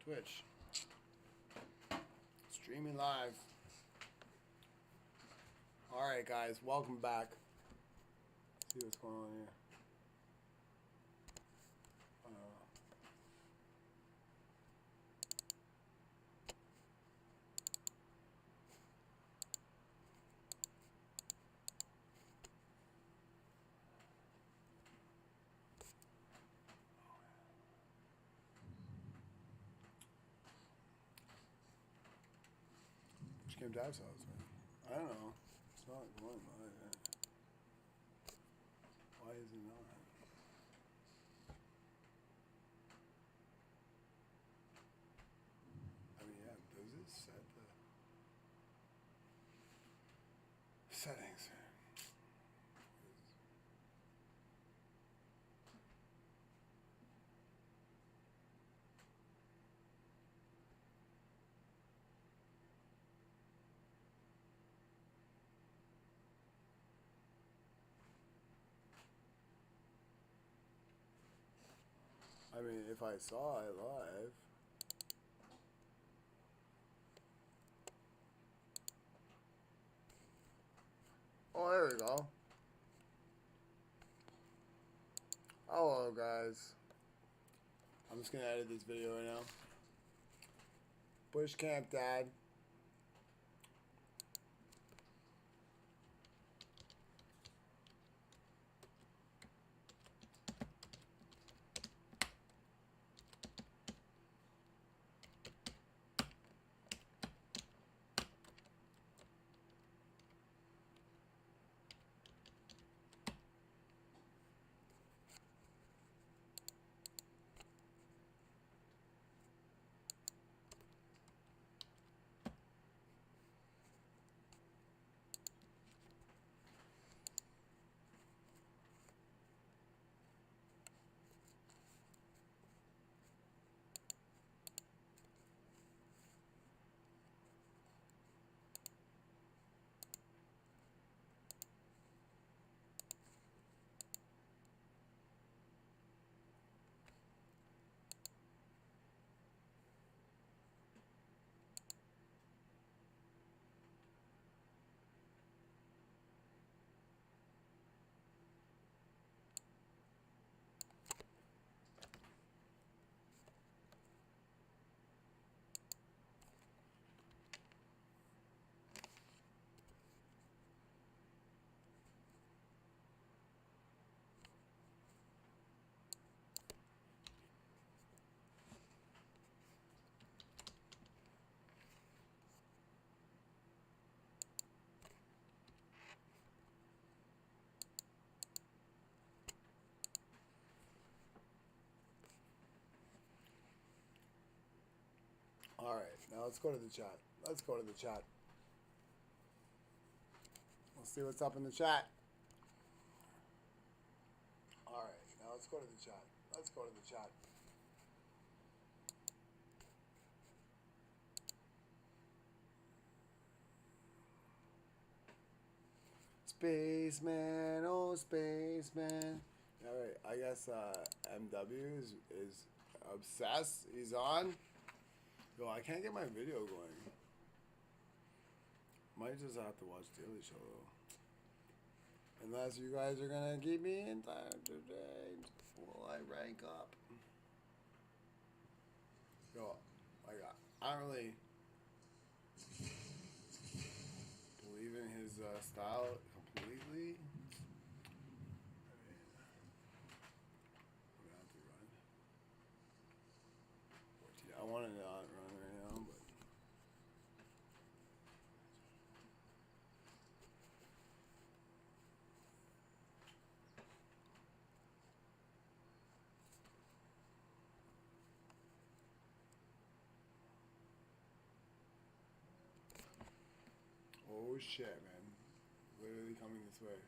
Twitch. Streaming live. Alright guys, welcome back. Let's see what's going on here. BUSHCAMP dive cells, man. I don't know. It's not going on. Why is it not? I mean, yeah, does it set the settings? I mean, if I saw it live. Oh, there we go. Hello, guys. I'm just gonna edit this video right now. BUSHCAMP Dad. Alright, now let's go to the chat. Let's go to the chat. Let's see what's up in the chat. Alright, now let's go to the chat. Let's go to the chat. Spaceman, oh spaceman. Alright, I guess MW is obsessed. He's on. Yo, I can't get my video going. Might just have to watch Daily Show though. Unless you guys are gonna keep me entertained while I rank up. Yo, I don't really believe in his style completely. I want to not run right now, but oh shit, man! Literally coming this way.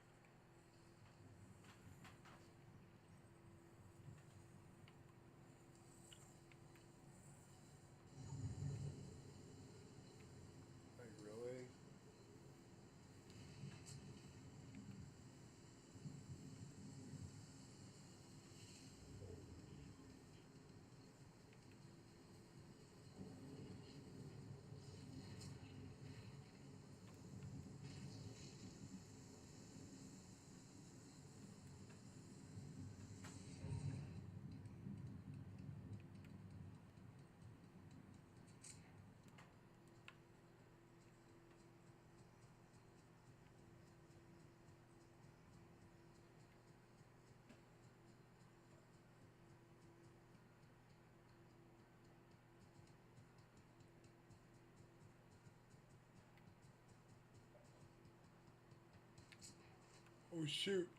Like really? Oh shoot.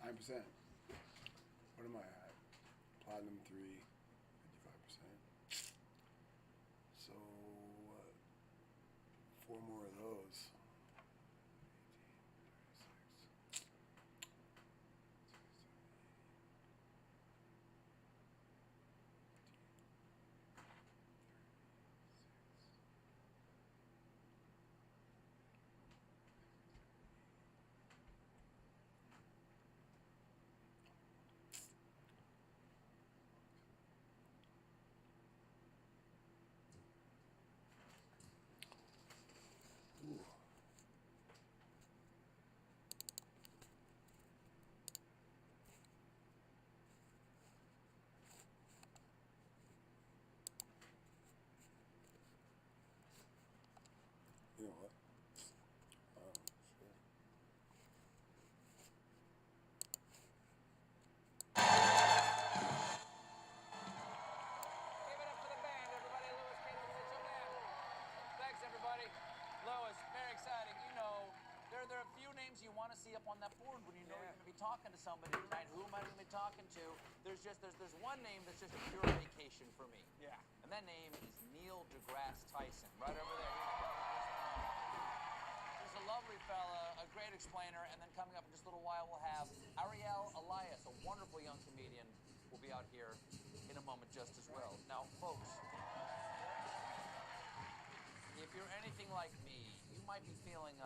%. What am I at? Platinum 3, 55%. So, 4 more of those. 18, 36. there a few names you want to see up on that board when you know you're going to be talking to somebody tonight? Who am I going to be talking to? There's one name that's just a pure vacation for me. Yeah. And that name is Neil deGrasse Tyson, right over there. He's a lovely fella, a great explainer, and then coming up in just a little while we'll have Ariel Elias, a wonderful young comedian, will be out here in a moment just as well. Now, folks, if you're anything like me, you might be feeling,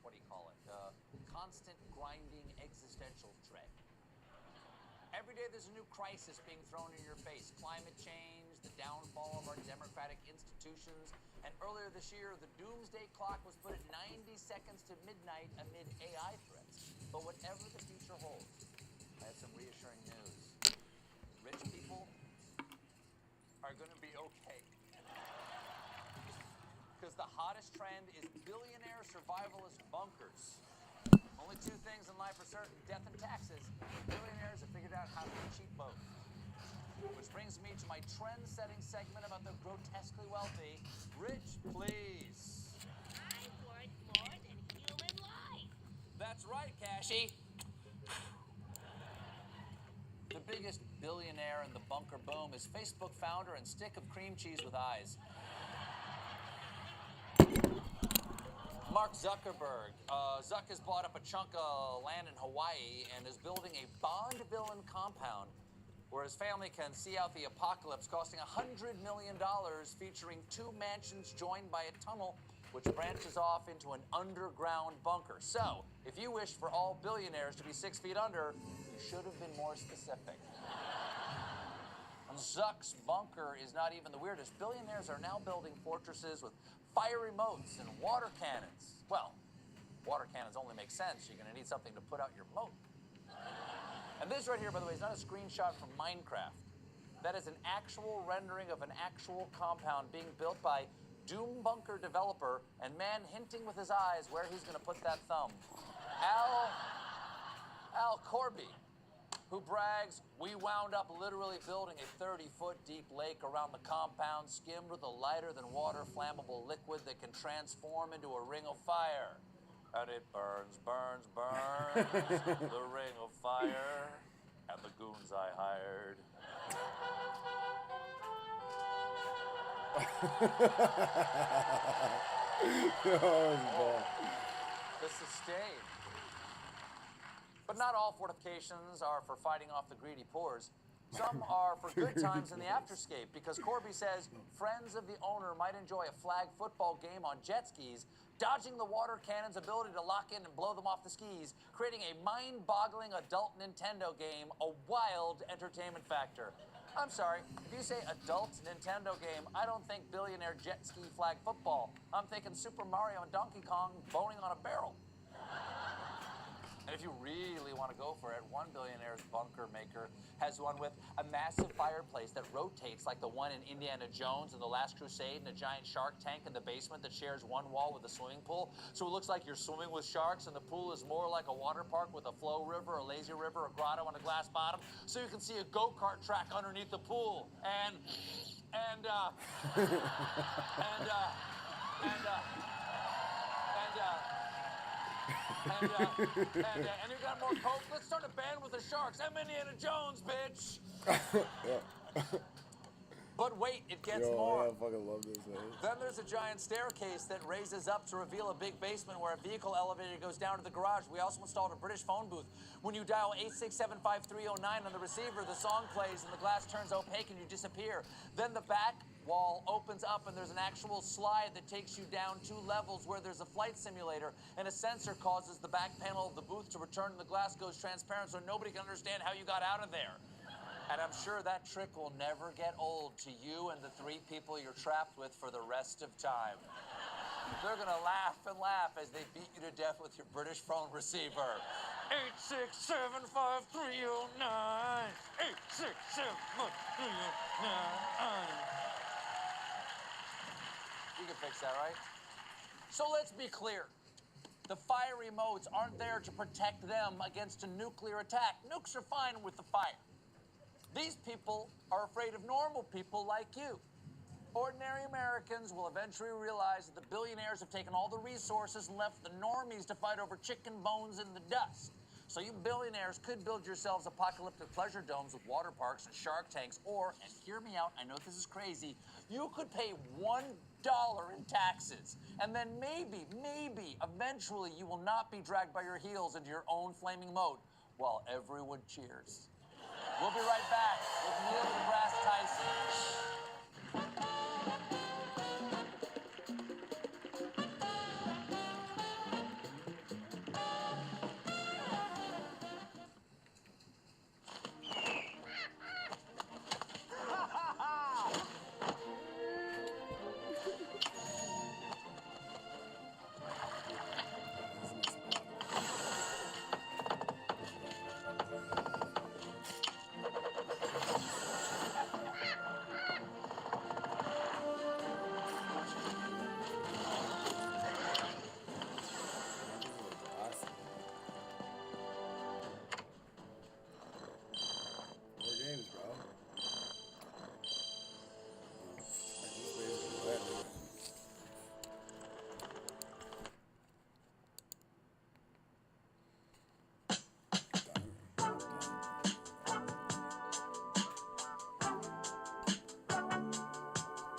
what do you call it, constant grinding existential dread. Every day there's a new crisis being thrown in your face. Climate change, the downfall of our democratic institutions, and earlier this year, the doomsday clock was put at 90 seconds to midnight amid AI threats. But whatever the future holds, I have some reassuring news. Rich people are going to be okay. Because the hottest trend is billionaire survivalist bunkers. Only two things in life are certain, death and taxes. Billionaires have figured out how to cheat both. Which brings me to my trend-setting segment about the grotesquely wealthy. Rich, please. I want more than human life. That's right, Cashy. The biggest billionaire in the bunker boom is Facebook founder and stick of cream cheese with eyes. Mark Zuckerberg. Zuck has bought up a chunk of land in Hawaii and is building a Bond villain compound where his family can see out the apocalypse, costing $100 million, featuring 2 mansions joined by a tunnel which branches off into an underground bunker. So, if you wish for all billionaires to be 6 feet under, you should have been more specific. And Zuck's bunker is not even the weirdest. Billionaires are now building fortresses with fiery moats and water cannons. Well, water cannons only make sense. You're going to need something to put out your moat. And this right here, by the way, is not a screenshot from Minecraft. That is an actual rendering of an actual compound being built by Doom Bunker developer and man hinting with his eyes where he's going to put that thumb. Al Corby, who brags, we wound up literally building a 30-foot deep lake around the compound, skimmed with a lighter-than-water flammable liquid that can transform into a ring of fire. And it burns, burns, burns, the ring of fire, and the goons I hired. The sustain. But not all fortifications are for fighting off the greedy pores. Some are for good times in the afterscape, because Corby says friends of the owner might enjoy a flag football game on jet skis, dodging the water cannon's ability to lock in and blow them off the skis, creating a mind-boggling adult Nintendo game, a wild entertainment factor. I'm sorry, if you say adult Nintendo game, I don't think billionaire jet ski flag football. I'm thinking Super Mario and Donkey Kong boning on a barrel. And if you really want to go for it, one billionaire's bunker maker has one with a massive fireplace that rotates like the one in Indiana Jones and The Last Crusade, and a giant shark tank in the basement that shares one wall with a swimming pool. So it looks like you're swimming with sharks, and the pool is more like a water park with a flow river, a lazy river, a grotto, and a glass bottom. So you can see a go-kart track underneath the pool. And you got more coke? Let's start a band with the Sharks. I'm Indiana Jones, bitch. But wait, it gets more. I fucking love this, man. Then there's a giant staircase that raises up to reveal a big basement where a vehicle elevator goes down to the garage. We also installed a British phone booth. When you dial 8675309 on the receiver, the song plays and the glass turns opaque and you disappear. Then the back wall opens up and there's an actual slide that takes you down 2 levels where there's a flight simulator, and a sensor causes the back panel of the booth to return and the glass goes transparent so nobody can understand how you got out of there. And I'm sure that trick will never get old to you and the 3 people you're trapped with for the rest of time. They're gonna laugh and laugh as they beat you to death with your British phone receiver. 8675309. 8675309. You can fix that, right? So let's be clear. The fiery modes aren't there to protect them against a nuclear attack. Nukes are fine with the fire. These people are afraid of normal people like you. Ordinary Americans will eventually realize that the billionaires have taken all the resources and left the normies to fight over chicken bones in the dust. So you billionaires could build yourselves apocalyptic pleasure domes with water parks and shark tanks, or, and hear me out, I know this is crazy, you could pay $1 in taxes. And then maybe, eventually you will not be dragged by your heels into your own flaming moat while everyone cheers. We'll be right back with Neil deGrasse Tyson.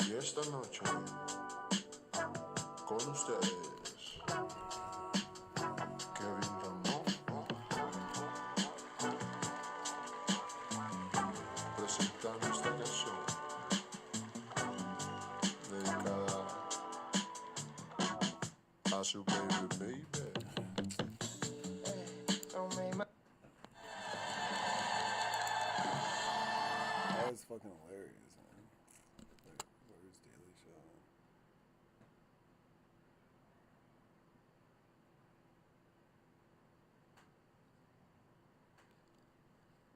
Y esta noche, con ustedes, Kevin Ramón, presentando esta canción dedicada a su baby. That was fucking hilarious, man. Like, where's Daily Show?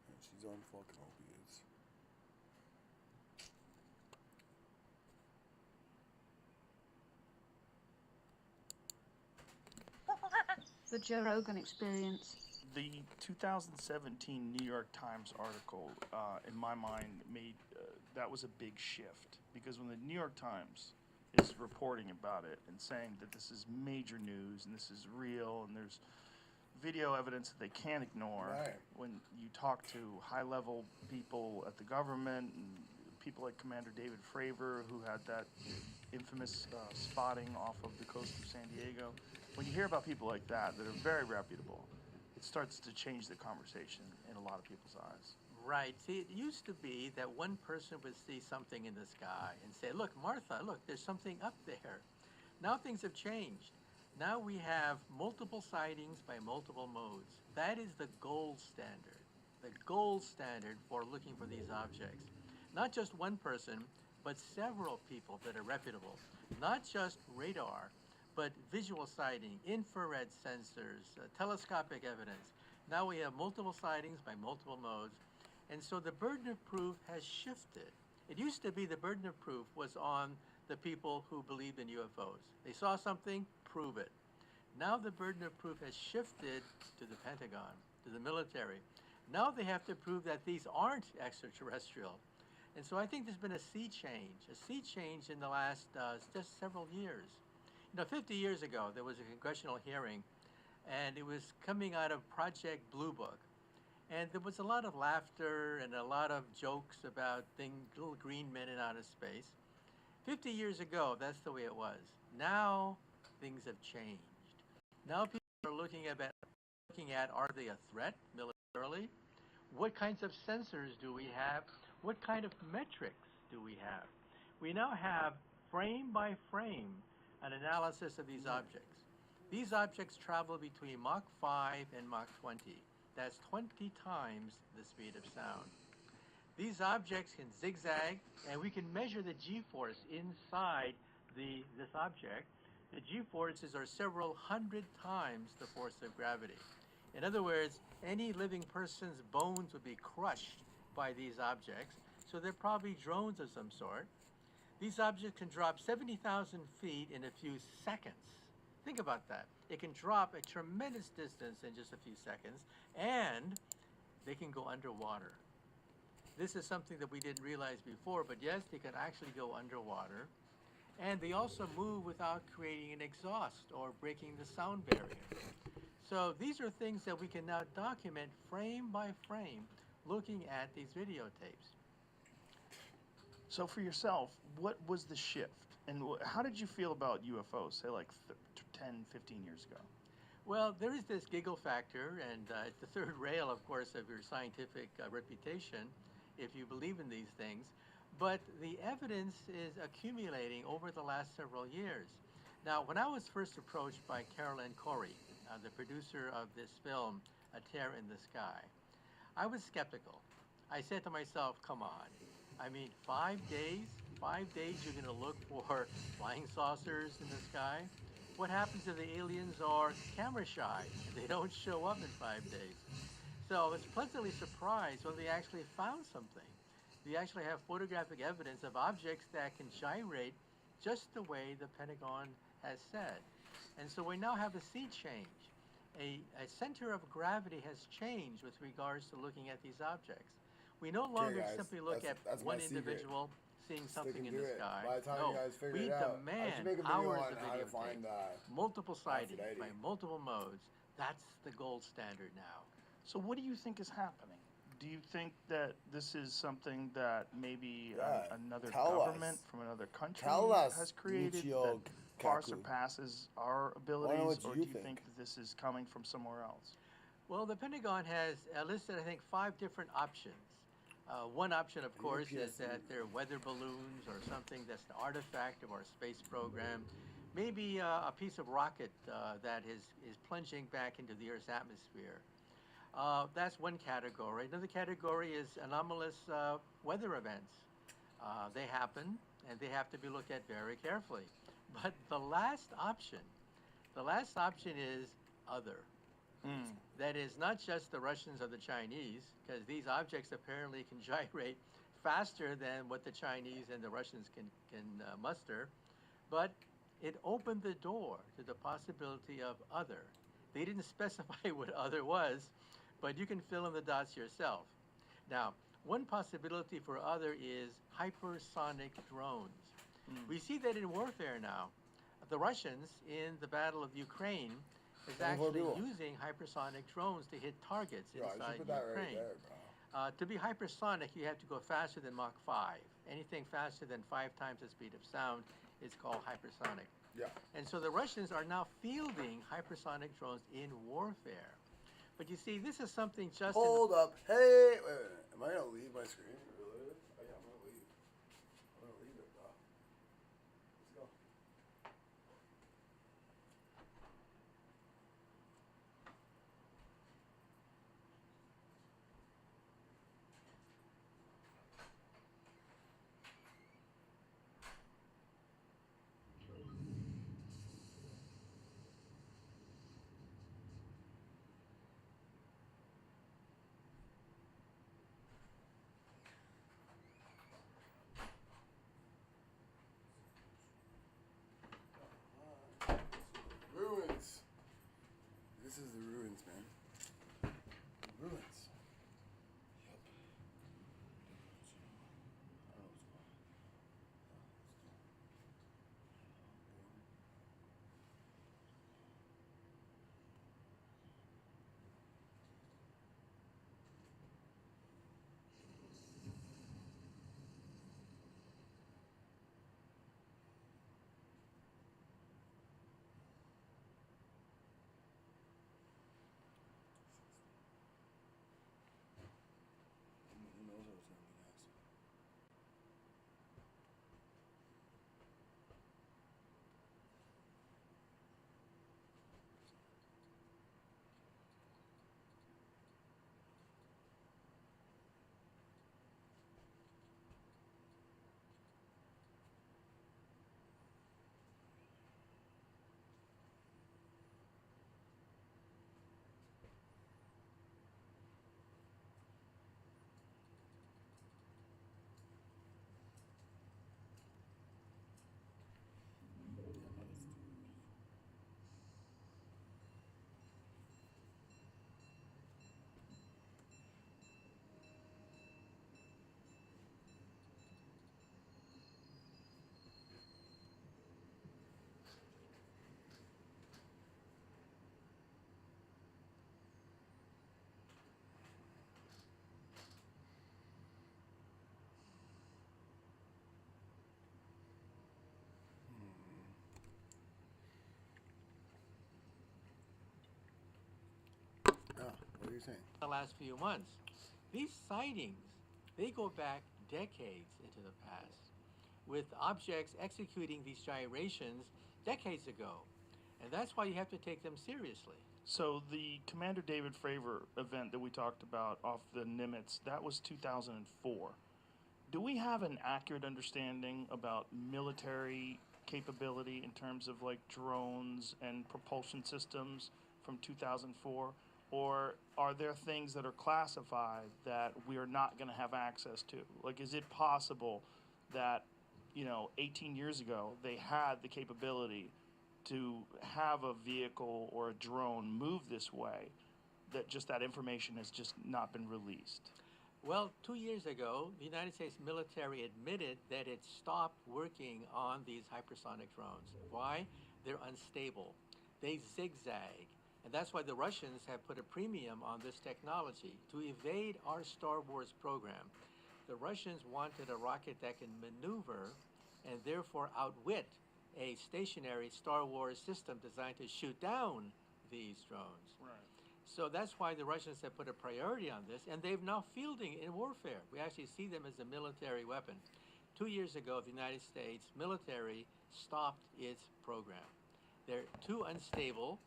Man, she's on fucking opiates. The Joe Rogan Experience. The 2017 New York Times article, in my mind, made that was a big shift, because when the New York Times is reporting about it and saying that this is major news and this is real and there's video evidence that they can't ignore, Right. when you talk to high-level people at the government and people like Commander David Fravor, who had that infamous spotting off of the coast of San Diego, when you hear about people like that that are very reputable, it starts to change the conversation in a lot of people's eyes. Right. See, it used to be that one person would see something in the sky and say, look, Martha, look, there's something up there. Now things have changed. Now we have multiple sightings by multiple modes. That is the gold standard for looking for these objects. Not just one person, but several people that are reputable. Not just radar, but visual sighting, infrared sensors, telescopic evidence. Now we have multiple sightings by multiple modes. And so the burden of proof has shifted. It used to be the burden of proof was on the people who believed in UFOs. They saw something, prove it. Now the burden of proof has shifted to the Pentagon, to the military. Now they have to prove that these aren't extraterrestrial. And so I think there's been a sea change in the last just several years. You know, 50 years ago, there was a congressional hearing, and it was coming out of Project Blue Book. And there was a lot of laughter and a lot of jokes about little green men in outer space. 50 years ago, that's the way it was. Now, things have changed. Now people are looking at, are they a threat militarily? What kinds of sensors do we have? What kind of metrics do we have? We now have, frame by frame, an analysis of these objects. These objects travel between Mach 5 and Mach 20. That's 20 times the speed of sound. These objects can zigzag, and we can measure the G-force inside this object. The G-forces are several hundred times the force of gravity. In other words, any living person's bones would be crushed by these objects, so they're probably drones of some sort. These objects can drop 70,000 feet in a few seconds. Think about that. It can drop a tremendous distance in just a few seconds, and they can go underwater. This is something that we didn't realize before, but yes, they can actually go underwater. And they also move without creating an exhaust or breaking the sound barrier. So these are things that we can now document frame by frame looking at these videotapes. So for yourself, what was the shift? And how did you feel about UFOs, say like 10, 15 years ago? Well, there is this giggle factor, and it's the third rail, of course, of your scientific reputation, if you believe in these things. But the evidence is accumulating over the last several years. Now, when I was first approached by Carolyn Corey, the producer of this film, A Tear in the Sky, I was skeptical. I said to myself, come on. I mean, 5 days? 5 days you're going to look for flying saucers in the sky? What happens if the aliens are camera shy and they don't show up in 5 days? So I was pleasantly surprised when they actually found something. They actually have photographic evidence of objects that can gyrate just the way the Pentagon has said. And so we now have a sea change. A center of gravity has changed with regards to looking at these objects. We no longer guys, simply look at that's one my secret. individual seeing something in do the it. sky. By the time No, you guys figure we it out, I should demand make a video hours on of how to videotape, find multiple sightings Aphrodite. by multiple modes. That's the gold standard now. So what do you think is happening? Do you think that this is something that maybe another government from another country has created that far surpasses our abilities, or do you think that this is coming from somewhere else? Well, the Pentagon has listed, I think, 5 different options. One option, of course, is that they're weather balloons or something that's an artifact of our space program. Maybe a piece of rocket that is plunging back into the Earth's atmosphere. That's one category. Another category is anomalous weather events. They happen, and they have to be looked at very carefully. But the last option is other. That is not just the Russians or the Chinese, because these objects apparently can gyrate faster than what the Chinese and the Russians can muster, but it opened the door to the possibility of other. They didn't specify what other was, but you can fill in the dots yourself. Now, one possibility for other is hypersonic drones. We see that in warfare now. The Russians, in the Battle of Ukraine, is actually using hypersonic drones to hit targets inside Ukraine. To be hypersonic, you have to go faster than Mach 5. Anything faster than 5 times the speed of sound is called hypersonic. Yeah. And so the Russians are now fielding hypersonic drones in warfare. But you see, this is something just... Hold up. Hey, wait. Am I going to leave my screen? Really? Oh, yeah, I'm going to leave. I'm going to leave it, though. Let's go. saying? the last few months. These sightings, they go back decades into the past, with objects executing these gyrations decades ago. And that's why you have to take them seriously. So the Commander David Fravor event that we talked about off the Nimitz, that was 2004. Do we have an accurate understanding about military capability in terms of like drones and propulsion systems from 2004? Or are there things that are classified that we are not going to have access to? Like, is it possible that, 18 years ago, they had the capability to have a vehicle or a drone move this way, that just that information has just not been released? Well, 2 years ago, the United States military admitted that it stopped working on these hypersonic drones. Why? They're unstable. They zigzag. And that's why the Russians have put a premium on this technology to evade our Star Wars program. The Russians wanted a rocket that can maneuver and therefore outwit a stationary Star Wars system designed to shoot down these drones. Right. So that's why the Russians have put a priority on this, and they've now fielding it in warfare. We actually see them as a military weapon. 2 years ago, the United States military stopped its program. They're too unstable.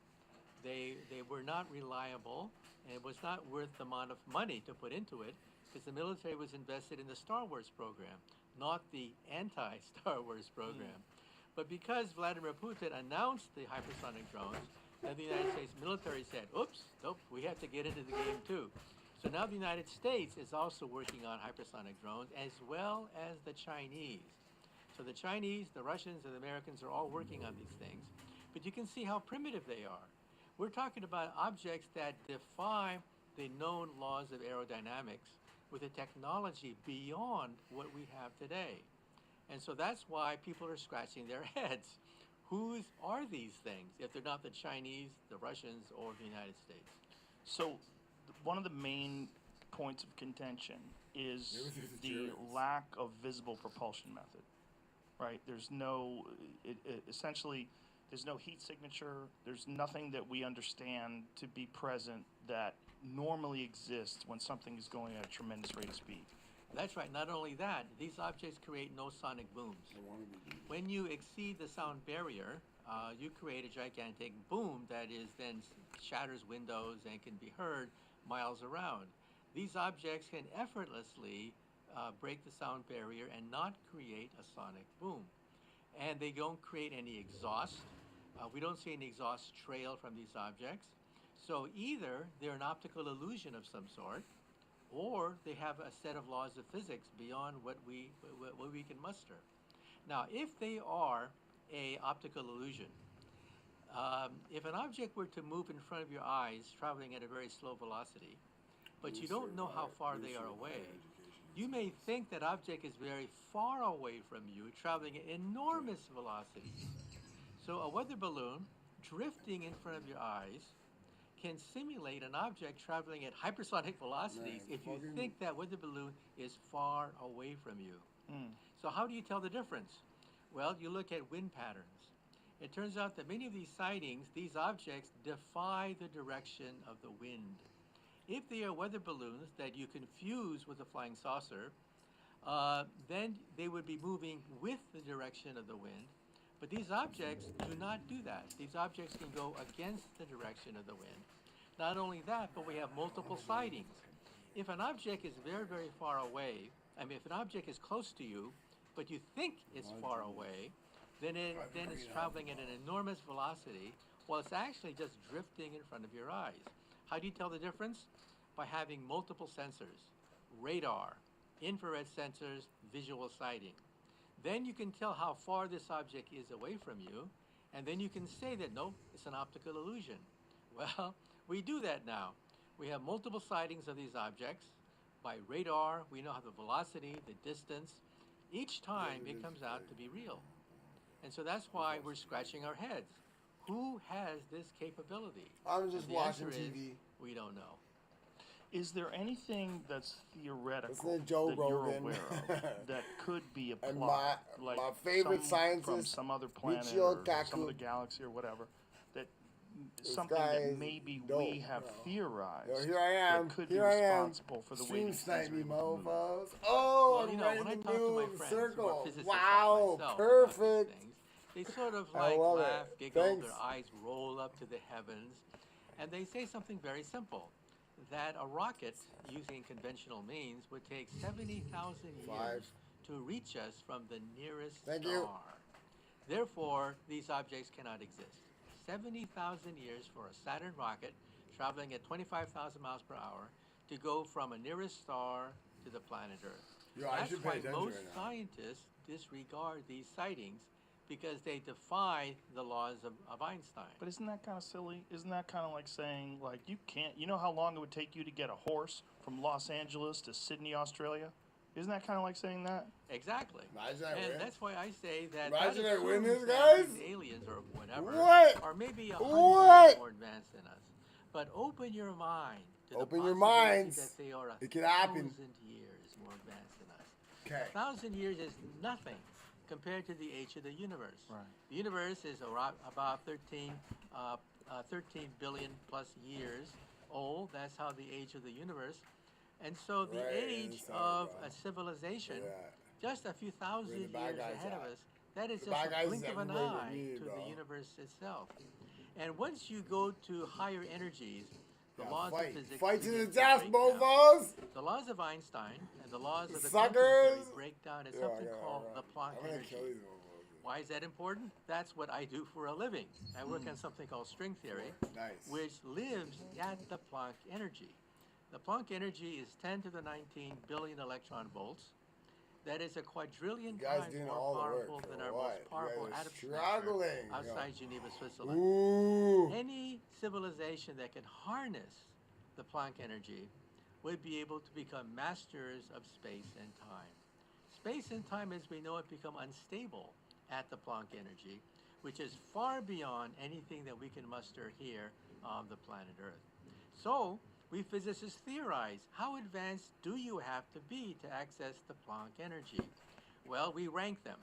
They were not reliable, and it was not worth the amount of money to put into it, because the military was invested in the Star Wars program, not the anti-Star Wars program. But because Vladimir Putin announced the hypersonic drones, then the United States military said, oops, nope, we have to get into the game too. So now the United States is also working on hypersonic drones, as well as the Chinese. So the Chinese, the Russians, and the Americans are all working on these things. But you can see how primitive they are. We're talking about objects that defy the known laws of aerodynamics with a technology beyond what we have today. And so that's why people are scratching their heads. Whose are these things if they're not the Chinese, the Russians, or the United States? So one of the main points of contention is Maybe they're the the Germans. lack of visible propulsion method, right? There's no, essentially, there's no heat signature. There's nothing that we understand to be present that normally exists when something is going at a tremendous rate of speed. That's right. Not only that, these objects create no sonic booms. When you exceed the sound barrier, you create a gigantic boom that is then shatters windows and can be heard miles around. These objects can effortlessly break the sound barrier and not create a sonic boom. And they don't create any exhaust. We don't see any exhaust trail from these objects. So either they're an optical illusion of some sort, or they have a set of laws of physics beyond what we can muster. Now, if they are an optical illusion, if an object were to move in front of your eyes, traveling at a very slow velocity, but you don't know how far they are away, you may think that object is very far away from you, traveling at enormous velocities. So a weather balloon drifting in front of your eyes can simulate an object traveling at hypersonic velocities if you think that weather balloon is far away from you. So how do you tell the difference? Well, you look at wind patterns. It turns out that many of these sightings, these objects defy the direction of the wind. If they are weather balloons that you confuse with a flying saucer, then they would be moving with the direction of the wind. But these objects do not do that. These objects can go against the direction of the wind. Not only that, but we have multiple sightings. If an object is very, very far away, if an object is close to you, but you think it's far away, then it's traveling at an enormous velocity, while it's actually just drifting in front of your eyes. How do you tell the difference? By having multiple sensors: radar, infrared sensors, visual sighting. Then you can tell how far this object is away from you, and then you can say that, no, it's an optical illusion. Well, we do that now. We have multiple sightings of these objects. By radar, we know how the velocity, the distance. Each time it comes out to be real. And so that's why we're scratching our heads. Who has this capability? I'm just And the watching answer is, TV. we don't know. Is there anything that's theoretical Listen to Joe that you're Rogan. aware of that could be applied? And my favorite from scientist, some other planet Michio or some Kaku. other galaxy or whatever, that something guy that is maybe dope, we have bro. theorized Yo, here I am. that could Here be I am. responsible for the way Stream these things snipe are me, able to move. mofos. Oh, Well, I'm you know, right when I in the talk to my middle of the friends who are circle. physicists Wow, like myself about these perfect. things, they sort of I like love laugh, it. giggle, Thanks. their eyes roll up to the heavens, and they say something very simple, that a rocket using conventional means would take 70,000 years to reach us from the nearest Thank star. you. Therefore, these objects cannot exist. 70,000 years for a Saturn rocket traveling at 25,000 miles per hour to go from a nearest star to the planet Earth. Yo, I That's should pay why attention most right now. scientists disregard these sightings because they defy the laws of Einstein. But isn't that kind of silly? Isn't that kind of like saying, like, you can't, you know how long it would take you to get a horse from Los Angeles to Sydney, Australia? Isn't that kind of like saying that? Exactly. Imagine I And win. that's why I say that Imagine that I win assumes this, that guys. these aliens or whatever What? are maybe 100 What? years more advanced than us. But open your mind to Open the your possibility minds. that they are It could happen. 1,000 years more advanced than us. Okay. 1,000 years is nothing compared to the age of the universe. Right. The universe is about 13 billion plus years old. That's how the age of the universe. And so the Right, age inside, of bro. a civilization, Yeah. just a few thousand Where the years bad guys ahead of at? us, that is The just bad a guys blink of an everywhere with eye me, to bro. the universe itself. And once you go to higher energies, the Yeah, laws fight. of physics Fight to begin the death, break down. mofos. The laws of Einstein and the laws of the Suckers. quantum theory break down as Yeah, something yeah, called yeah. the Planck I'm gonna energy. kill these mofos. Why is that important? That's what I do for a living. I work on something called string theory, Nice. which lives at the Planck energy. The Planck energy is 10 to the 19 billion electron volts. That is a quadrillion You guys times doing more all the work powerful for than our what? most powerful You guys are atom struggling, smasher yo. outside Geneva, Switzerland. Ooh. Any civilization that can harness the Planck energy would be able to become masters of space and time. Space and time as we know it become unstable at the Planck energy, which is far beyond anything that we can muster here on the planet Earth. So, we physicists theorize, how advanced do you have to be to access the Planck energy? Well, we rank them.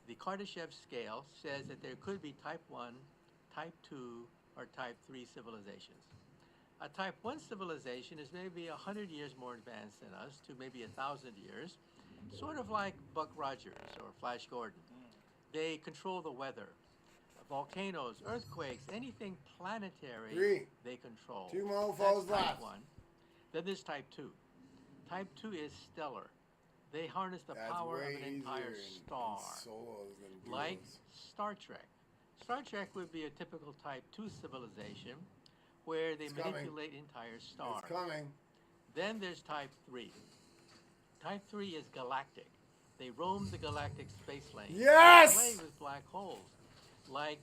The Kardashev scale says that there could be type 1, type 2, or type 3 civilizations. A type 1 civilization is maybe 100 years more advanced than us, to maybe 1,000 years, sort of like Buck Rogers or Flash Gordon. They control the weather. Volcanoes, earthquakes, anything planetary, Three. they control. Two mofos That's type left. 1. Then there's type 2. Type 2 is stellar. They harness the That's power way of an entire easier in star, solos than like duos. Star Trek. Star Trek would be a typical type 2 civilization where they It's coming. manipulate entire stars. It's coming. Then there's type 3. Type 3 is galactic. They roam the galactic space lane. Yes! They play with black holes, like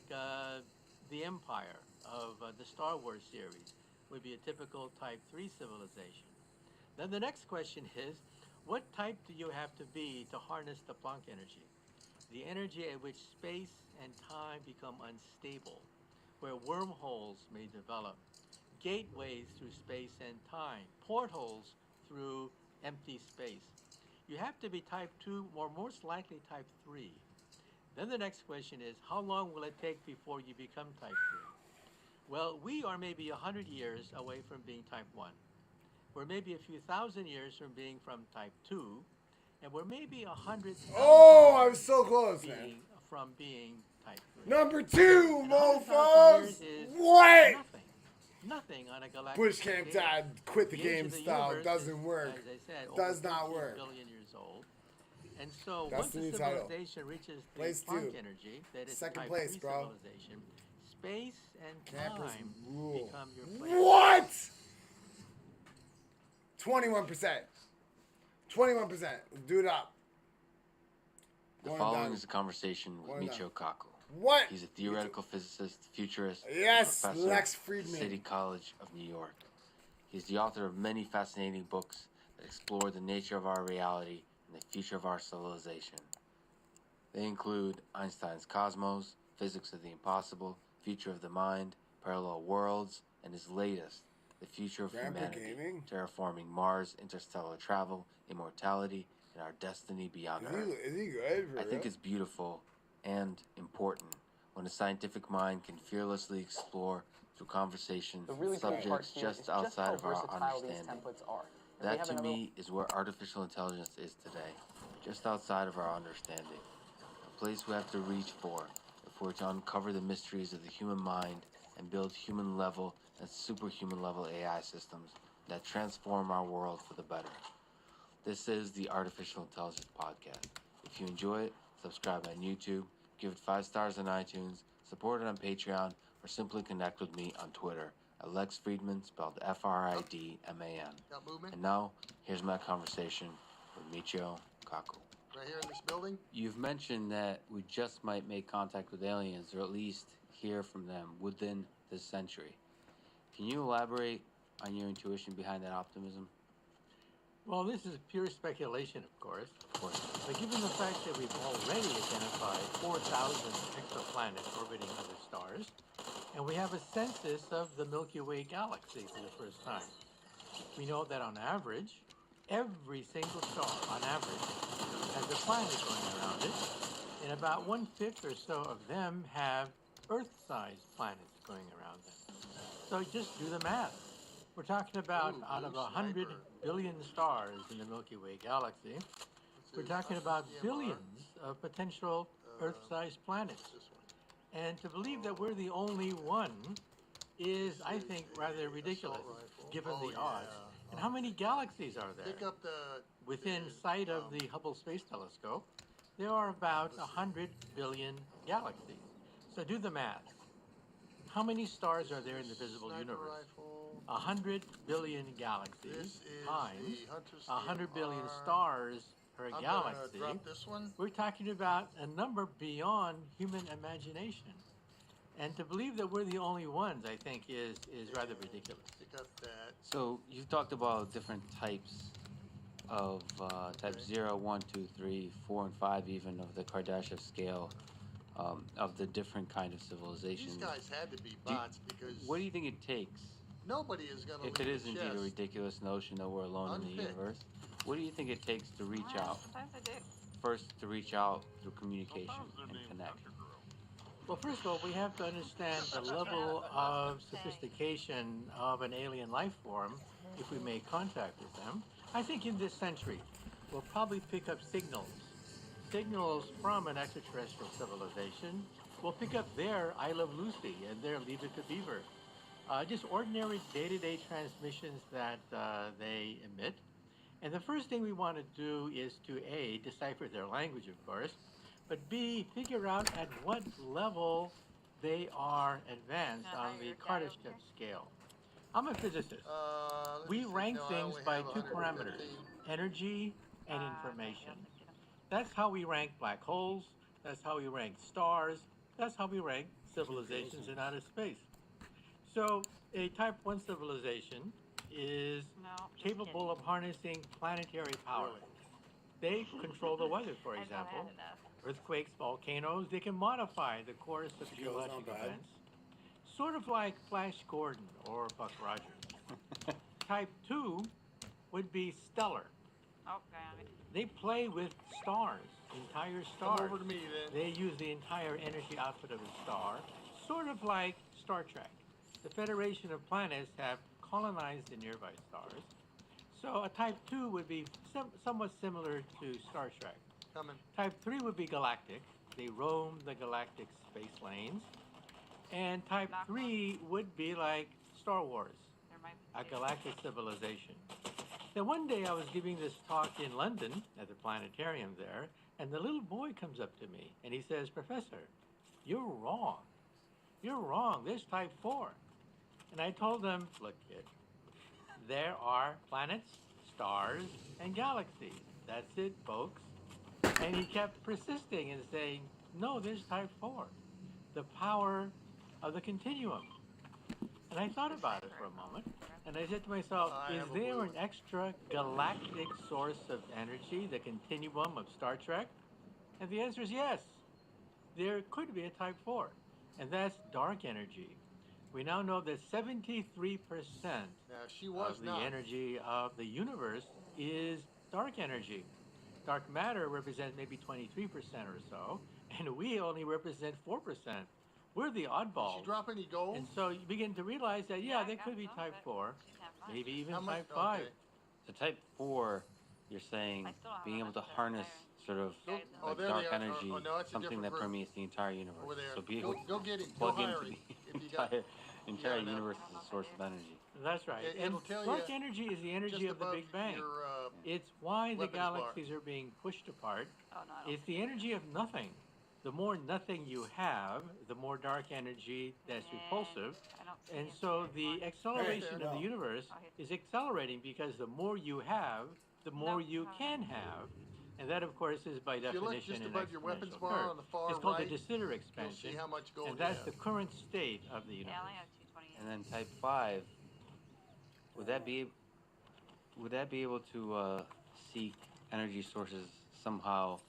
the Empire of the Star Wars series would be a typical type 3 civilization. Then the next question is, what type do you have to be to harness the Planck energy? The energy at which space and time become unstable, where wormholes may develop, gateways through space and time, portholes through empty space. You have to be type 2 or most likely type 3. Then the next question is, how long will it take before you become type 3? Well, we are maybe 100 years away from being type 1. We're maybe a few thousand years from being from type 2, and we're maybe 100,000 Oh, I was so close, man. from being type 3. Number 2, And 100,000 mofos. years is What? Nothing on a galactic Bushcamp scale. dad quit the The age game of the style. universe Doesn't is, work. As I said, Does over not 13 work. billion years old. And so That's once the a new title. civilization reaches the Place Planck 2. energy, that is Second type place, 3 bro. civilization, space and Campers time rule. become your place. What? 21%. 21%. Do it up. The Going following down. is a conversation with Going Michio Kaku. What? He's a theoretical physicist, futurist, and Yes, professor Lex at Friedman. City College of New York. He's the author of many fascinating books that explore the nature of our reality and the future of our civilization. They include Einstein's Cosmos, Physics of the Impossible, Future of the Mind, Parallel Worlds, and his latest, The Future of Grandpa Humanity, Gaming? Terraforming Mars, Interstellar Travel, Immortality, and Our Destiny Beyond Earth. Is he good? For I think real? it's beautiful and important when a scientific mind can fearlessly explore through conversation The really cool part subjects here is just outside how of our versatile these understanding. templates are. And we That have to another- me is where artificial intelligence is today, just outside of our understanding. A place we have to reach for if we're to uncover the mysteries of the human mind and build human level and superhuman level AI systems that transform our world for the better. This is the Artificial Intelligence Podcast. If you enjoy it, subscribe on YouTube, give it 5 stars on iTunes, support it on Patreon, or simply connect with me on Twitter at Lex Friedman, spelled Fridman. Got movement? And now, here's my conversation with Michio Kaku. Right here in this building? You've mentioned that we just might make contact with aliens, or at least hear from them within this century. Can you elaborate on your intuition behind that optimism? Well, this is pure speculation, of course. Of course. But given the fact that we've already identified 4,000 exoplanets orbiting other stars, and we have a census of the Milky Way galaxy for the first time, we know that on average, every single star, on average, has a planet going around it, and about 1/5 or so of them have Earth-sized planets going around them. So just do the math. We're talking about Ooh, out of blue 100 sniper. billion stars in the Milky Way galaxy, we're talking about billions of potential Earth-sized planets. This one. And to believe that we're the only one is, I think, rather ridiculous, rifle. given Oh, the odds. yeah. And how many galaxies are Pick there? up the... Within sight of the Hubble Space Telescope, there are about 100 billion galaxies. So do the math. How many stars are there in the visible sniper universe? rifle. 100 billion This galaxies is times the Hunter's 100 billion DMR. stars per I'm gonna galaxy. drop this one. We're talking about a number beyond human imagination. And to believe that we're the only ones, I think, is rather ridiculous. Pick up that. So you've talked about different types of type 0, 1, 2, 3, 4, and 5 even of the Kardashev scale of the different kind of civilizations. These guys had to be bots because What do you think it takes, nobody is going to if it is indeed a ridiculous notion that we're alone in the Unfit. universe, what do you think it takes to reach out? Sometimes I do. First, to reach out through communication and connect. Well, first of all, we have to understand the level of sophistication of an alien life form if we make contact with them. I think in this century, we'll probably pick up signals from an extraterrestrial civilization. We'll pick up their I Love Lucy and their Leave It to Beaver. Just ordinary day-to-day transmissions that they emit. And the first thing we want to do is to A, decipher their language, of course, but B, figure out at what level they are advanced on the Kardashev scale. I'm a physicist. We rank things by 2 parameters, energy and information. That's how we rank black holes, that's how we rank stars, that's how we rank civilizations in outer space. So a type 1 civilization is capable of harnessing planetary power. They control the weather, for example. Earthquakes, volcanoes, they can modify the course of geologic events. Sort of like Flash Gordon or Buck Rogers. Type 2 would be stellar. Okay. They play with stars, entire stars. Come over to me then. They use the entire energy output of a star, sort of like Star Trek. The Federation of Planets have colonized the nearby stars. So a Type 2 would be somewhat similar to Star Trek. Coming. Type 3 would be galactic. They roam the galactic space lanes. And Type 3 would be like Star Wars, a galactic civilization. Then one day I was giving this talk in London at the planetarium there, and the little boy comes up to me and he says, "Professor, you're wrong. You're wrong. There's Type 4. And I told him, "Look, kid, there are planets, stars, and galaxies. That's it, folks." And he kept persisting and saying, "No, there's Type 4. The power of the continuum." And I thought about it for a moment, and I said to myself, is there an extra galactic source of energy, the continuum of Star Trek? And the answer is yes. There could be a Type 4, and that's dark energy. We now know that 73% Now, she was of the not. energy of the universe is dark energy. Dark matter represents maybe 23% or so, and we only represent 4% we're the Did oddballs. she drop any gold? And so you begin to realize that, yeah, Yeah, I there got could be some, type but 4, she didn't have much. maybe even How much? type 5. Okay. So type 4, you're saying I still don't have being able much to of that harness iron. sort of Guys, Oh, like there dark they are. energy, Oh, no, it's a something different that group. permeates the entire universe. Over there. So be Go, able go to get it. Go plug hire into him. the If you got, entire Yeah, no. universe as a source of energy. That's right. Okay, And it'll tell dark you energy is the energy just of the above Big Bang. your It's why the weapons bar. galaxies are being pushed apart. Oh, no, I don't It's the energy of nothing. The more nothing you have, the more dark energy that's repulsive. I don't see And it so anymore. the acceleration there. of the universe is accelerating because the more you have, the more you can have. And that, of course, is by If you definition look just an above your weapons exponential bar curve. on the far It's called right, the de Sitter you'll expansion. see how much gold And you that's have. the current state of the Yeah, I universe. only have 228. And then type 5, would that be able to seek energy sources somehow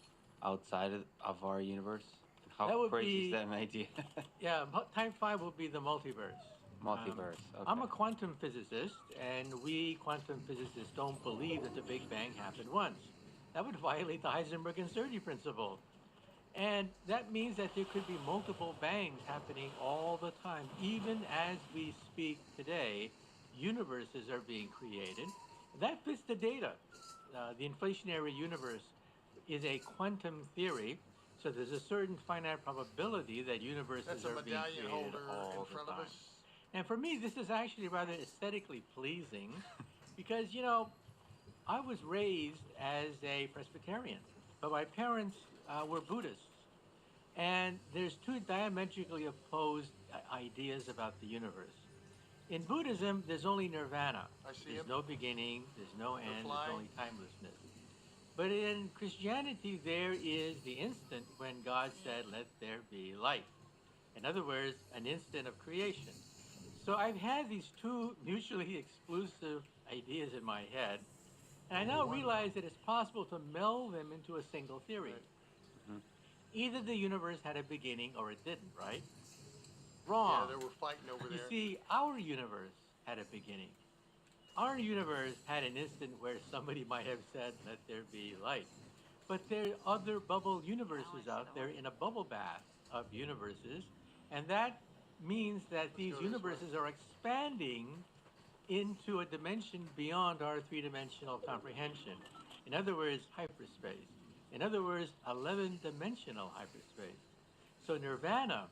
outside of our universe? And how That would crazy be- is that an idea? Yeah, type 5 will be the multiverse. Multiverse. Okay. I'm a quantum physicist, and we quantum physicists don't believe that the Big Bang happened once. That would violate the Heisenberg uncertainty principle. And that means that there could be multiple bangs happening all the time. Even as we speak today, universes are being created. That fits the data. The inflationary universe is a quantum theory, so there's a certain finite probability that universes That's a are being medallion created holder all in the front time. of us. And for me, this is actually rather aesthetically pleasing because, I was raised as a Presbyterian, but my parents were Buddhists. And there's two diametrically opposed ideas about the universe. In Buddhism, there's only nirvana. I see There's him. no beginning, there's no end, there's flying. only timelessness. But in Christianity, there is the instant when God said, "Let there be light." In other words, an instant of creation. So I've had these two mutually exclusive ideas in my head, and I now realize that it's possible to meld them into a single theory. Right. Either the universe had a beginning or it didn't, right? Yeah, Wrong. they were fighting over You there. see, our universe had a beginning. Our universe had an instant where somebody might have said, "Let there be light." But there are other bubble universes out there in a bubble bath of universes, and that means that these go this way. universes are expanding into a dimension beyond our three-dimensional comprehension. In other words, hyperspace. In other words, 11-dimensional hyperspace. So nirvana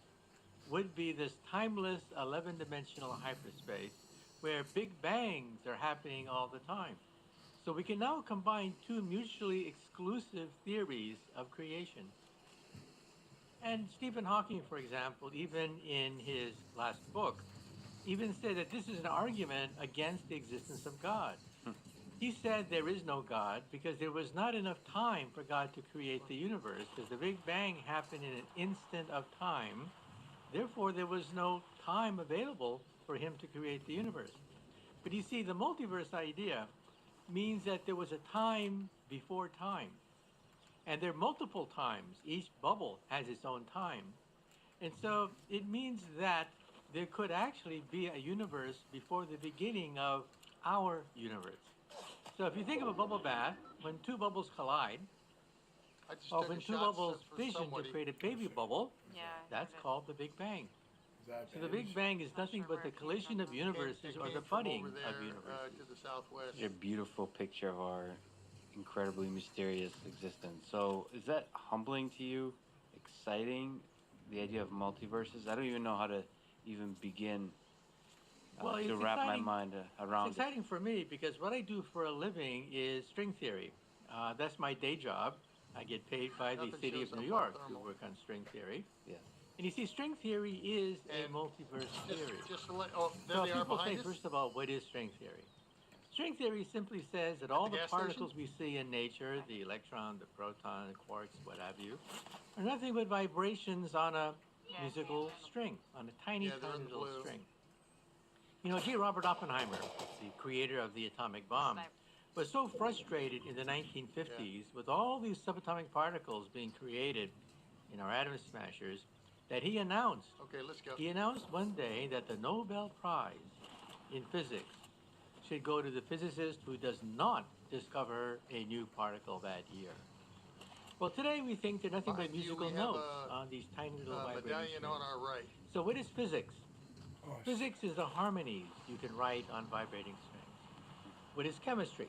would be this timeless 11-dimensional hyperspace where big bangs are happening all the time. So we can now combine two mutually exclusive theories of creation. And Stephen Hawking, for example, even in his last book, even said that this is an argument against the existence of God. He said there is no God because there was not enough time for God to create the universe, because the Big Bang happened in an instant of time. Therefore, there was no time available for him to create the universe. But you see, the multiverse idea means that there was a time before time. And there are multiple times. Each bubble has its own time. And so it means that there could actually be a universe before the beginning of our universe. So if you think of a bubble bath, when two bubbles collide, I just or took when a two shot bubbles for fission to somebody. create a baby bubble, Yeah. that's called the Big Bang. Is that So the beige? Big Bang is nothing sure but where the it came collision from, of though. universes It or came the from budding over there, of universes. to the southwest. A beautiful picture of our incredibly mysterious existence. So is that humbling to you? Exciting? The idea of multiverses? I don't even know how to even begin Well, to it's wrap exciting. my mind around It's exciting for me because what I do for a living is string theory. That's my day job. I get paid by the Nothing city shows of New up York on to thermal. work on string theory. Yeah. And you see, string theory is a And multiverse theory. Just to let, oh, there So they are people say, behind us. first of all, what is string theory? String theory simply says that all the the gas particles we see in nature, the electron, the proton, the quarks, what have you, are nothing but vibrations on a musical string, on a tiny, Yeah, they're tiny in little blue. string. J. Robert Oppenheimer, the creator of the atomic bomb, was so frustrated in the 1950s with all these subatomic particles being created in our atom smashers that he announced Okay, let's go. one day that the Nobel Prize in physics should go to the physicist who does not discover a new particle that year. Well, today we think they're nothing but Behind you, musical we have notes on these tiny little vibrating medallion on strings. our right. So what is physics? Oh, Physics is the harmonies you can write on vibrating strings. What is chemistry?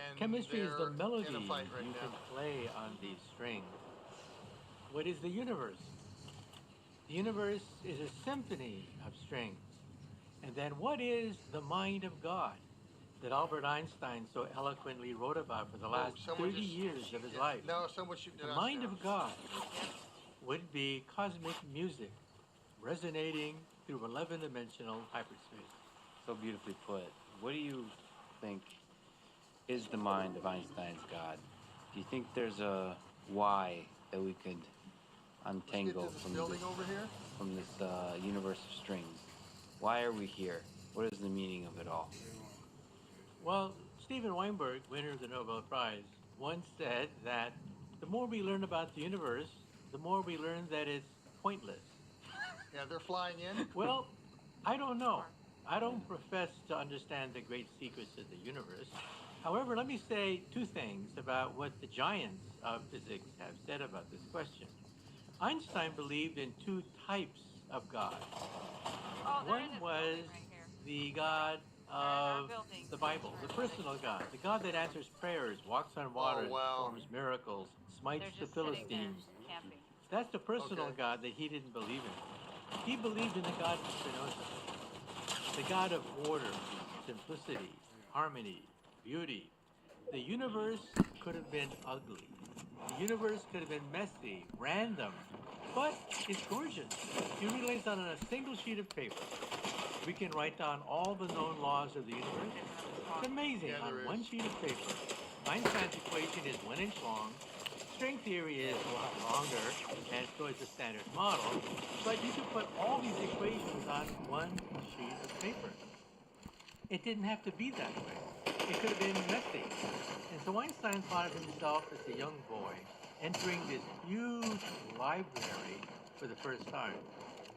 And Chemistry is the they're melody in a fight right you now. can play on these strings. What is the universe? The universe is a symphony of strings. And then what is the mind of God that Albert Einstein so eloquently wrote about for the last 30 years of his life? No, someone's shooting at The us mind now. of God would be cosmic music resonating through 11-dimensional hyperspace. So beautifully put. What do you think is the mind of Einstein's God? Do you think there's a why that we could untangle Let's get to this building over here. from this universe of strings? Why are we here? What is the meaning of it all? Well, Steven Weinberg, winner of the Nobel Prize, once said that the more we learn about the universe, the more we learn that it's pointless. Yeah, they're flying in. Well, I don't know. I don't profess to understand the great secrets of the universe. However, let me say two things about what the giants of physics have said about this question. Einstein believed in two types of God. One was the God of the Bible, the personal God, the God that answers prayers, walks on water, performs miracles, smites the Philistines. That's the personal God that he didn't believe in. He believed in the God of Spinoza, the God of order, simplicity, harmony, beauty. The universe could have been ugly. The universe could have been messy, random, but it's gorgeous. You realize that on a single sheet of paper, we can write down all the known laws of the universe. It's amazing. Yeah, on there one is. sheet of paper, Einstein's equation is 1 inch long. String theory is a lot longer, and so is the standard model. But you could put all these equations on one sheet of paper. It didn't have to be that way. It could have been messy. And so Einstein thought of himself as a young boy entering this huge library for the first time,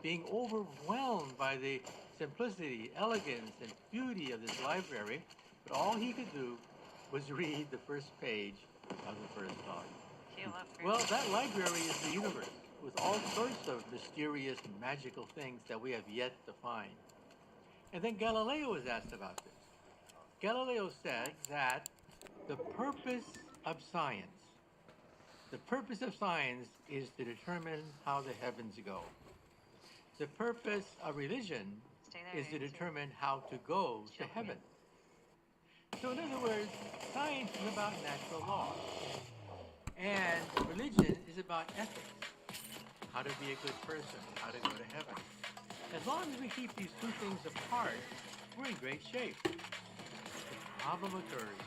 being overwhelmed by the simplicity, elegance, and beauty of this library, but all he could do was read the first page of the first volume. Well, that library is the universe, with all sorts of mysterious, magical things that we have yet to find. And then Galileo was asked about this. Galileo said that the purpose of science is to determine how the heavens go. The purpose of religion is to determine how to go to heaven. So in other words, science is about natural law. And religion is about ethics. How to be a good person, how to go to heaven. As long as we keep these two things apart, we're in great shape. The problem occurs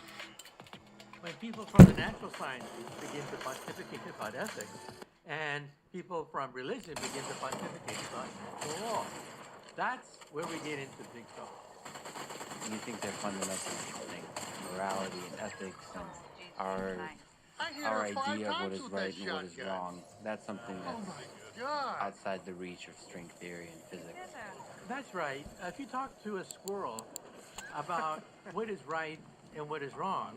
when people from the natural sciences begin to pontificate about ethics, and people from religion begin to pontificate about natural law. That's where we get into big trouble. You think they're fundamentally linked, morality and ethics and our idea of what is right and what is wrong. That's something that's outside the reach of string theory and physics. That's right. If you talk to a squirrel about what is right and what is wrong,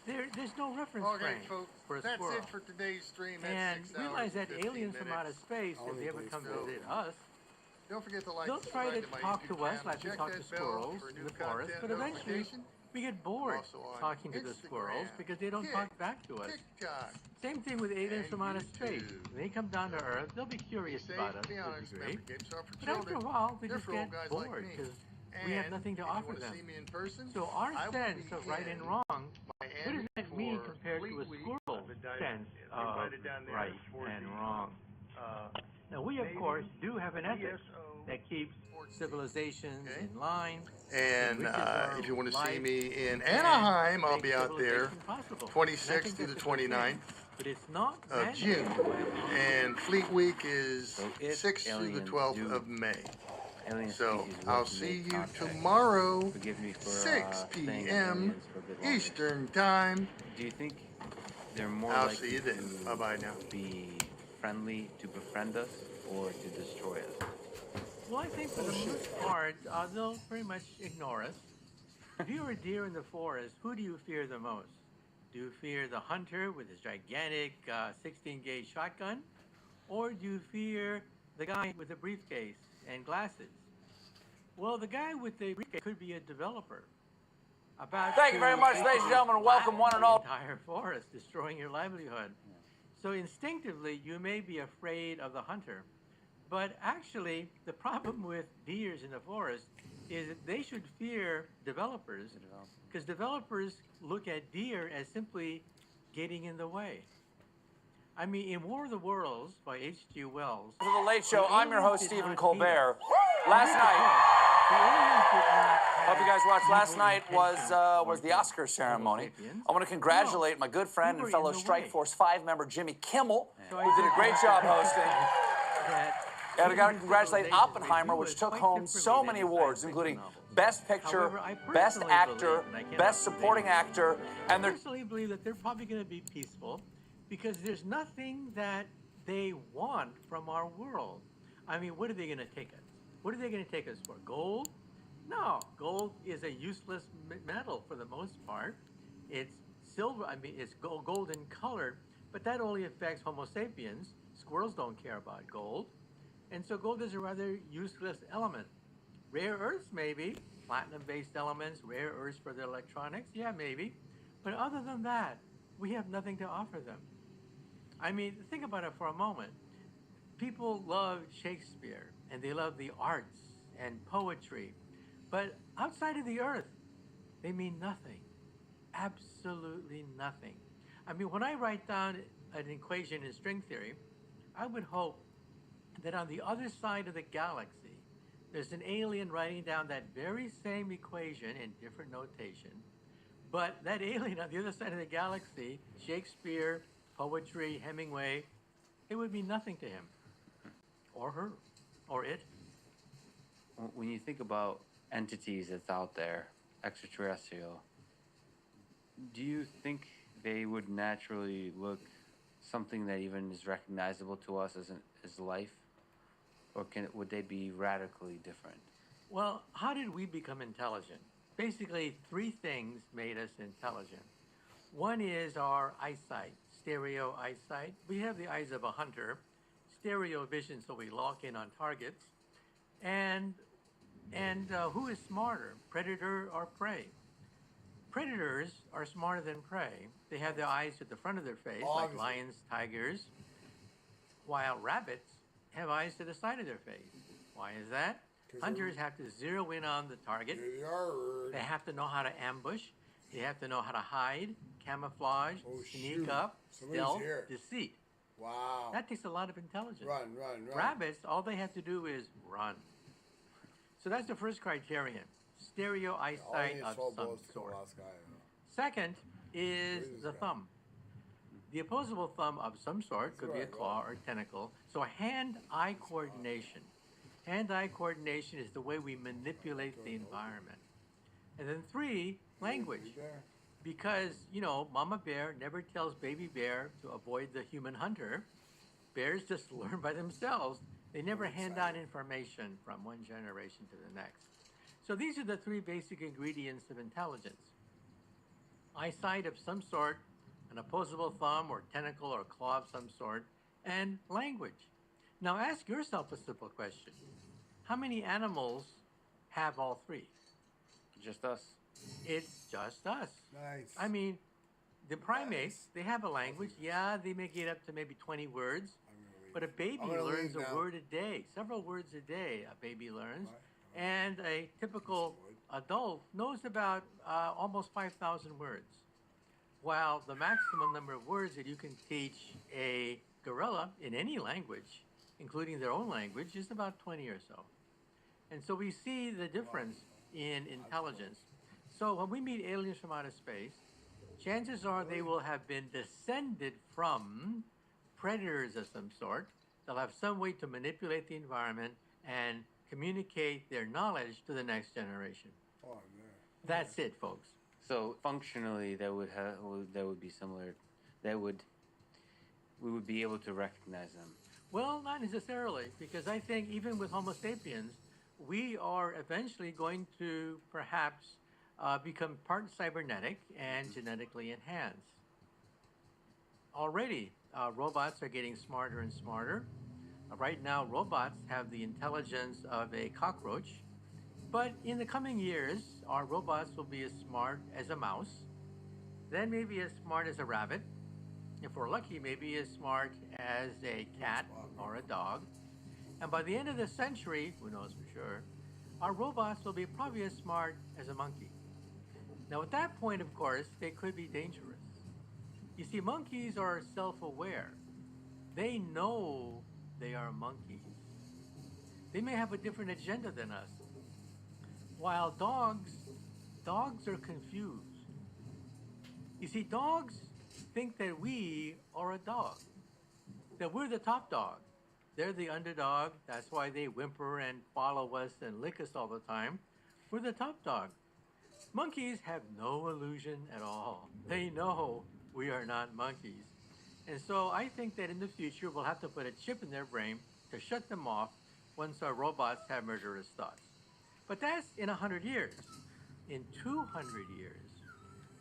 there's no reference frame folks, for a that's squirrel. it for today's stream. And That's 6 realize hours that and 15 aliens from minutes. outer space, if they ever come visit us, Don't forget to like, they'll try to subscribe my talk YouTube to us channel. like we Check talk to that bell squirrels for in new the forest, content but eventually notification. we get bored Also on talking to the squirrels Instagram, because they don't Kick, talk back to us. TikTok. Same thing with aliens and from outer space. YouTube. When they come down to Earth, they'll be curious Be about safe, us be to a honest, degree. remember, games are for But after a children. while, they They're just for get old guys like bored me. because we have nothing to if offer you want them. to see me in person, So our I will sense be of right in and wrong, what Miami does that mean for compared to a Fleet Week. squirrel's sense of invited down there right for and the, wrong? Now we, of course, do have an ethic that keeps civilizations in line. And enriches our if you want to see life, me in and Anaheim, I'll makes be out there civilization possible. 26th through the 29th But it's not of June. And Fleet Week is So if 6th through the aliens 12th do- of May. Alien So species I'll love to see make you contact. tomorrow, Forgive me for 6 saying p.m. aliens for a bit longer. Eastern Time. Do you think they're more I'll likely see you then. to Bye-bye now. be friendly, to befriend us, or to destroy us? Well, I think for the most part, they'll pretty much ignore us. If you were a deer in the forest, who do you fear the most? Do you fear the hunter with his gigantic 16-gauge shotgun? Or do you fear the guy with the briefcase and glasses? Well, the guy with the briefcase could be a developer. Thank you very much, ladies and gentlemen. Welcome, one and all. Entire forest, destroying your livelihood. So instinctively, you may be afraid of the hunter, but actually, the problem with deers in the forest is that they should fear developers, because developers look at deer as simply getting in the way. I mean, in War of the Worlds by H.G. Wells. To the Late Show. I'm your host, aliens did Stephen not Colbert. feed us. Last The night, aliens did not hope you guys watched. Last evil night was intentions the towards Oscar ceremony. sapiens. I want to congratulate No, my good friend we and were fellow in the Strike way. Force 5 member Jimmy Kimmel, So who did a great job hosting. And I got to congratulate Civilizations, Oppenheimer, they do which it took quite home differently so than many in awards, science including fiction novels. Best Picture, However, I Best personally Actor, believe, and I cannot Best prove Supporting anything, Actor, and I they're personally believe that they're probably going to be peaceful because there's nothing that they want from our world. I mean, what are they going to take us? What are they going to take us for? Gold? No, gold is a useless metal for the most part. It's silver, I mean, it's golden colored, but that only affects Homo sapiens. Squirrels don't care about gold. And so gold is a rather useless element. Rare earths, maybe. Platinum-based elements, rare earths for their electronics, yeah, maybe. But other than that, we have nothing to offer them. I mean, think about it for a moment. People love Shakespeare, and they love the arts and poetry. But outside of the earth, they mean nothing. Absolutely nothing. I mean, when I write down an equation in string theory, I would hope that on the other side of the galaxy, there's an alien writing down that very same equation in different notation. But that alien on the other side of the galaxy, Shakespeare, poetry, Hemingway, it would mean nothing to him, or her, or it. When you think about entities that's out there, extraterrestrial, do you think they would naturally look something that even is recognizable to us as life? Or would they be radically different? Well, how did we become intelligent? Basically, three things made us intelligent. One is our eyesight, stereo eyesight. We have the eyes of a hunter, stereo vision, so we lock in on targets. And who is smarter, predator or prey? Predators are smarter than prey. They have their eyes at the front of their face, like lions, tigers, while rabbits have eyes to the side of their face. Why is that? Hunters have to zero in on the target. They have to know how to ambush. They have to know how to hide, camouflage, sneak up, stealth, deceit. Wow. That takes a lot of intelligence. Run. Rabbits, all they have to do is run. So that's the first criterion, stereo eyesight of some sort. Second is the thumb. The opposable thumb of some sort, could be a claw or tentacle. So hand-eye coordination. Hand-eye coordination is the way we manipulate the environment. And then three, language. Because, you know, mama bear never tells baby bear to avoid the human hunter. Bears just learn by themselves. They never hand down information from one generation to the next. So these are the three basic ingredients of intelligence. Eyesight of some sort, an opposable thumb or tentacle or claw of some sort, and language. Now ask yourself a simple question. How many animals have all three? Just us. It's just us. Nice. I mean, the primates, they have a language. Yeah, they may get up to maybe 20 words. But a baby learns a word a day, several words a day a baby learns. And a typical adult knows about almost 5,000 words. While the maximum number of words that you can teach a gorilla in any language, including their own language, is about 20 or so. And so we see the difference in intelligence. So when we meet aliens from outer space, chances are they will have been descended from predators of some sort. They'll have some way to manipulate the environment and communicate their knowledge to the next generation. That's it, folks. So functionally, that would be similar. We would be able to recognize them. Well, not necessarily, because I think even with Homo sapiens, we are eventually going to perhaps become part cybernetic and genetically enhanced. Already, robots are getting smarter and smarter. Right now, robots have the intelligence of a cockroach. But in the coming years, our robots will be as smart as a mouse, then maybe as smart as a rabbit. If we're lucky, maybe as smart as a cat or a dog. And by the end of the century, who knows for sure, our robots will be probably as smart as a monkey. Now, at that point, of course, they could be dangerous. You see, monkeys are self-aware. They know they are monkeys. They may have a different agenda than us. While dogs are confused. You see, dogs think that we are a dog, that we're the top dog. They're the underdog. That's why they whimper and follow us and lick us all the time. We're the top dog. Monkeys have no illusion at all. They know we are not monkeys. And so I think that in the future, we'll have to put a chip in their brain to shut them off once our robots have murderous thoughts. But that's in 100 years. In 200 years,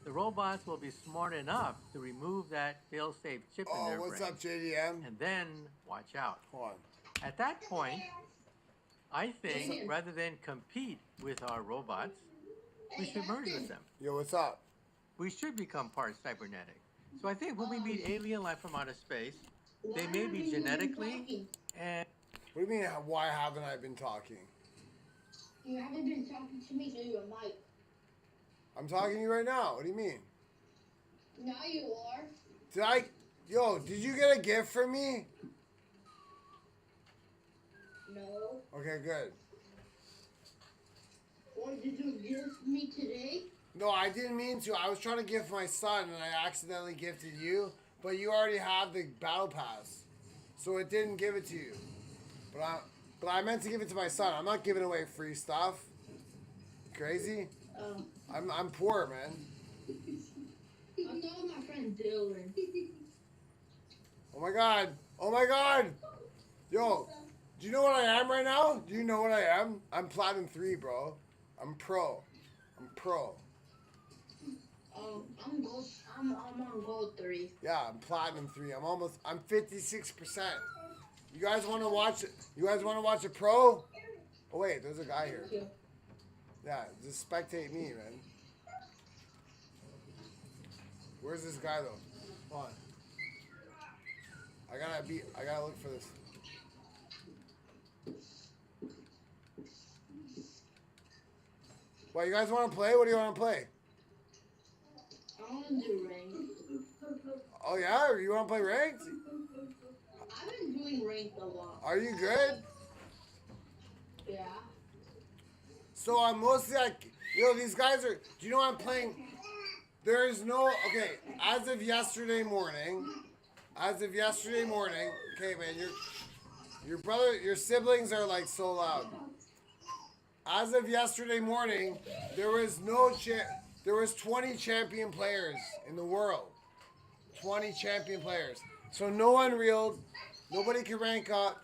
the robots will be smart enough to remove that fail-safe chip in their brain. Oh, what's up, JDM? And then, watch out. Hold on. At that point, I think rather than compete with our robots, we should merge with them. Yo, what's up? We should become part cybernetic. So I think when we meet alien life from outer space, they may be genetically and... What do you mean, why haven't I been talking? You haven't been talking to me, so you're mic. I'm talking to you right now. What do you mean? Now you are. Did I... Yo, did you get a gift from me? No. Okay, good. Or did you gift me today? No, I didn't mean to. I was trying to gift my son, and I accidentally gifted you. But you already have the battle pass, so it didn't give it to you. But I meant to give it to my son. I'm not giving away free stuff. Crazy? I'm poor, man. I'm talking my friend Dylan. Oh my god. Oh my god. Yo, do you know what I am right now? Do you know what I am? I'm Platinum 3, bro. I'm pro. I'm pro. I'm gold. I'm on gold 3. Yeah, I'm Platinum 3. I'm 56%. You guys want to watch it? You guys want to watch a pro? Oh wait, there's a guy here. Yeah, just spectate me, man. Where's this guy though? Hold on. I gotta look for this. What, you guys want to play? What do you want to play? I want to do ranked. Oh yeah? You want to play ranked? I've been doing ranked a lot. Are you good? Yeah. So I'm mostly like, yo, these guys are, do you know I'm playing? There is no, okay, as of yesterday morning, okay, man, your brother, your siblings are like so loud. As of yesterday morning, there was 20 champion players in the world. 20 champion players. So no Unreal, nobody can rank up.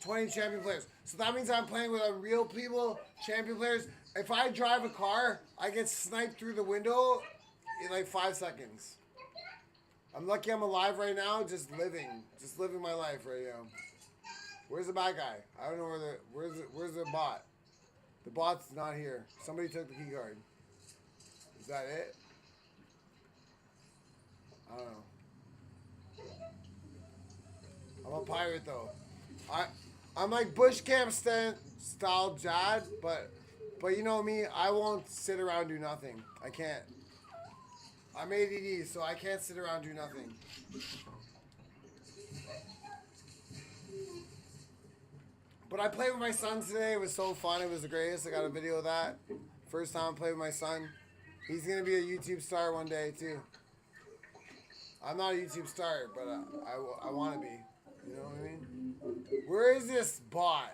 20 champion players. So that means I'm playing with Unreal people, champion players. If I drive a car, I get sniped through the window in like 5 seconds. I'm lucky I'm alive right now, just living my life right now. Where's the bad guy? I don't know where's the bot? The bot's not here. Somebody took the key card. Is that it? I don't know. I'm a pirate though. I'm like BUSHCAMP style Jad, but you know me, I won't sit around do nothing. I can't. I'm ADD, so I can't sit around do nothing. But I played with my son today. It was so fun. It was the greatest. I got a video of that. First time I played with my son. He's gonna be a YouTube star one day too. I'm not a YouTube star, but I want to be. You know what I mean? Where is this bot?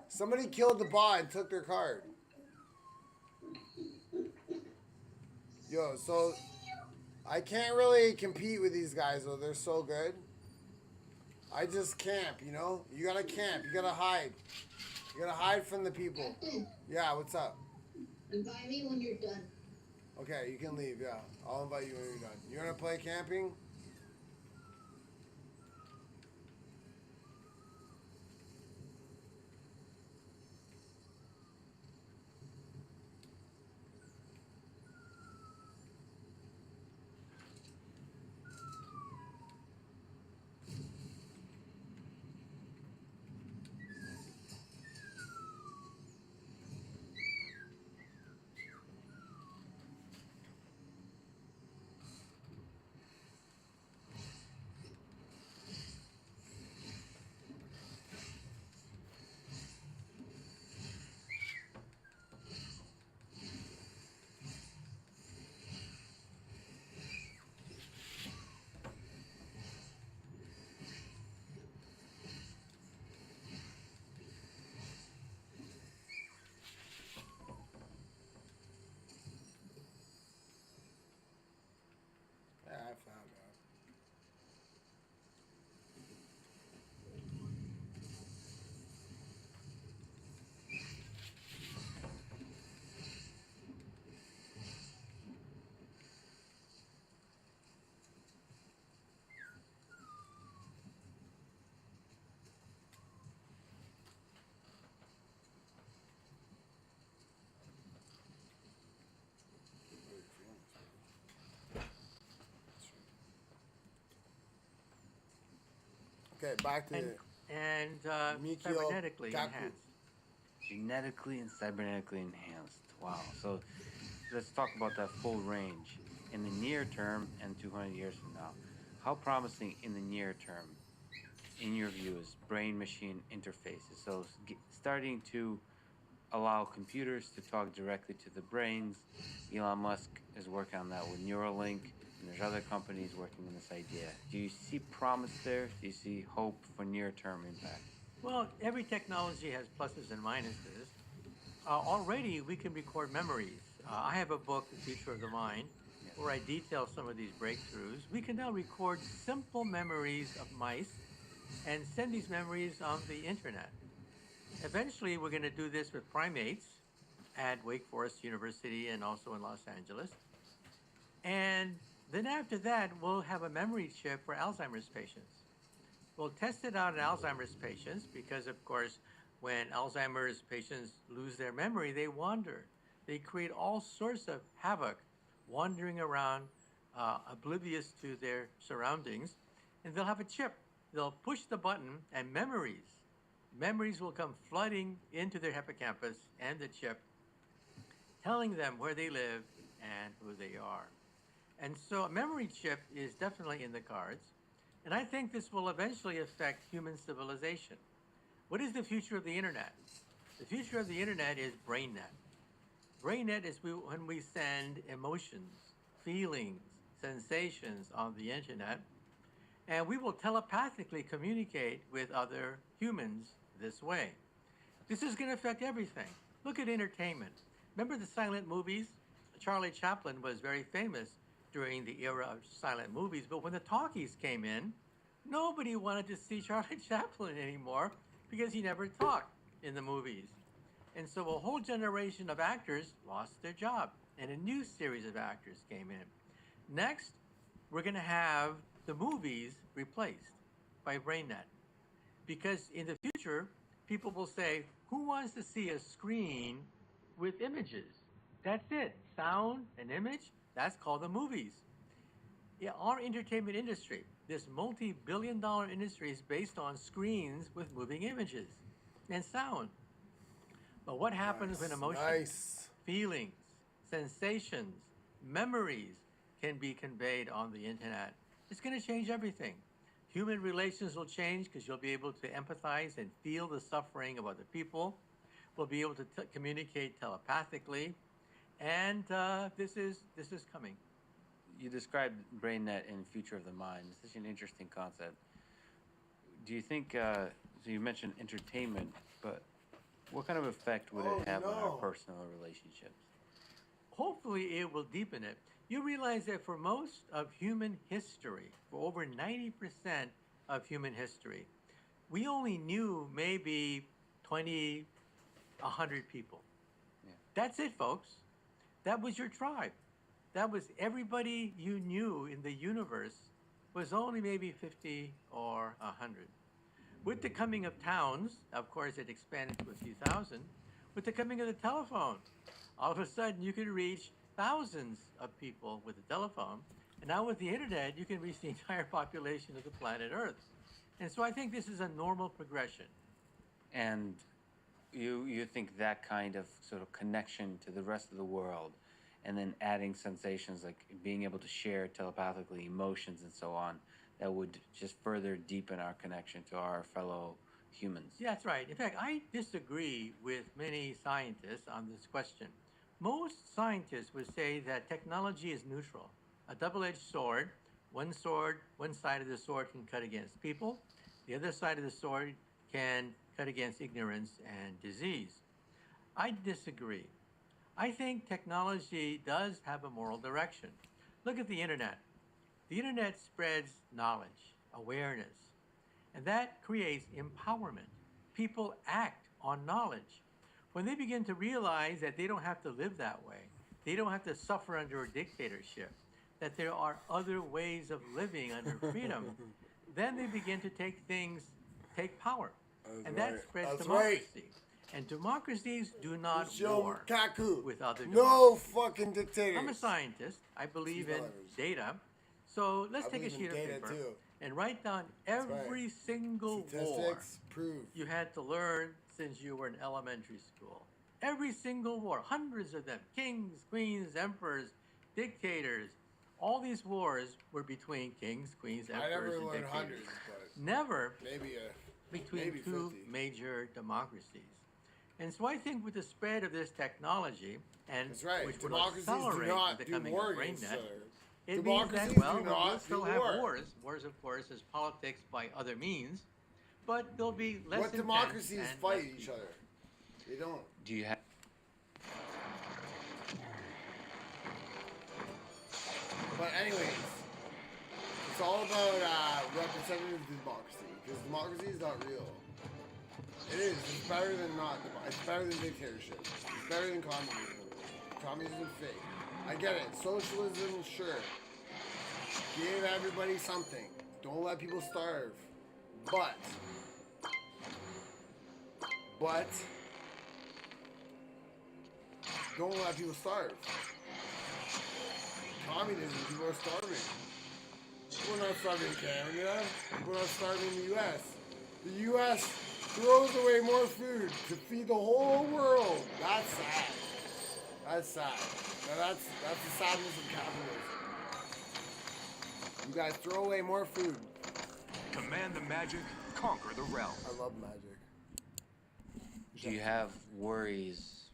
Somebody killed the bot and took their card. Yo, so I can't really compete with these guys though. They're so good. I just camp, you know? You gotta camp. You gotta hide. You gotta hide from the people. Yeah, what's up? Invite me when you're done. Okay, you can leave, yeah. I'll invite you when you're done. You wanna play camping? Okay, back to and Mikio cybernetically Gaku. enhanced. Genetically and cybernetically enhanced. Wow. So let's talk about that full range in the near term and 200 years from now. How promising in the near term, in your view, is brain-machine interfaces? So starting to allow computers to talk directly to the brains. Elon Musk is working on that with Neuralink, and there's other companies working on this idea. Do you see promise there? Do you see hope for near-term impact? Well, every technology has pluses and minuses. Already, we can record memories. I have a book, The Future of the Mind, where I detail some of these breakthroughs. We can now record simple memories of mice and send these memories on the internet. Eventually, we're going to do this with primates at Wake Forest University and also in Los Angeles. And then after that, we'll have a memory chip for Alzheimer's patients. We'll test it out in Alzheimer's patients because, of course, when Alzheimer's patients lose their memory, they wander. They create all sorts of havoc, wandering around, oblivious to their surroundings. And they'll have a chip. They'll push the button and memories will come flooding into their hippocampus and the chip, telling them where they live and who they are. And so a memory chip is definitely in the cards. And I think this will eventually affect human civilization. What is the future of the internet? The future of the internet is BrainNet. BrainNet is when we send emotions, feelings, sensations on the internet, and we will telepathically communicate with other humans this way. This is going to affect everything. Look at entertainment. Remember the silent movies? Charlie Chaplin was very famous during the era of silent movies, but when the talkies came in, nobody wanted to see Charlie Chaplin anymore because he never talked in the movies. And so a whole generation of actors lost their job, and a new series of actors came in. Next, we're going to have the movies replaced by BrainNet. Because in the future, people will say, who wants to see a screen with images? That's it. Sound and image, that's called the movies. Yeah, our entertainment industry, this multi-billion-dollar industry, is based on screens with moving images and sound. But what happens when emotions, feelings, sensations, memories can be conveyed on the internet? It's going to change everything. Human relations will change because you'll be able to empathize and feel the suffering of other people. We'll be able to communicate telepathically, and this is coming. You described BrainNet in Future of the Mind. It's such an interesting concept. Do you think, so you mentioned entertainment, but what kind of effect would it have on our personal relationships? Hopefully it will deepen it. You realize that for most of human history, for over 90% of human history, we only knew maybe 20, 100 people. Yeah. That's it, folks. That was your tribe. That was everybody you knew in the universe was only maybe 50 or 100. With the coming of towns, of course, it expanded to a few thousand. With the coming of the telephone, all of a sudden you could reach thousands of people with a telephone. And now with the internet, you can reach the entire population of the planet Earth. And so I think this is a normal progression. And you think that kind of sort of connection to the rest of the world, and then adding sensations like being able to share telepathically emotions and so on, that would just further deepen our connection to our fellow humans. Yeah, that's right. In fact, I disagree with many scientists on this question. Most scientists would say that technology is neutral, a double-edged sword. One side of the sword can cut against people. The other side of the sword can cut against ignorance and disease. I disagree. I think technology does have a moral direction. Look at the internet. The internet spreads knowledge, awareness, and that creates empowerment. People act on knowledge. When they begin to realize that they don't have to live that way, they don't have to suffer under a dictatorship, that there are other ways of living under freedom, then they begin to take power. That spreads democracy. And democracies do not war with other democracies. No fucking dictators. I'm a scientist. I believe in data. So let's take a sheet of paper. and write down right. every single war Statistics prove. you had to learn since you were in elementary school. Every single war, hundreds of them, kings, queens, emperors, dictators. All these wars were between kings, queens, I emperors, never and learned dictators. hundreds, but Never maybe between maybe two 50. major democracies. And so I think with the spread of this technology, and That's right. which would Democracies do accelerate not the do becoming war of brain against each net, other. it means that, Democracies well, do we'll not still do have war. wars. Wars, of course, is politics by other means, but they'll be less What intense democracies and fight less each peaceful. other? They don't. Do you have? But anyways, it's all about representative democracy, because democracy is not real. It is. It's better than not. It's better than dictatorship. It's better than communism. Communism is fake. I get it. Socialism, sure. Give everybody something. Don't let people starve. But don't let people starve. Communism, people are starving. People are not starving in Canada. People are not starving in the U.S. The U.S. throws away more food to feed the whole world. That's sad. That's sad. Now that's the sadness of capitalism. You guys throw away more food. Command the magic, conquer the realm. I love magic. Do you have worries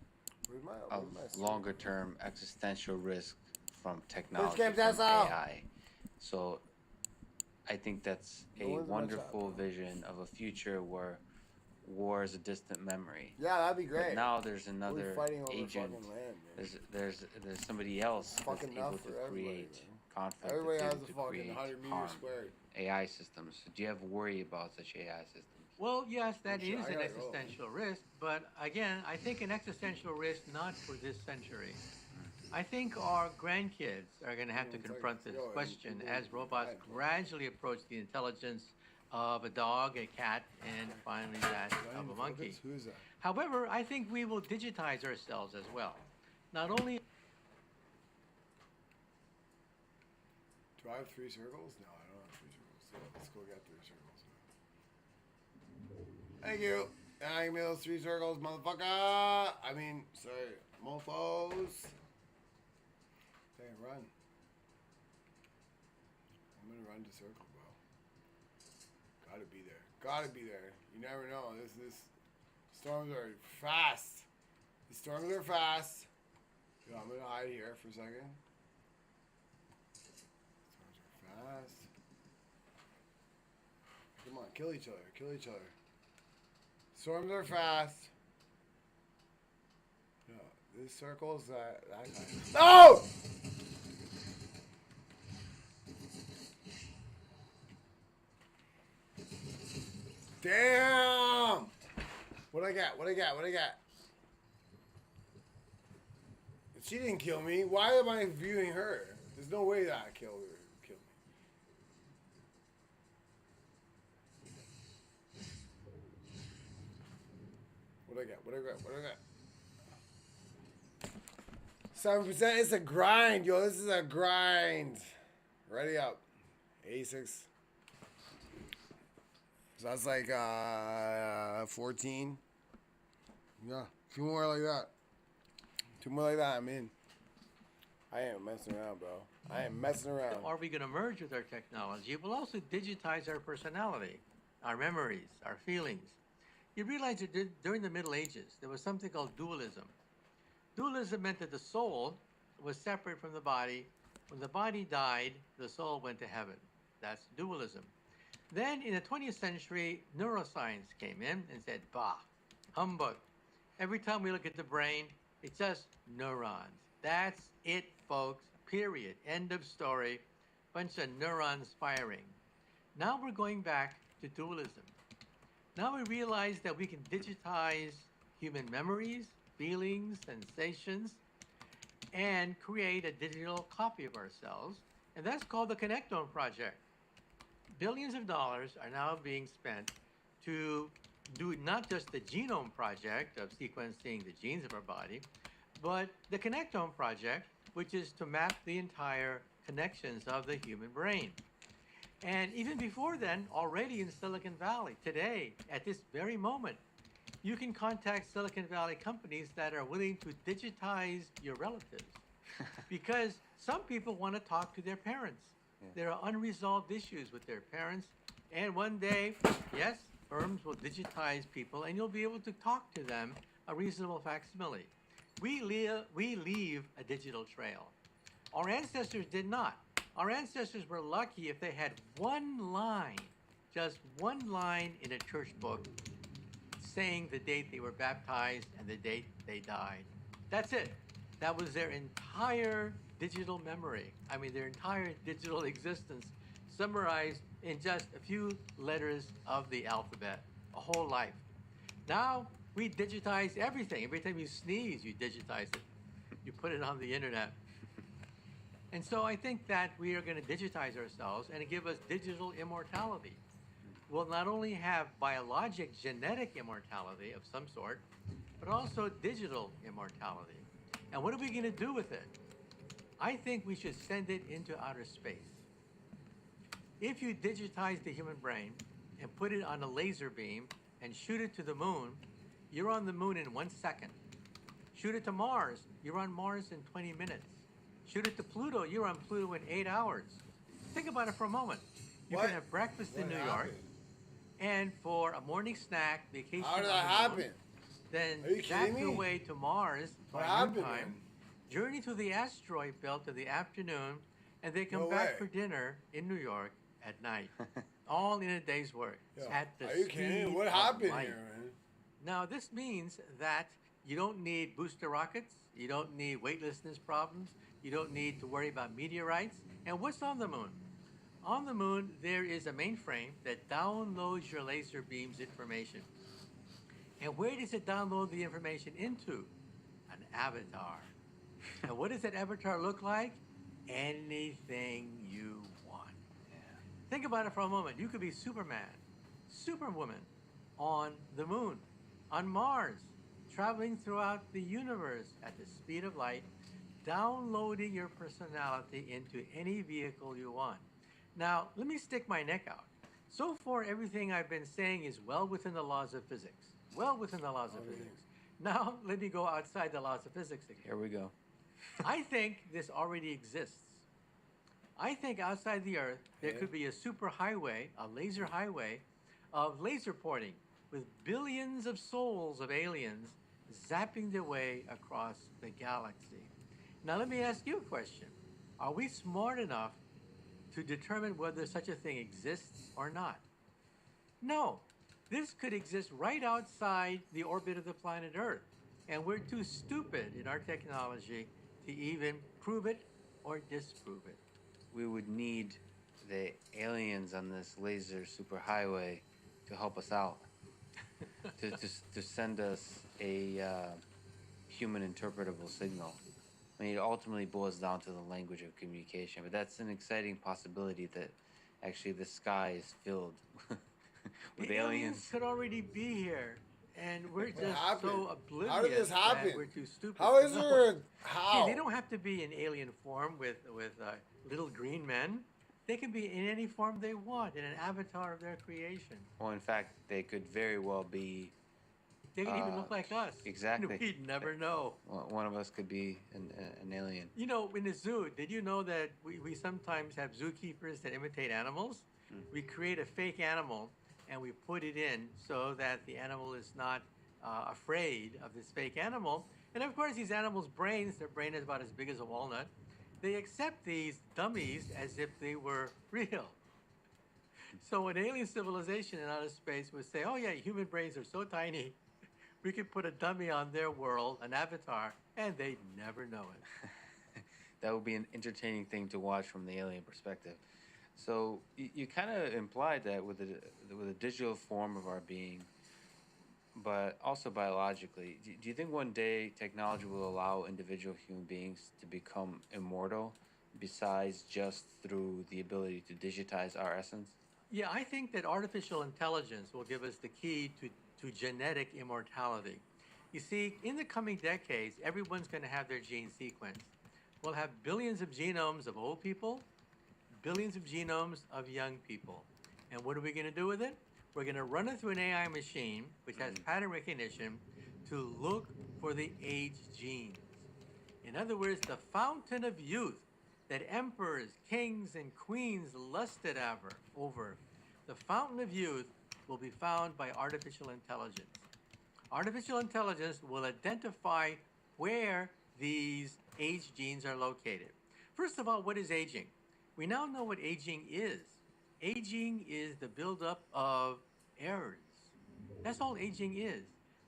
Where's my of longer-term existential risk from technology, Camp, from that's out. AI? So I think that's a one's in my chat, wonderful vision of a future where war is a distant memory. Yeah, that'd be great. But now there's We'll be another fighting over agent. fucking land, man. There's somebody else that's Fucking able enough to for everybody, create man. conflict. Everybody that's has able a to fucking create 100 meters harm. squared. AI systems. So do you have worry about such AI systems? Well, yes, that Sure, is I an gotta go. existential risk, but again, I think an existential risk not for this century. I think our grandkids are going to have to confront this question as robots gradually approach the intelligence of a dog, a cat, and finally that of a monkey. Who is that? However, I think we will digitize ourselves as well. Not only Do I have 3 circles? No, I don't have 3 circles. So let's go get 3 circles. Thank you. I give me those 3 circles, motherfucker. I mean, sorry, mofos. Hey, run. I'm gonna run to circle, bro. Gotta be there. Gotta be there. You never know. This storms are fast. The storms are fast. Yo, I'm gonna hide here for a second. Storms are fast. Come on, kill each other. Kill each other. Storms are fast. No, this circle's that guy. No! Damn! What I got? What I got? What I got? She didn't kill me. Why am I viewing her? There's no way that I killed her. Killed me. What I got? What I got? What I got? 7%. It's a grind, yo. This is a grind. Ready up. 86. So that's like 14. Yeah, 2 more like that. 2 more like that, I'm in. I ain't messing around, bro. I ain't messing around. are we going to merge with our technology? We'll also digitize our personality, our memories, our feelings. You realize that during the Middle Ages, there was something called dualism. Dualism meant that the soul was separate from the body. When the body died, the soul went to heaven. That's dualism. Then in the 20th century, neuroscience came in and said, bah, humbug. Every time we look at the brain, it's just neurons. That's it, folks, period. End of story. Bunch of neurons firing. Now we're going back to dualism. Now we realize that we can digitize human memories, feelings, sensations, and create a digital copy of ourselves. And that's called the Connectome Project. Billions of dollars are now being spent to do not just the Genome Project of sequencing the genes of our body, but the Connectome Project, which is to map the entire connections of the human brain. And even before then, already in Silicon Valley, today, at this very moment, you can contact Silicon Valley companies that are willing to digitize your relatives. Because some people want to talk to their parents. There are unresolved issues with their parents. And one day, yes, firms will digitize people and you'll be able to talk to them a reasonable facsimile. We leave a digital trail. Our ancestors did not. Our ancestors were lucky if they had one line, just one line in a church book saying the date they were baptized and the date they died. That's it. That was their entire digital memory. I mean, their entire digital existence summarized in just a few letters of the alphabet, a whole life. Now, we digitize everything. Every time you sneeze, you digitize it. You put it on the internet. And so I think that we are going to digitize ourselves and give us digital immortality. We'll not only have biologic, genetic immortality of some sort, but also digital immortality. And what are we going to do with it? I think we should send it into outer space. If you digitize the human brain and put it on a laser beam and shoot it to the moon, you're on the moon in 1 second. Shoot it to Mars, you're on Mars in 20 minutes. Shoot it to Pluto, you're on Pluto in 8 hours. Think about it for a moment. You can have breakfast in New York, and for a morning snack, vacation. How did that happen? Then Are you kidding zap your me? way to Mars What by happened, noontime, man? journey to the asteroid belt in the afternoon, and they come No back way. for dinner in New York at night. All in a day's work. Yo, At the are you kidding? speed What of happened light. here, man? Now, this means that you don't need booster rockets, you don't need weightlessness problems, you don't need to worry about meteorites. And what's on the moon? On the moon, there is a mainframe that downloads your laser beam's information. And where does it download the information into? An avatar. And what does that avatar look like? Anything you want. Think about it for a moment. You could be Superman, Superwoman on the moon, on Mars, traveling throughout the universe at the speed of light, downloading your personality into any vehicle you want. Now, let me stick my neck out. So far, everything I've been saying is well within the laws of physics. Well within the laws of physics. Now, let me go outside the laws of physics again. Here we go. I think this already exists. I think outside the Earth, there could be a super highway, a laser highway of laser porting with billions of souls of aliens zapping their way across the galaxy. Now, let me ask you a question. Are we smart enough to determine whether such a thing exists or not? No. This could exist right outside the orbit of the planet Earth. And we're too stupid in our technology to even prove it or disprove it. We would need the aliens on this laser superhighway to help us out, to send us a human interpretable signal. I mean, it ultimately boils down to the language of communication, but that's an exciting possibility that actually the sky is filled with The aliens. could already be here, and we're What just happened? so oblivious How did this happen? that we're too stupid. How is to know. there a how? See, they don't have to be in alien form with little green men. They can be in any form they want, in an avatar of their creation. Well, in fact, they could very well be. They can even look like us. Exactly. We'd never know. One of us could be an alien. You know, in the zoo, did you know that we sometimes have zookeepers that imitate animals? We create a fake animal and we put it in so that the animal is not afraid of this fake animal. And of course, these animals' brains, their brain is about as big as a walnut. They accept these dummies as if they were real. So an alien civilization in outer space would say, oh yeah, human brains are so tiny, we could put a dummy on their world, an avatar, and they'd never know it. That would be an entertaining thing to watch from the alien perspective. So you kind of implied that with a digital form of our being, but also biologically. Do you think one day technology will allow individual human beings to become immortal, besides just through the ability to digitize our essence? Yeah, I think that artificial intelligence will give us the key to genetic immortality. You see, in the coming decades, everyone's going to have their gene sequenced. We'll have billions of genomes of old people, billions of genomes of young people. And what are we going to do with it? We're going to run it through an AI machine, which has pattern recognition, to look for the age genes. In other words, the fountain of youth that emperors, kings, and queens lusted over, the fountain of youth will be found by artificial intelligence. Artificial intelligence will identify where these age genes are located. First of all, what is aging? We now know what aging is. Aging is the buildup of errors. That's all aging is,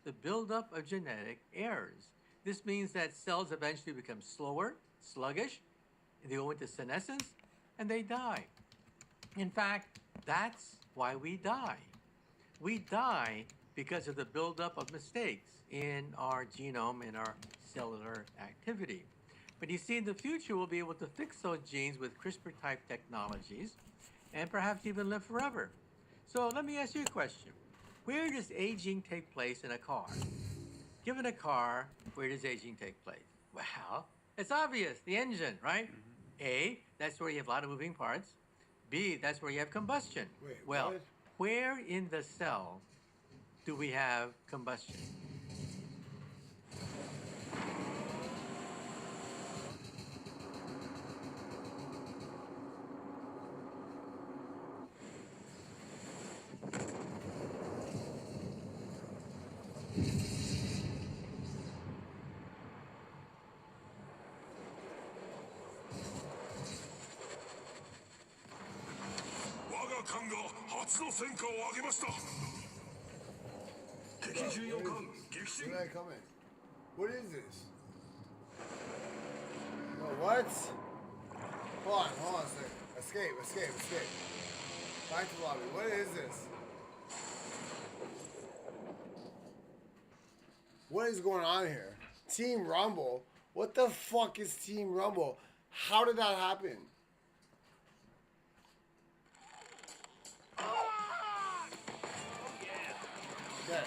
the buildup of genetic errors. This means that cells eventually become slower, sluggish, they go into senescence, and they die. In fact, that's why we die. We die because of the buildup of mistakes in our genome, in our cellular activity. But you see, in the future, we'll be able to fix those genes with CRISPR-type technologies and perhaps even live forever. So let me ask you a question. Where does aging take place in a car? Given a car, where does aging take place? Well, it's obvious, the engine, right? A, that's where you have a lot of moving parts. B, that's where you have combustion. Wait, well, what? Where in the cell do we have combustion? Where did I come in? What is this? Oh, what? Hold on a second. Escape. Back to the lobby. What is this? What is going on here? Team Rumble? What the fuck is Team Rumble? How did that happen? Okay.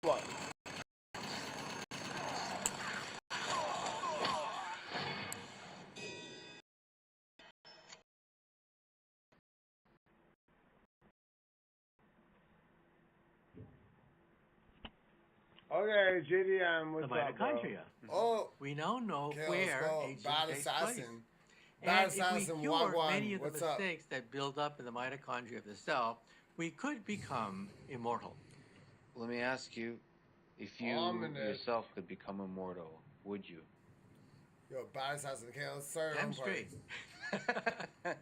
What? Okay, JDM, what's The up, bro? mitochondria. Oh, We now know okay, where let's go. aging Bad takes assassin. place. Bad And if assassin, we cure Wagwan, many of the what's up? mistakes that build up in the mitochondria of the cell, we could become immortal. Let me ask you, if you Ominous. yourself could become immortal, would you? Yo, bad assassin. Okay, let's start our Damn own party. straight.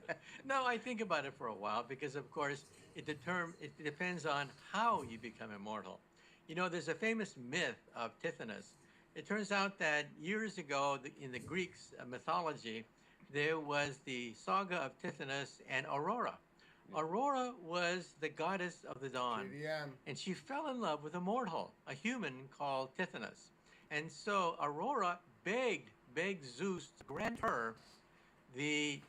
No, I think about it for a while because, of course, it depends on how you become immortal. You know, there's a famous myth of Tithonus. It turns out that years ago in the Greeks' mythology, there was the saga of Tithonus and Aurora. Aurora was the goddess of the dawn, JDM. and she fell in love with a mortal, a human called Tithonus. And so Aurora begged Zeus to grant her the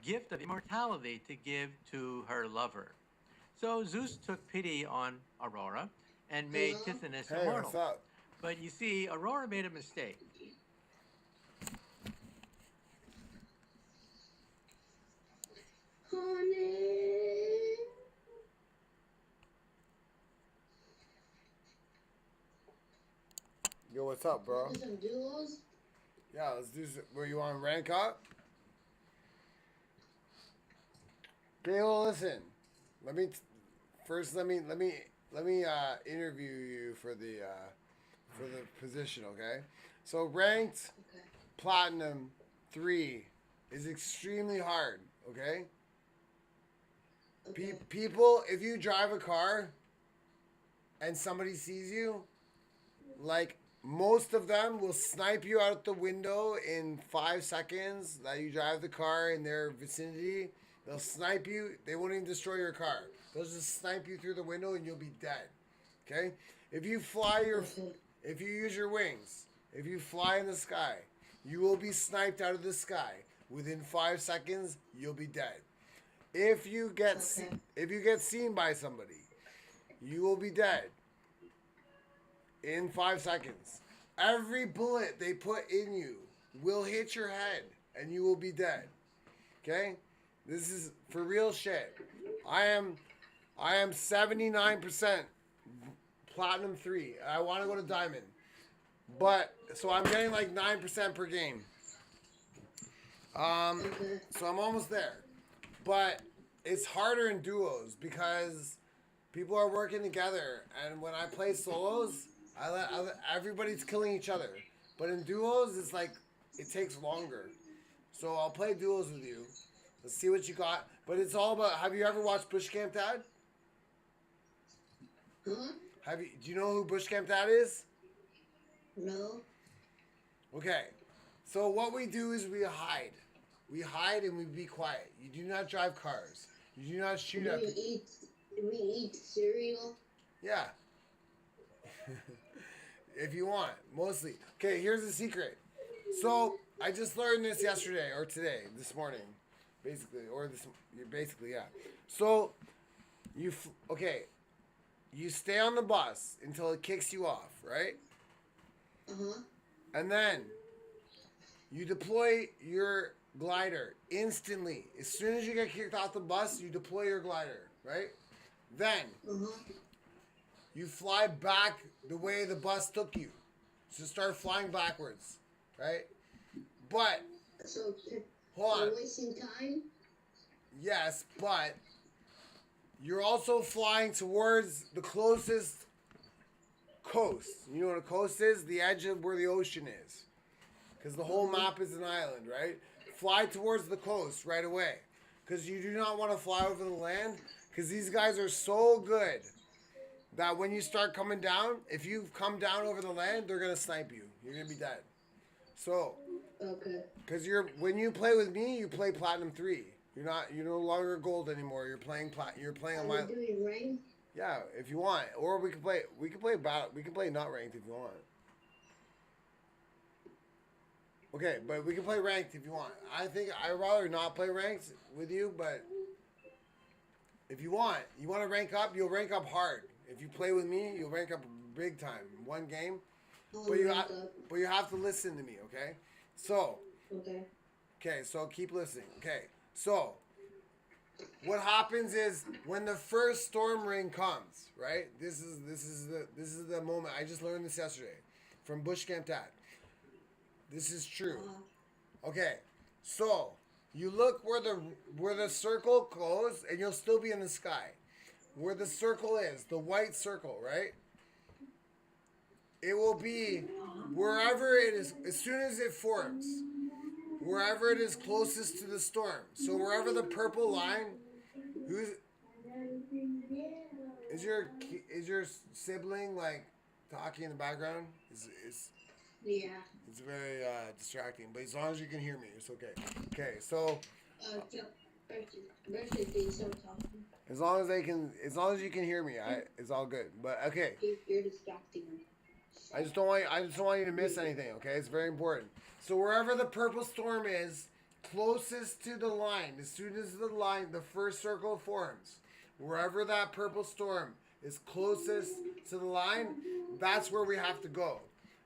gift of immortality to give to her lover. So Zeus took pity on Aurora and made Tithonus Hey, immortal. what's up? But you see, Aurora made a mistake. Honey. Yo, what's up, bro? Some duos. Yeah, let's do some. Where you want rank up? Okay, well, listen. Let me interview you for the position, okay? So ranked Platinum 3 is extremely hard, okay? People, if you drive a car and somebody sees you, like most of them will snipe you out the window in 5 seconds that you drive the car in their vicinity. They'll snipe you. They won't even destroy your car. They'll just snipe you through the window and you'll be dead. Okay? If you if you use your wings, if you fly in the sky, you will be sniped out of the sky. Within 5 seconds, you'll be dead. If you get seen by somebody, you will be dead in 5 seconds. Every bullet they put in you will hit your head and you will be dead. Okay? This is for real shit. I am 79% Platinum 3. I want to go to Diamond. But, so I'm getting like 9% per game. So I'm almost there. But it's harder in duos because people are working together. And when I play solos, everybody's killing each other. But in duos, it's like, it takes longer. So I'll play duos with you. Let's see what you got. But it's all about, have you ever watched BUSHCAMP Dad? Huh? Do you know who BUSHCAMP Dad is? No. Okay. So what we do is we hide. We hide and we be quiet. You do not drive cars. You do not shoot at people. Do we eat cereal? Yeah. If you want, mostly. Okay, here's the secret. So I just learned this yesterday or today, this morning, basically, yeah. So you stay on the bus until it kicks you off, right? And then you deploy your glider instantly. As soon as you get kicked off the bus, you deploy your glider, right? Then you fly back the way the bus took you. So start flying backwards, right? But hold on. Wasting time? Yes, but you're also flying towards the closest coast. You know what a coast is? The edge of where the ocean is. Because the whole map is an island, right? Fly towards the coast right away. Because you do not want to fly over the land. Because these guys are so good that when you start coming down, if you come down over the land, they're going to snipe you. You're going to be dead. So, because when you play with me, you play Platinum 3. You're no longer gold anymore. You're playing on my. Are we doing rank? Yeah, if you want, or we can play not ranked if you want. Okay, but we can play ranked if you want. I think I'd rather not play ranked with you, but if you want to rank up, you'll rank up hard. If you play with me, you'll rank up big time. One game. But you have to listen to me, okay? So. Okay, so keep listening. Okay, so what happens is when the first storm ring comes, right? This is the moment. I just learned this yesterday from BUSHCAMP Dad. This is true. Okay, so you look where the circle goes, and you'll still be in the sky. Where the circle is, the white circle, right? It will be wherever it is, as soon as it forms, wherever it is closest to the storm. So wherever the purple line, is your sibling like talking in the background? Yeah. It's very distracting, but as long as you can hear me, it's okay. Okay, so as long as you can hear me, it's all good. But okay. You're distracting me. I just don't want you to miss anything, okay? It's very important. So wherever the purple storm is, closest to the line, as soon as the first circle forms, wherever that purple storm is closest to the line, that's where we have to go,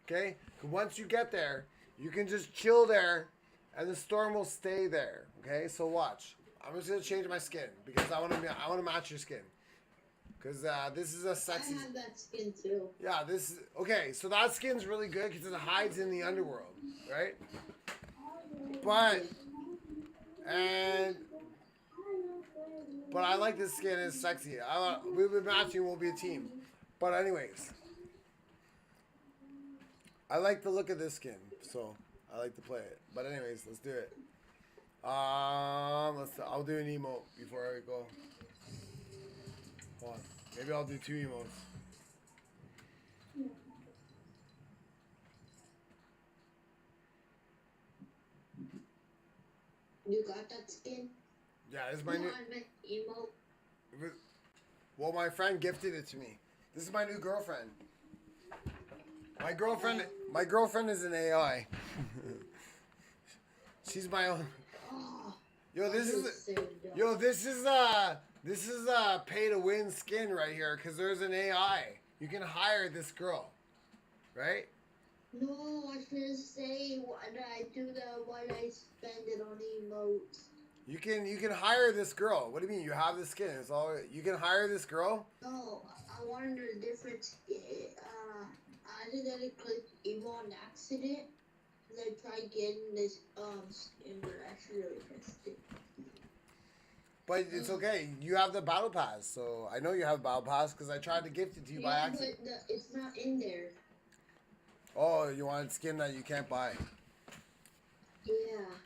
okay? Once you get there, you can just chill there, and the storm will stay there, okay? So watch. I'm just gonna change my skin because I want to match your skin. Because this is a sexy. I have that skin too. Yeah, this is okay. So that skin's really good because it hides in the underworld, right? But I like this skin. It's sexy. We've been matching. We'll be a team. But anyways, I like the look of this skin, so I like to play it. But anyways, let's do it. I'll do an emote before I go. Hold on. Maybe I'll do 2 emotes. You got that skin? Yeah, this is my No, new. I meant emote. Well, my friend gifted it to me. This is my new girlfriend. My girlfriend is an AI. She's my own. Oh, Yo, this is a pay to win skin right here because there's an AI. You can hire this girl, right? no, I shouldn't say what I do that. Why I spend it on emotes. You can hire this girl. What do you mean? You have the skin. It's all you can hire this girl. No, I wanted a different skin. I accidentally clicked emo on accident. And I tried getting this skin, but I actually really missed it. But it's okay. You have the battle pass, so I know you have battle pass because I tried to gift it to you by accident. But it's not in there. Oh, you wanted skin that you can't buy. Yeah.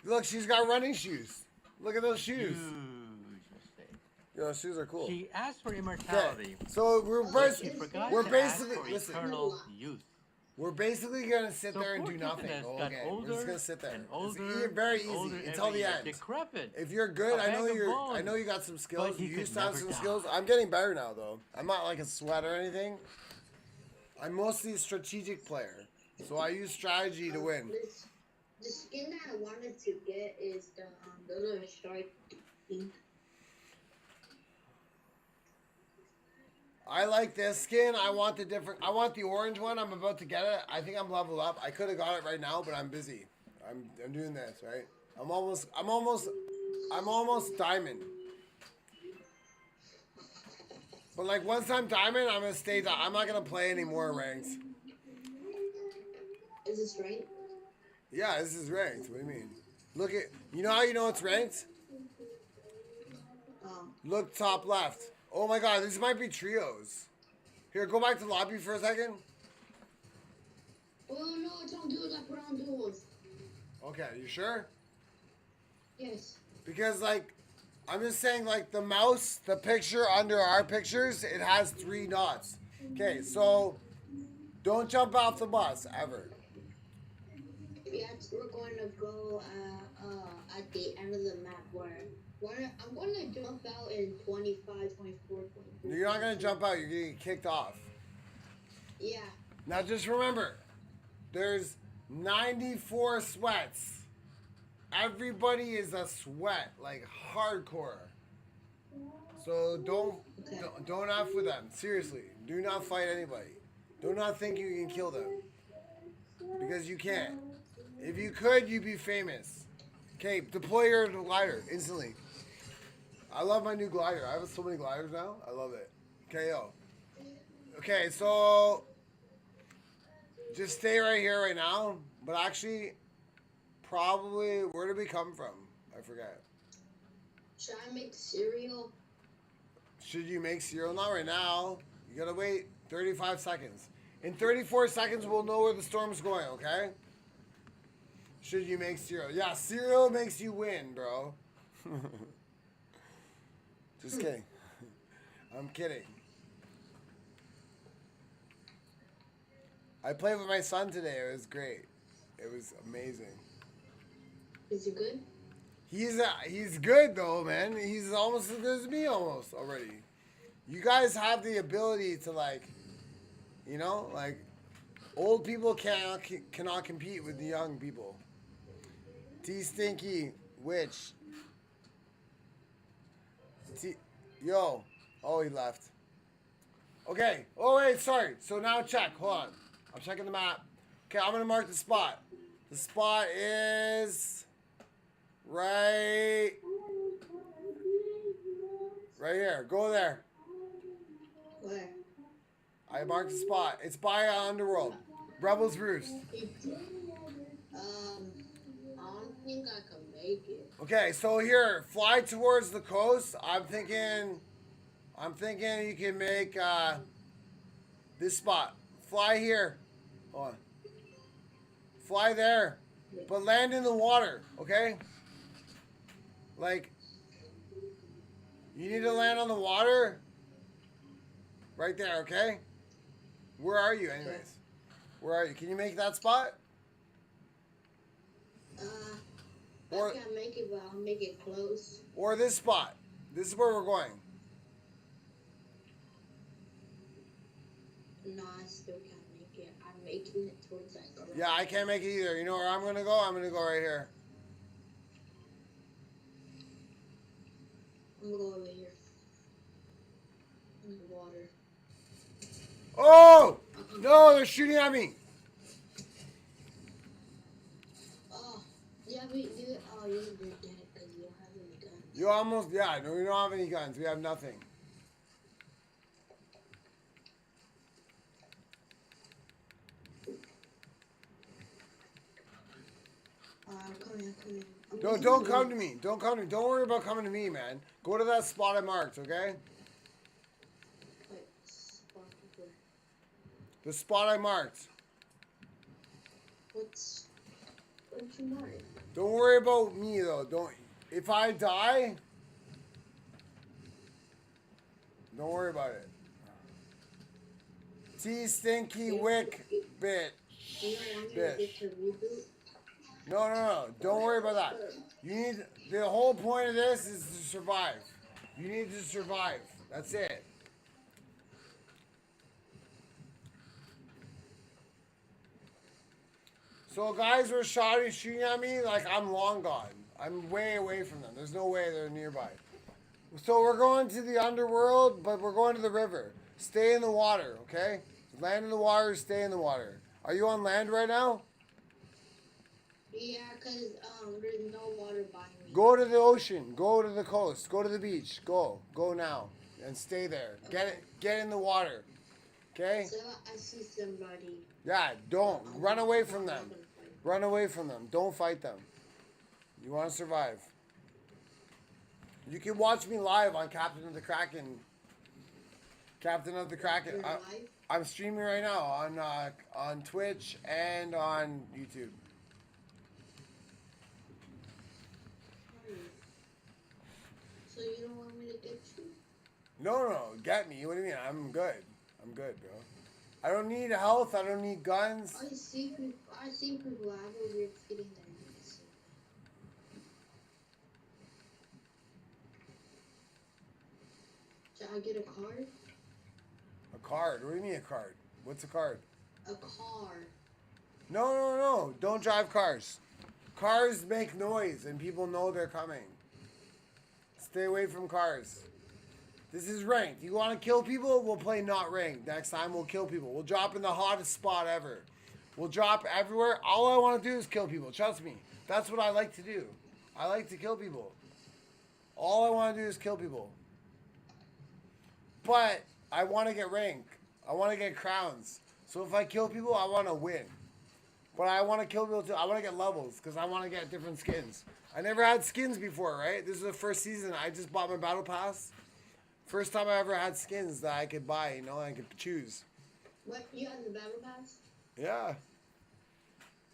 Look, she's got running shoes. Look at those shoes. Huge mistake. Yo, those shoes are cool. She asked for immortality. So She forgot we're to basically ask for listen. eternal youth. We're basically gonna sit So there and poor do nothing. Tiffany The got whole game. We're just older gonna sit there. and It's older, very easy older until every the year. end. Decrepit. If you're good, A I know bag of I know bones. you got some skills. But he You could used to have never some die. skills. I'm getting better now though. I'm not like a sweat or anything. I'm mostly a strategic player, so I use strategy to win. The skin that I wanted to get is the little shark thing. I like this skin. I want the orange one. I'm about to get it. I think I'm leveled up. I could have got it right now, but I'm busy. I'm doing this, right? I'm almost diamond. But like once I'm diamond, I'm gonna stay I'm not gonna play any more ranked. Is this right? Yeah, this is ranked. What do you mean? Look at you know how you know it's ranked? Look top left. Oh my god, this might be trios. Here, go back to lobby for a second. Oh no, don't do it. I put on duels. Okay, you sure? Yes. Because like, I'm just saying like the mouse, the picture under our pictures, it has 3 dots. Okay, so don't jump off the bus ever. Yes, we're going to go at the end of the map where I'm going to jump out in 25, 24, 25. You're not gonna jump out. You're gonna get kicked off. Yeah. Now just remember, there's 94 sweats. Everybody is a sweat, like hardcore. So don't F with them. Seriously, do not fight anybody. Do not think you can kill them, because you can't. If you could, you'd be famous. Okay, deploy your glider instantly. I love my new glider. I have so many gliders now. I love it. KO. Okay, so just stay right here right now. But actually, probably, where did we come from? I forget. Should I make cereal? Should you make cereal? Not right now. You gotta wait 35 seconds. In 34 seconds, we'll know where the storm's going, okay? Should you make cereal? Yeah, cereal makes you win, bro. Just kidding. I'm kidding. I played with my son today. It was great. It was amazing. Is it good? He's good though, man. He's almost as good as me almost already. You guys have the ability to like, you know, like old people cannot compete with the young people. T Stinky Witch. Yo. Oh, he left. Okay. Oh, wait, sorry. So now check. Hold on. I'm checking the map. Okay, I'm going to mark the spot. The spot is right here. Go there. Where? I marked the spot. It's by Underworld. Rebel's Roost. I don't think I can make it. Okay, so here, fly towards the coast. I'm thinking you can make this spot. Fly here. Hold on. Fly there, but land in the water, okay? Like, you need to land on the water. Right there, okay? Where are you, anyways? Where are you? Can you make that spot? I Or can't make it, but I'll make it close. or this spot. This is where we're going. No, I still can't make it. I'm making it towards that garage. Yeah, I can't make it either. You know where I'm gonna go? I'm gonna go right here. I'm gonna go over here. In the water. Oh! No, they're shooting at me. Oh, yeah, we do. Oh, you're gonna get it because you don't have any guns. You almost, yeah, no, we don't have any guns. We have nothing. I'm coming. Don't come to me. Don't come to me. Don't worry about coming to me, man. Go to that spot I marked, okay? Wait, spot where? The spot I marked. What's you mark? Don't worry about me, though. Don't. If I die, don't worry about it. T stinky wick bitch. You don't want me to get to reboot? No. Don't worry about that. You need. The whole point of this is to survive. You need to survive. That's it. So guys were shooting at me like I'm long gone. I'm way away from them. There's no way they're nearby. So we're going to the underworld, but we're going to the river. Stay in the water, okay? Land in the water, stay in the water. Are you on land right now? Yeah, because there's no water by me. Go to the ocean. Go to the coast. Go to the beach. Go. Go now. And stay there. Okay. Get in the water. Okay? So I see somebody. Yeah, don't. Run away from them. Run away from them. Don't fight them. You want to survive. You can watch me live on Captain of the Kraken. Captain of the Kraken. You're live? I'm streaming right now on Twitch and on YouTube. So you don't want me to get you? No. Get me. What do you mean? I'm good. I'm good, bro. I don't need health. I don't need guns. I see people have over here feeding their needs. Should I get a card? A card? What do you mean a card? What's a card? A car. No. Don't drive cars. Cars make noise and people know they're coming. Stay away from cars. This is ranked. You want to kill people? We'll play not ranked. Next time we'll kill people. We'll drop in the hottest spot ever. We'll drop everywhere. All I want to do is kill people. Trust me. That's what I like to do. I like to kill people. All I want to do is kill people. But I want to get rank. I want to get crowns. So if I kill people, I want to win. But I want to kill people too. I want to get levels because I want to get different skins. I never had skins before, right? This is the first season. I just bought my battle pass. First time I ever had skins that I could buy, you know, I could choose. What, you have the battle pass? Yeah.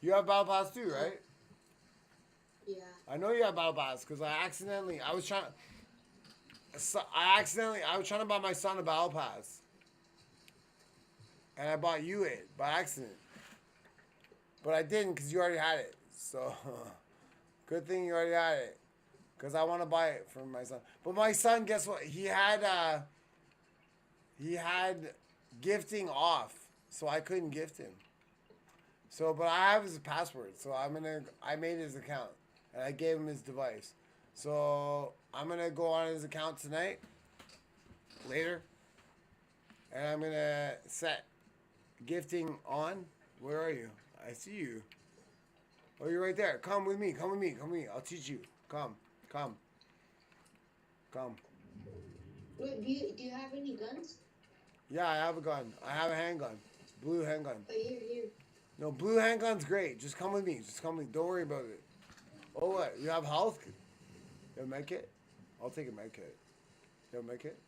You have battle pass too, right? Yeah. I know you have battle pass because I was trying to buy my son a battle pass. And I bought you it by accident. But I didn't because you already had it. So, good thing you already had it. Because I want to buy it for my son. But my son, guess what? He had gifting off. So I couldn't gift him. So, but I have his password. So I made his account. And I gave him his device. So I'm going to go on his account tonight. Later. And I'm going to set gifting on. Where are you? I see you. Oh, you're right there. Come with me. Come with me. Come with me. I'll teach you. Come. Wait, do you have any guns? Yeah, I have a gun. I have a handgun. Blue handgun. Oh, here. No, blue handgun's great. Just come with me. Just come with me. Don't worry about it. Oh, what? You have health? You have a med kit? I'll take a med kit. You have a med kit?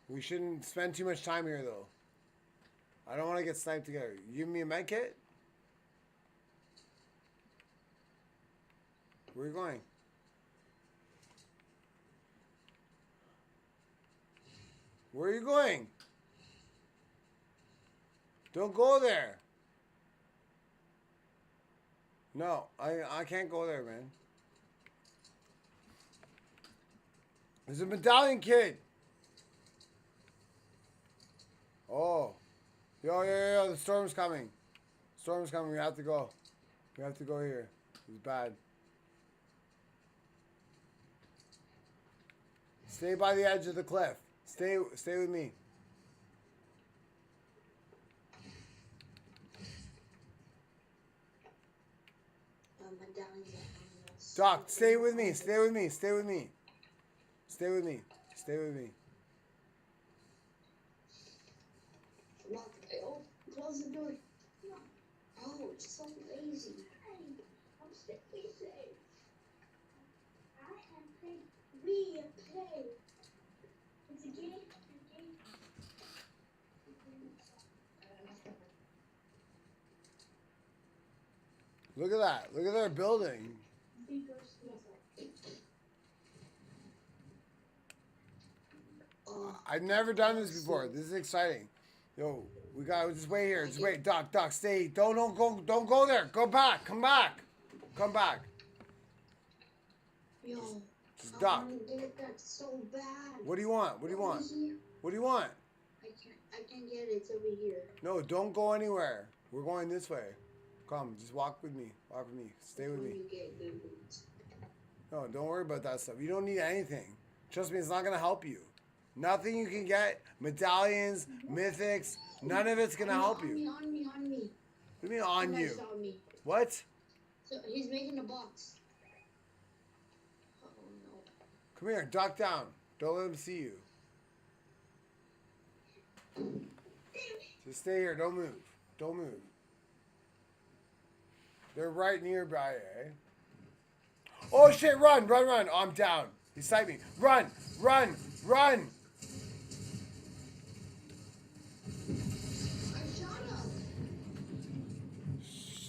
We shouldn't spend too much time here, though. I don't want to get sniped together. You give me a med kit? Where are you going? Where are you going? Don't go there. No, I can't go there, man. There's a medallion kid. Oh. Yo, the storm's coming. Storm's coming, we have to go. We have to go here. It's bad. Stay by the edge of the cliff. Stay with me. Doc, stay with me. Stay with me. Stay with me. Stay with me. Stay with me. Close the door. Oh, it's so lazy. I'm staying safe. I have played. We have played. It's a game. Look at that. Look at their building. I've never done this before. This is exciting. Yo, we gotta just wait here. Just wait. Doc, stay. Don't go there. Go back. Come back. Come back. Yo, just Doc. I want to get that so bad. What do you want? What do you want? What do you want? I can't get it. It's over here. No, don't go anywhere. We're going this way. Come, just walk with me. Walk with me. Stay with me. No, don't worry about that stuff. You don't need anything. Trust me, it's not gonna help you. Nothing you can get, medallions, mythics, none of it's gonna help you. On me. What do you mean on you? Me. What? So he's making a box. Oh no. Come here, duck down. Don't let him see you. Just stay here, don't move. Don't move. They're right nearby, eh? Oh shit, run. Oh, I'm down. He's sniping me. Run.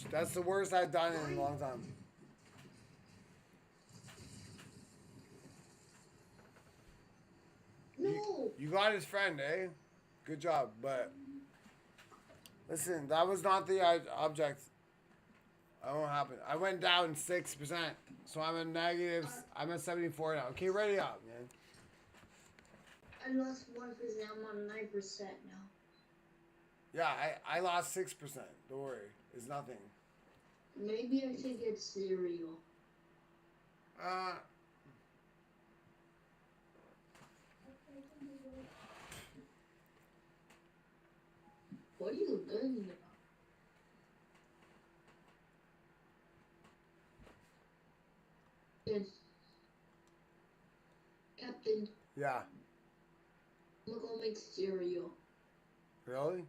That's the worst I've done in a long time. No. You got his friend, eh? Good job, but listen, that was not the object. That won't happen. I went down 6%, so I'm at negative. I'm at 74 now. Okay, ready up, man. I lost 1%. I'm on 9% now. Yeah, I lost 6%. Don't worry, it's nothing. Maybe I should get cereal. What are you doing about? Captain. Yeah. I'm gonna go make cereal. Really?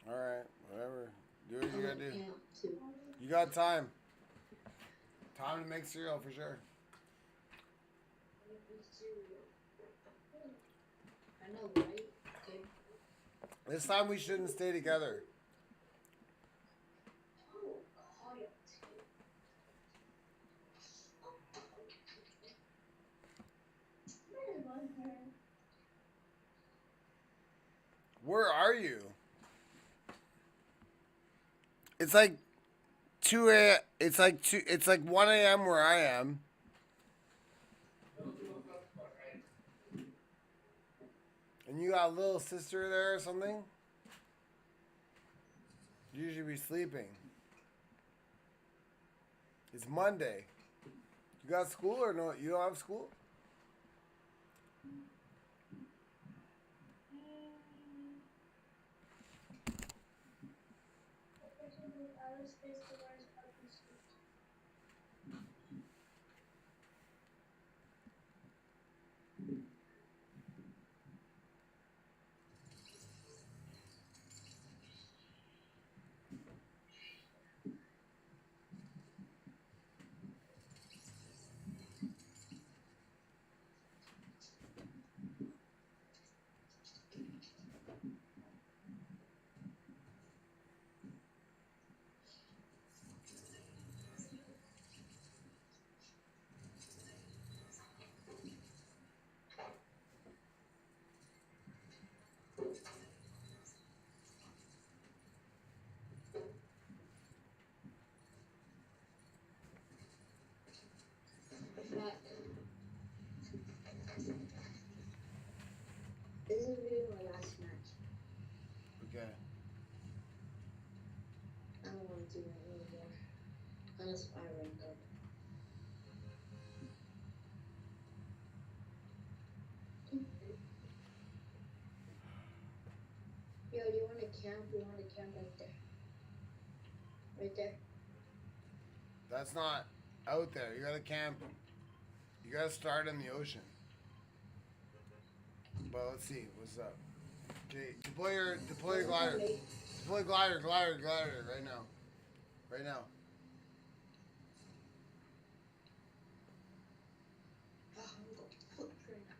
Alright, whatever. Do what you gotta do. You got time. Time to make cereal for sure. I know, right? Okay. This time we shouldn't stay together. Where are you? It's like 2 a. It's like 2. It's like 1 a.m. where I am. And you got a little sister there or something? You should be sleeping. It's Monday. You got school or no? You don't have school? do it anymore. Unless I rank up. Yo, do you want to camp? We want to camp right there. Right there. That's not out there. You gotta camp. You gotta start in the ocean. But let's see, what's up? Okay, deploy your glider. Deploy glider right now. Right now. Oh, I'm going to flip right now.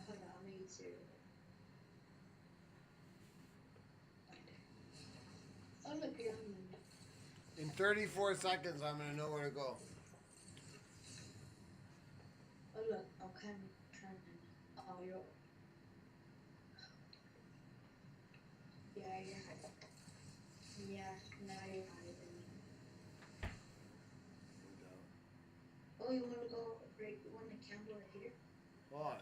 Hold on, I'm gonna use your. Oh, look, you're on the. In 34 seconds, I'm gonna know where to go. Oh, look, I'm kind of trying to. Oh, you're. Yeah, you're hiding. Yeah, now you're hiding. Oh, you want to go right? You want to camp over here? Hold on.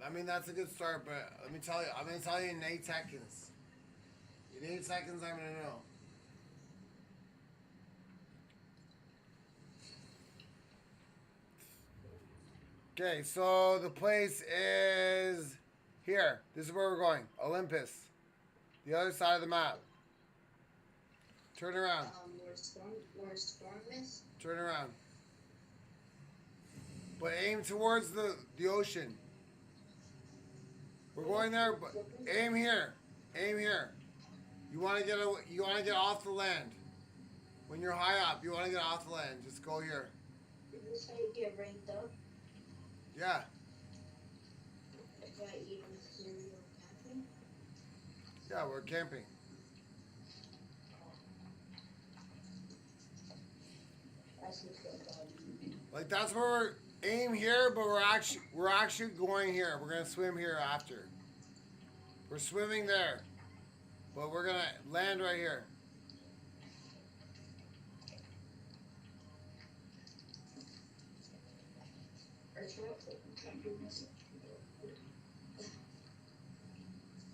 I mean, that's a good start, but let me tell you, I'm gonna tell you in 8 seconds. In 8 seconds, I'm gonna know. Okay, so the place is here. This is where we're going. Olympus. The other side of the map. Turn around. Where storm is? Turn around. But aim towards the ocean. We're going there, but aim here. Aim here. You want to get off the land. When you're high up, you want to get off the land. Just go here. Did you say get ranked up? Yeah. If I even serial camping? Yeah, we're camping. Like that's where we're aim here, but we're actually going here. We're gonna swim here after. We're swimming there, but we're gonna land right here.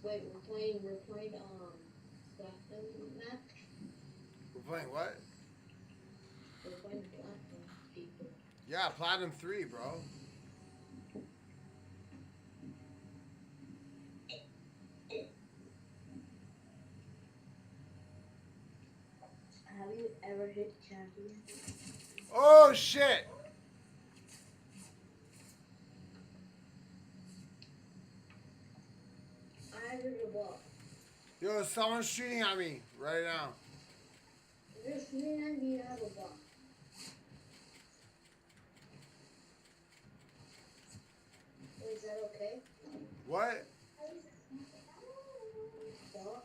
Wait, we're playing Platinum map? We're playing what? We're playing Platinum people. Yeah, Platinum 3, bro. Have you ever hit champion? Oh shit! I heard a ball. Yo, someone's shooting at me right now. You're shooting at me, I have a ball. Is that okay? What? Ball?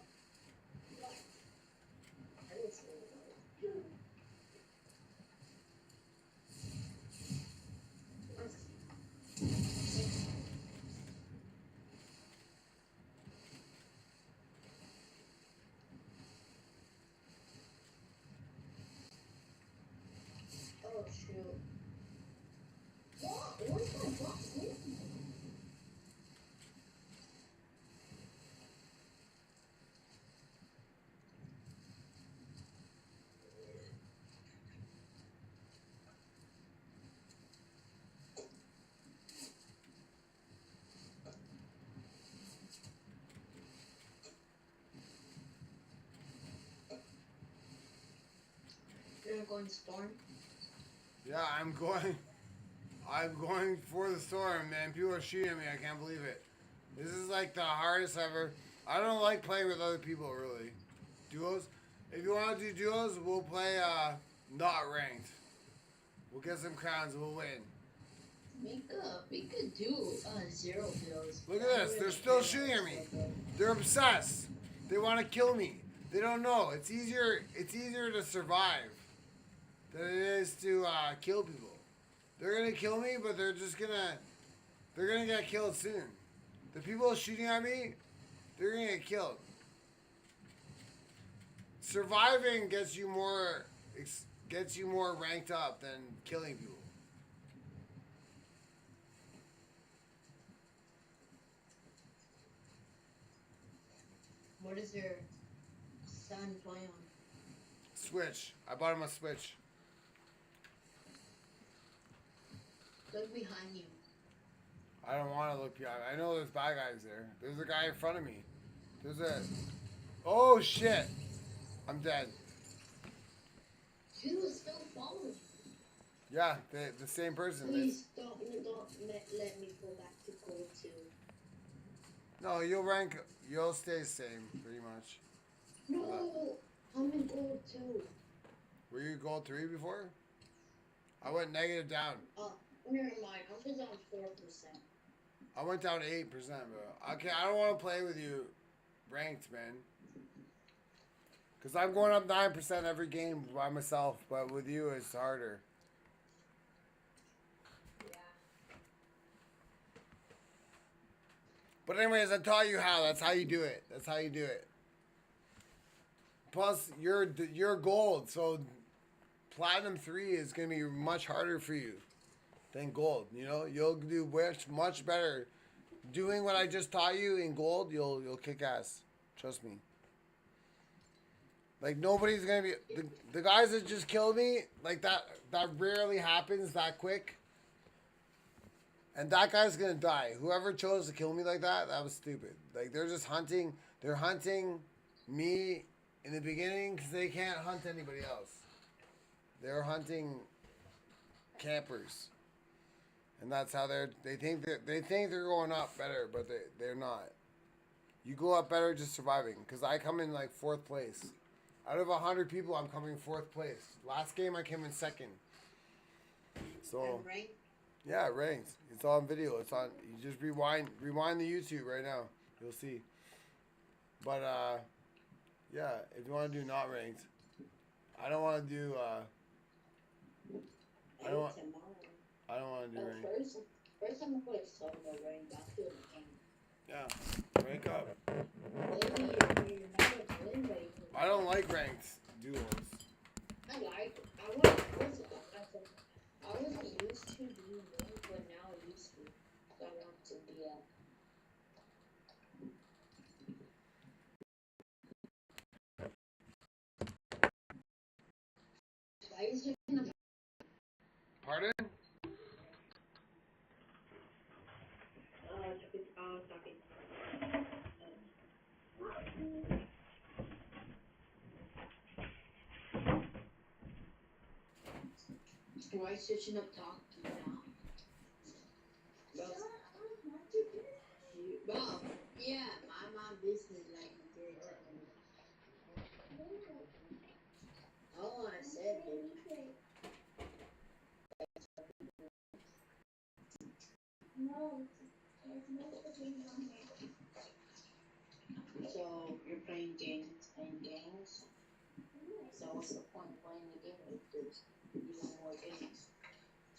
I didn't see anybody. Oh shoot. Where's my box? You're not going to storm? Yeah, I'm going for the storm, man. People are shooting at me. I can't believe it. This is like the hardest ever. I don't like playing with other people, really. Duos. If you want to do duos, we'll play not ranked. We'll get some crowns. We'll win. We could do 0 kills. Look at this. They're still shooting at me. They're obsessed. They want to kill me. They don't know. It's easier to survive than it is to kill people. They're gonna kill me, but they're gonna get killed soon. The people shooting at me, they're gonna get killed. Surviving gets you more ranked up than killing people. What is your son playing on? Switch. I bought him a Switch. Look behind you. I don't want to look behind. I know there's bad guys there. There's a guy in front of me. There's a... Oh, shit. I'm dead. Two is still following. Yeah, the same person. Please don't let me go back to gold 2. No, you'll stay the same, pretty much. No, I'm in gold 2. Were you gold 3 before? I went negative down. Oh, never mind. I'm just on 4%. I went down 8%, bro. Okay, I don't want to play with you ranked, man. Because I'm going up 9% every game by myself, but with you, it's harder. But anyways, I taught you how. That's how you do it. That's how you do it. Plus, you're gold, so Platinum 3 is going to be much harder for you than gold. You know, you'll do much better. Doing what I just taught you in gold, you'll kick ass. Trust me. Like, nobody's going to be... The guys that just killed me, like, that rarely happens that quick. And that guy's going to die. Whoever chose to kill me like that was stupid. Like, they're just hunting... They're hunting me in the beginning because they can't hunt anybody else. They're hunting campers. And that's how they think they're going up better, but they're not. You go up better just surviving. Because I come in, like, 4th place. Out of 100 people, I'm coming 4th place. Last game, I came in 2nd. So, And ranked? yeah, ranked. It's on video. It's on. You just rewind the YouTube right now. You'll see. But yeah, if you want to do not ranked, I don't want to do. I don't want to do ranked. First I'm gonna play solo ranked. After the game. Yeah, rank up. Maybe you're not gonna win, but I don't like ranked duos. I wasn't used to being ranked, but now I used to. I want to be a. Pardon? Why switching up talk now? Well, yeah, my business like this. All I said, dude. No, there's no games on here. So you're playing games. So what's the point of playing the game if there's even more games?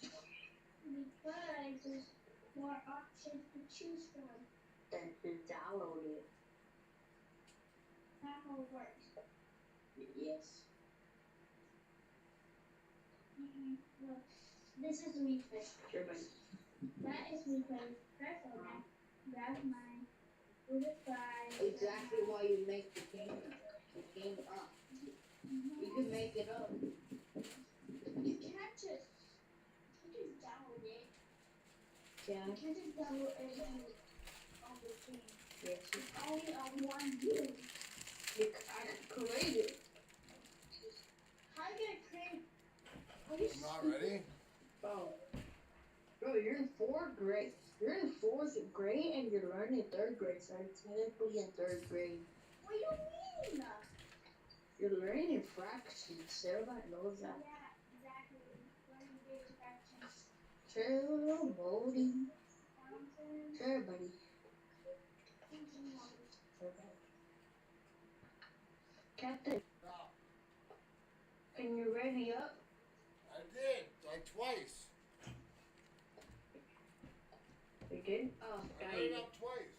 Because there's more options to choose from. Then to download it. That's how it works. Yes. Look, this is replay. Sure, buddy. That is replay. Press on that. Grab mine. Put it by. Exactly why you make the game up. You can make it up. You can't just download it. Yeah. You can't just download everything on the thing. Yes. It's only on one game. I can create it. How you gonna create? Are you Not ready? Bro, you're in 4th grade. You're in 4th grade and you're learning 3rd grade, so you're technically in 3rd grade. What do you mean? You're learning in fractions. Everybody knows that. Yeah, exactly. Learning basic fractions. True, Bodie. Sure, buddy. Captain, can you ready up? I did, like twice. You did? Oh, I read it up twice.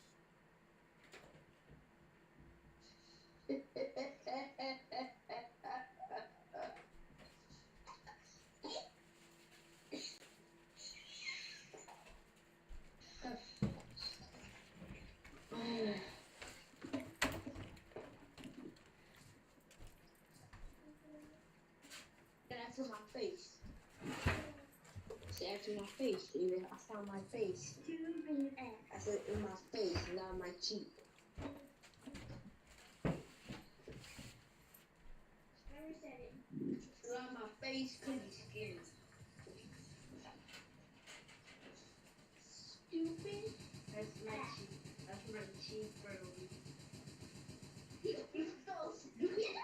to my face, even I found my face. I said in my face, not my cheek. Never said it. Not my face, cause you scared. Stupid. That's my cheek. That's my cheek, bro. You're so stupid.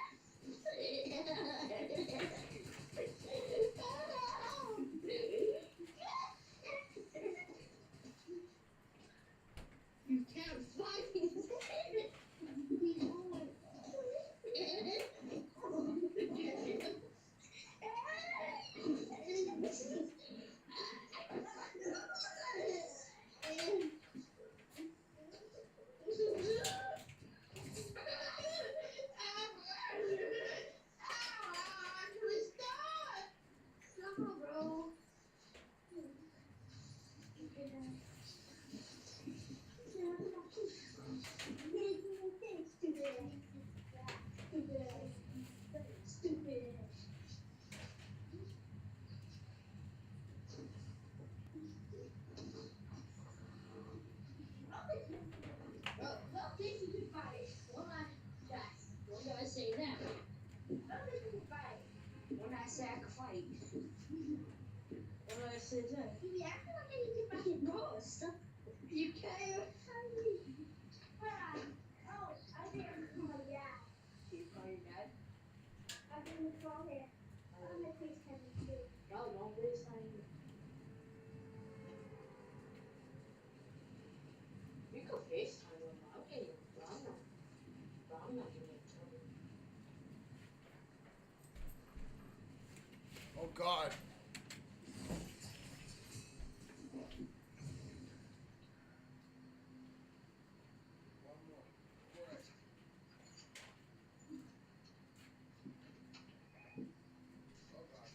You can't fight me. When I say that, When I say I can fight. When I say that. you acting like I need to fucking roast. You can't. Oh, I think I'm calling my dad. You call your dad? I'm gonna call him. I'm gonna FaceTime him too. No, don't FaceTime me. You can FaceTime him. I'm getting I'm not getting in trouble. Oh God.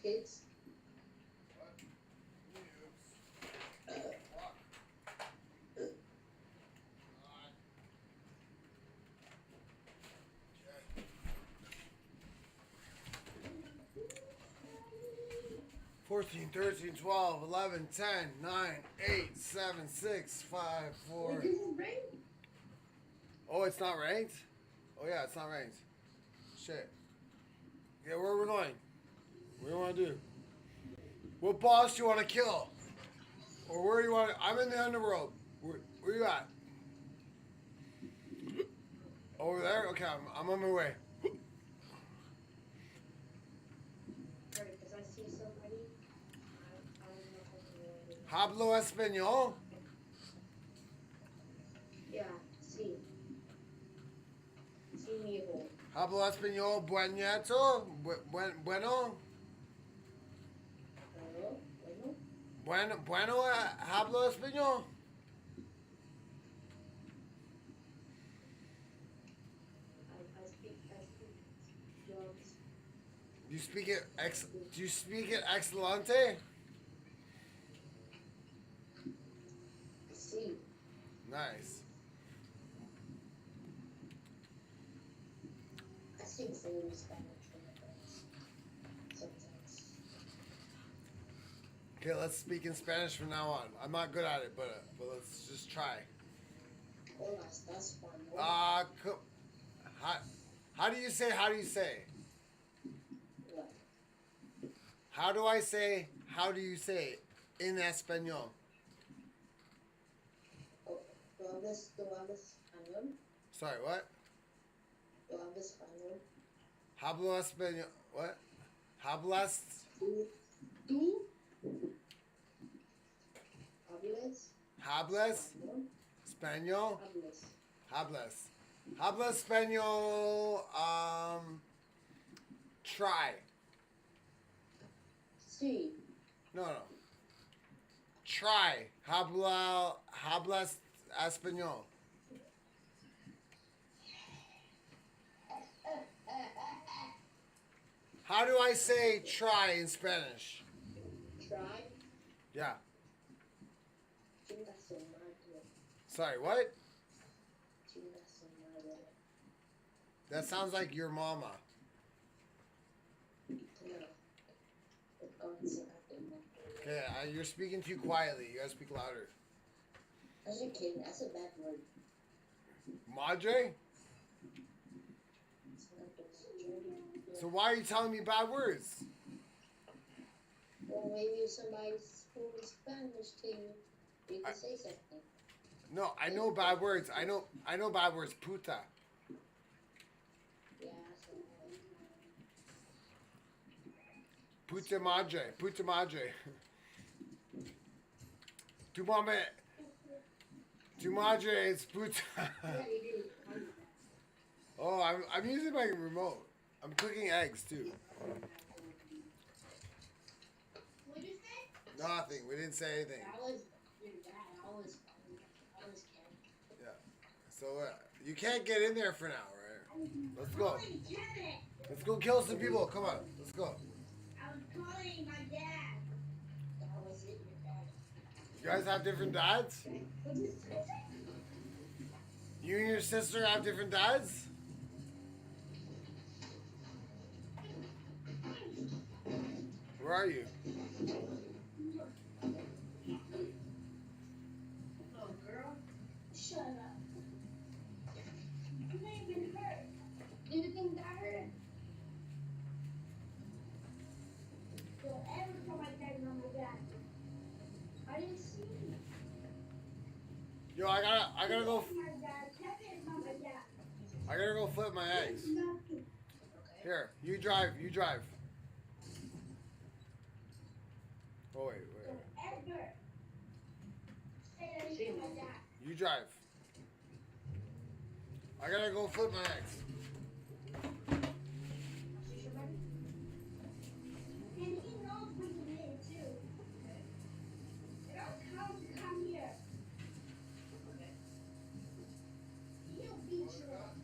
Kids. Fourteen, 13, 12, 11, 10, 9, 8, 7, 6, 5, 4. Oh, it's not ranked? Oh yeah, it's not ranked. Shit. Yeah, where are we going? What do you want to do? What boss do you want to kill? Or where do you want to... I'm in the underworld. Where you at? Over there? Okay, I'm on my way. Because I see somebody. I don't know how to Hablo Español? Yeah, sí. Sí, mijo. Hablo Español buenato? Bueno? Bueno, bueno. Bueno, hablo Español? I speak drugs. Do you speak it excelente? Sí. Nice. I speak some Spanish sometimes. Okay, let's speak in Spanish from now on. I'm not good at it, but let's just try. Hola, estás fun. How do you say? What? How do I say? How do you say in Espanol? ¿Tú hablas español? Sorry, what? ¿Tú hablas español? Hablo Español. What? Hablas? ¿Tú hablas Español? Hablas. Habla Español. Try. Sí. No. Try. Hablas Español. How do I say try in Spanish? Try. Yeah. Chinga su madre. Sorry, what? Chinga su madre. That sounds like your mama. No. It comes after me. Okay, you're speaking too quietly. You gotta speak louder. I was just kidding. That's a bad word. Madre? So why are you telling me bad words? Well, maybe if somebody spoke Spanish to you, you could say something. No, I know bad words. I know bad words. Puta. Yeah, so. Puta madre. Puta madre. Tu mame. Tu madre is puta. Oh, I'm using my remote. I'm cooking eggs too. What did you say? Nothing. We didn't say anything. That was your dad. I was Ken. Yeah. So you can't get in there for now, right? Let's go. Let's go kill some people. Come on. Let's go. I was calling my dad. That wasn't your dad. You guys have different dads? What did you say? You and your sister have different dads? Where are you? Oh, girl. Shut up. You ain't been hurt. Do you think that hurt? Don't ever call my dad on my dad. I didn't see you. Yo, I gotta go. My dad. Kevin is not my dad. I gotta go flip my eggs. Here, you drive. You drive. Oh wait. Don't ever say anything to my dad. You drive. I gotta go flip my eggs. And he knows what you did too. It don't count to come here. He'll beat you up.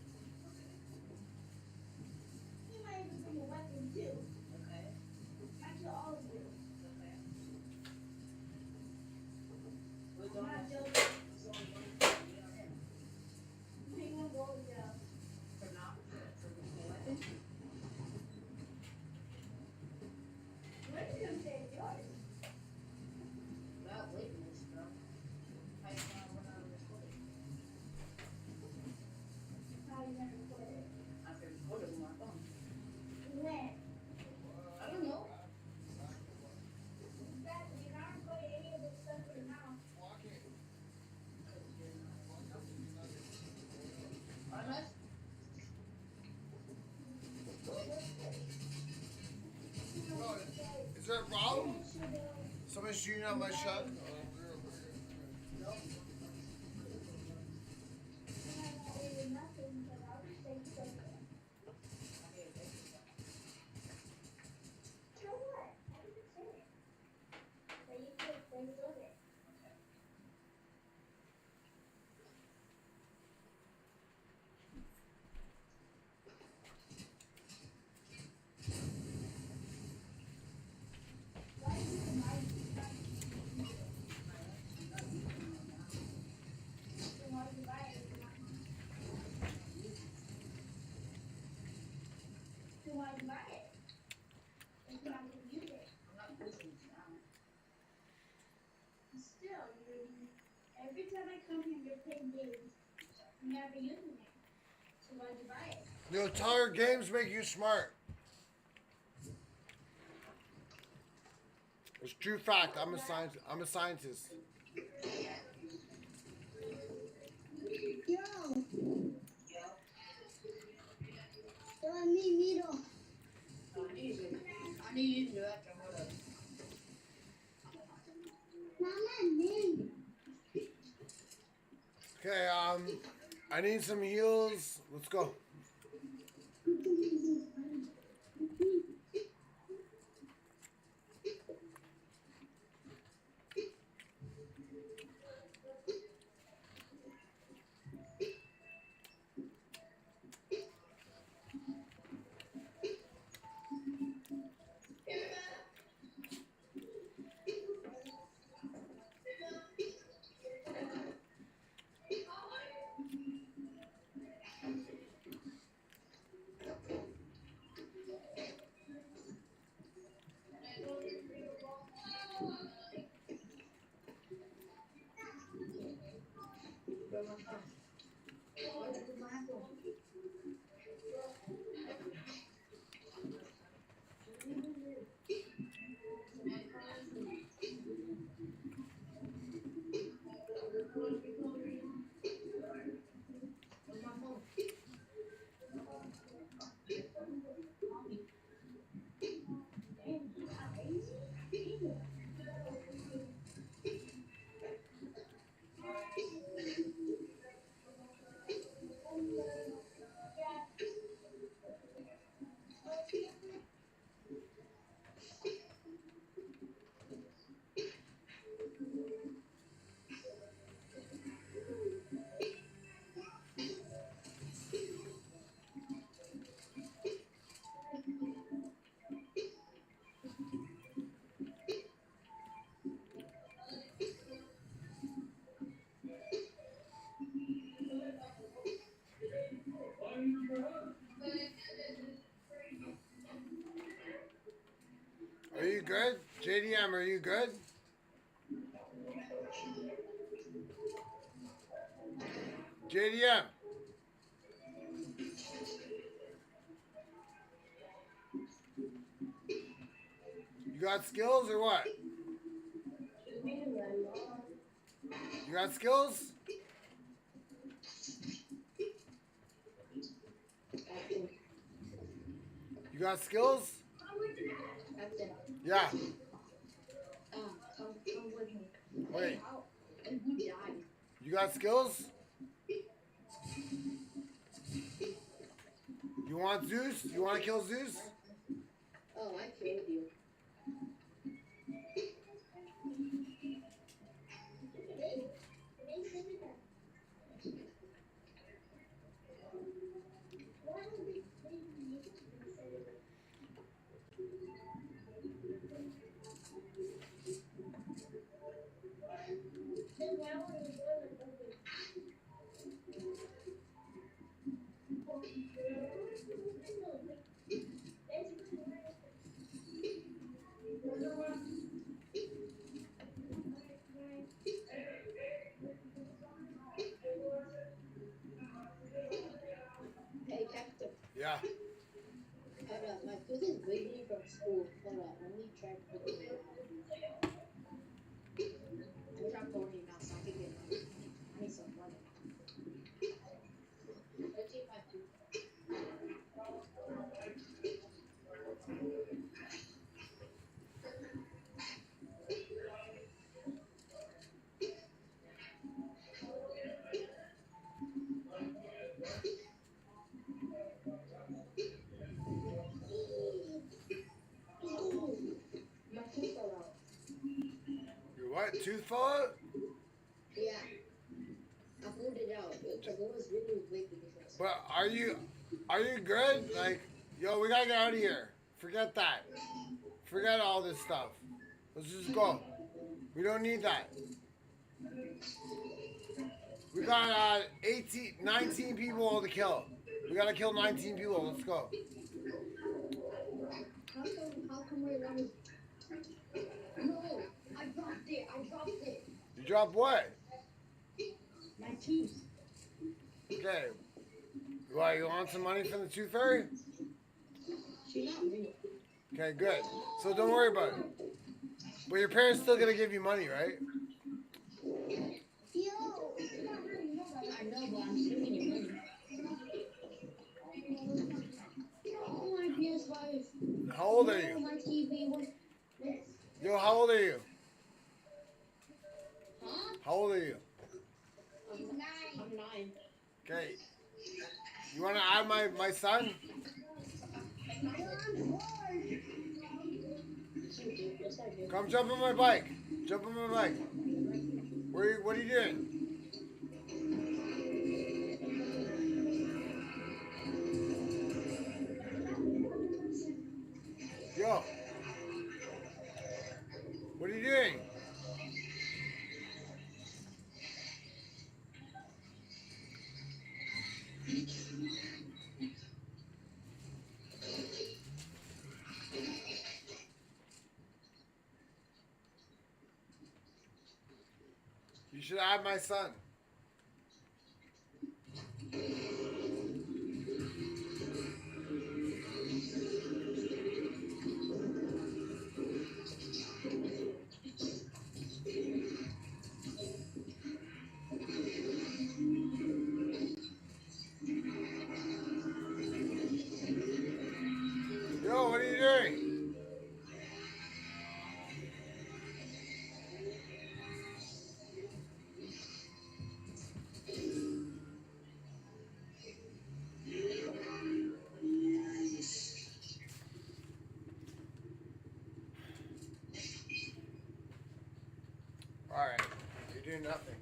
He might even bring a weapon too. Might kill all of you. I'm not joking. Bring him over there. What did you say, yours? Not witness, bro. I found when I was recording. How you gonna record it? I can record it with my phone. When? I don't know. Exactly. You're not recording any of this stuff right now. Unless. Is there a problem? Somebody's shooting at my shot. Why you buy it? If you're not gonna use it. I'm not using it now. Still, every time I come here, you're playing games. You're never using it. So why'd you buy it? Yo, tell her games make you smart. It's true fact. I'm a scientist. Yo. Yo, mi miro. I need you to do that. Mama, name. Okay, I need some heals. Let's go. good? JDM, are you good? JDM. You got skills or what? You got skills? You got skills? Yeah. Wait. You got skills? You want Zeus? You want to kill Zeus? Oh, I killed you. Hey, Captain. Yeah. Hold up, my tooth is bleeding from school. Hold up, let me try putting it out. Let me try pulling it out so I can get money. I need some money. Let's see if my tooth. My tooth fell out. Your what? Tooth fell out? Yeah. I pulled it out because it was really wicked. But are you good? Like, yo, we gotta get out of here. Forget that. Forget all this stuff. Let's just go. We don't need that. We got 19 people to kill. We gotta kill 19 people. Let's go. How come we're running? No, I dropped it. You dropped what? My tooth. Okay. Why, you want some money from the Tooth Fairy? She's not real. Okay, good. So don't worry about it. But your parents still gonna give you money, right? Yo, I know, but I'm still getting money. Oh, my PS5. How old are Oh, you? my TV. Yo, how old are you? Huh? How old are you? I'm 9. Okay. You wanna add my son? Come jump on my bike. Jump on my bike. What are you doing? Yo. What are you doing? You should add my son. Yo, what are you doing? Alright. You're doing nothing.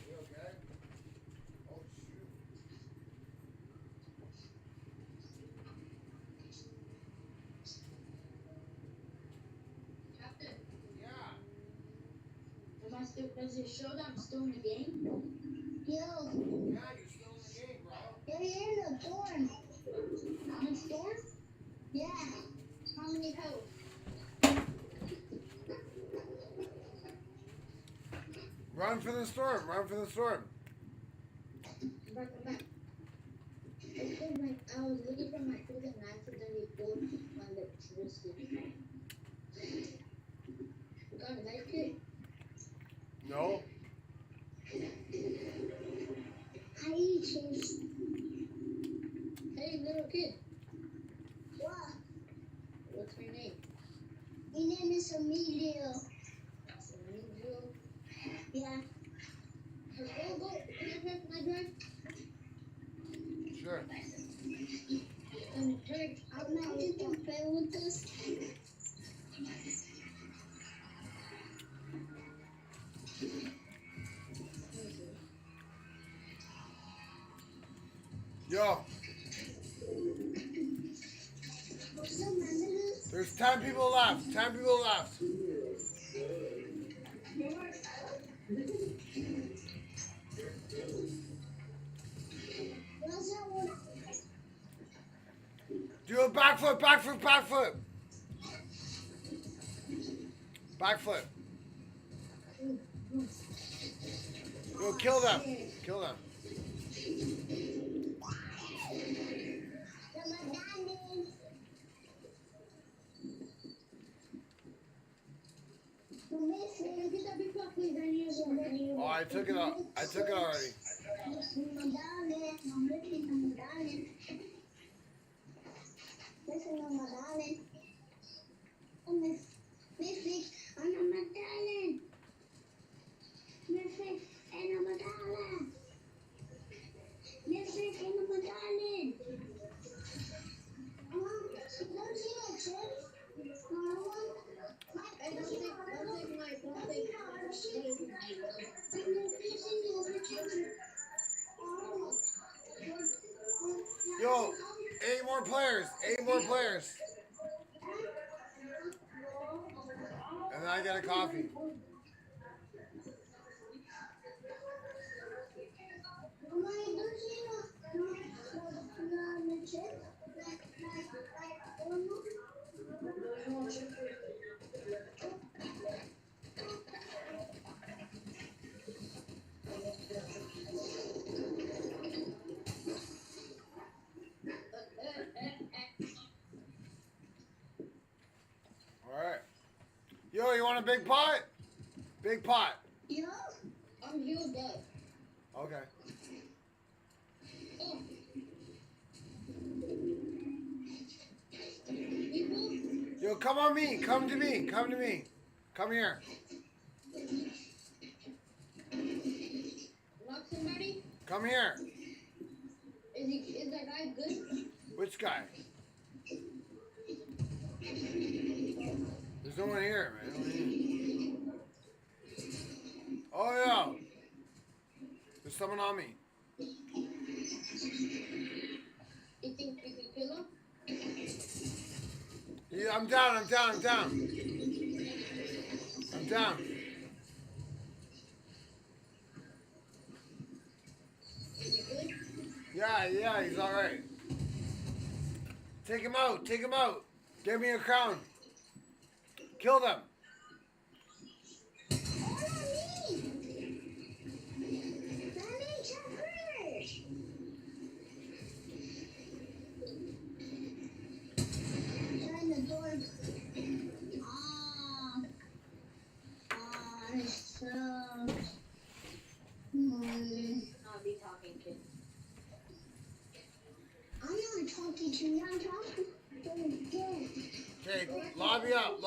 You okay? Oh, shoot. Captain, Yeah. does it show that I'm still in the game? Yo. Yeah, you're still in the game, bro. You're in the storm. I'm in storm? Yeah. How many the storm. Run from the storm. I'm back. I was looking for my food and I accidentally pulled my electricity. You got a knife kit? No. How do you change? Hey, little kid. What? What's your name? My name is Emilio. Emilio? Yeah. Go. Can I press my drive? Sure. Hey, I'm not you can play with this. Yo. There's 10 people left. 10 people left. Do a backflip. Backflip. Yo, kill them. Oh, I took it out. I took it already. Yo, 8 more players. And then I get a coffee. Alright. Yo, you want a big pot? Big pot. Yeah, I'm healed up. Okay. Yo, come on me. Come to me. Come here. Knock somebody? Come here. Is that guy good? Which guy? There's no one here, man. Oh, yeah. There's someone on me. You think you can kill him? Yeah, I'm down. Is he good? Yeah, he's alright. Take him out. Give me a crown. Kill them. I'll be talking to you. I'm not talking to you, I'm talking to you. Okay, lobby up.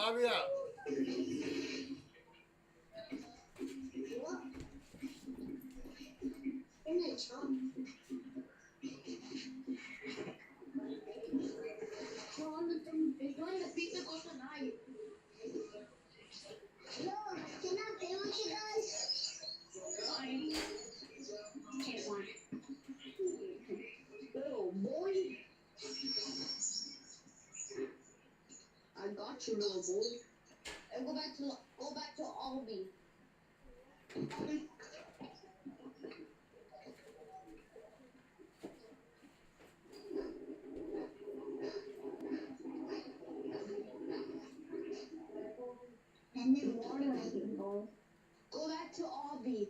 What? You're not talking. It's going to beat the coast tonight. Look, can I play with you guys? Fine. Okay, fine. Little boy. I got you, little boy. And go back to Albie. And then water I can go. Go back to Albie.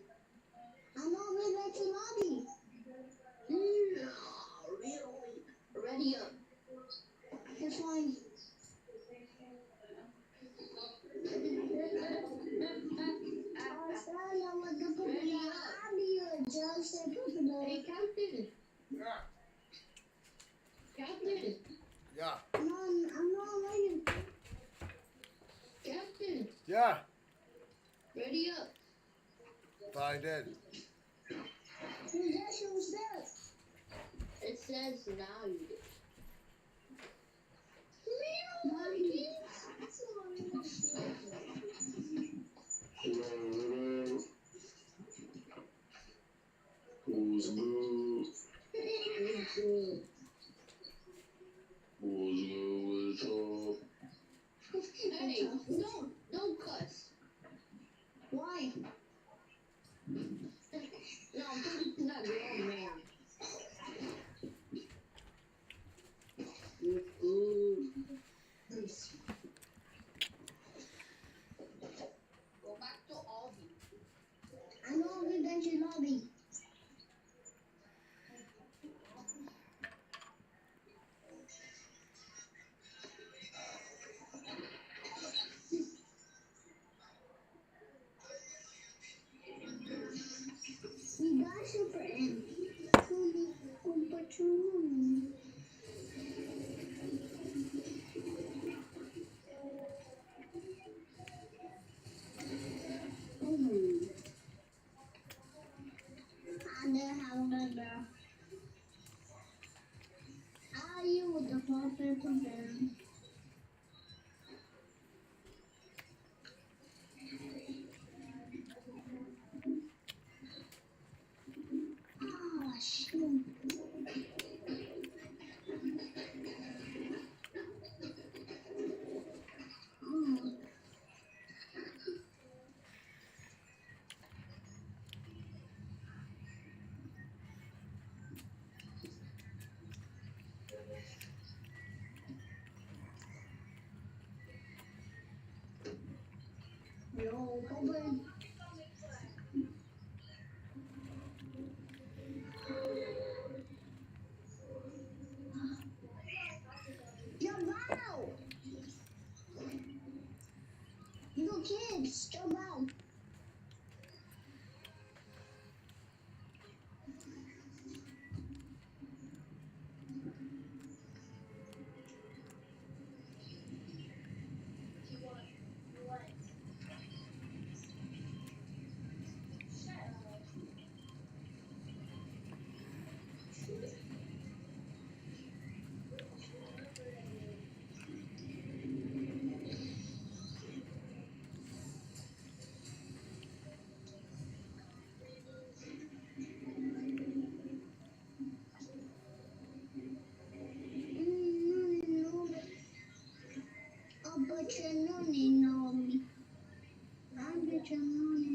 Yeah. Captain. Yeah. I'm not waiting. Captain. Yeah. Ready up. Thought I did. Who's that? It says now you do. Who's good? Who's good with talk? Hey, don't cuss. Why? No, I'm talking to that grown man. You're good. Go back to Aldi. I know we've been to lobby. You got Super M. Are you with the puppet again? Oh, shoot. Yo, puppet. Jump out! Little kids, jump out! But you know me. I bet you know me.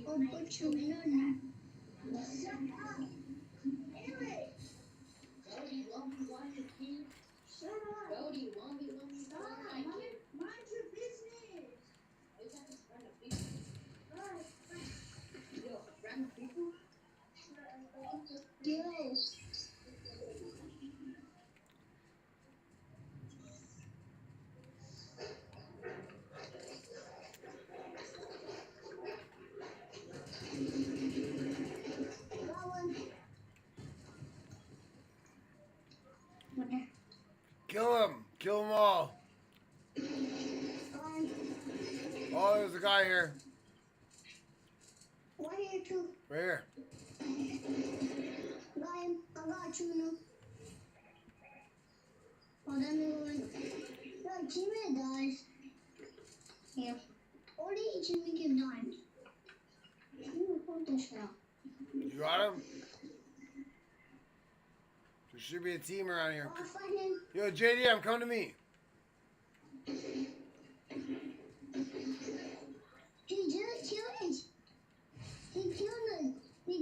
Oh, but you know me. Shut up. Eric. Jody, Lumpy, want your kid? Shut up. Jody, Lumpy, stop. Mind your business. Is that just random people? Yo, random people? Yo. Kill him. Kill them all. Oh, there's a guy here. One here too. Right here. Ryan, I got you now. Oh, then we went. No, teammate dies. Yeah. Only each of me give dimes. You hold this now. You got him? There should be a team around here. I'll find him. Yo, JD, I'm coming to me. He just killed it. He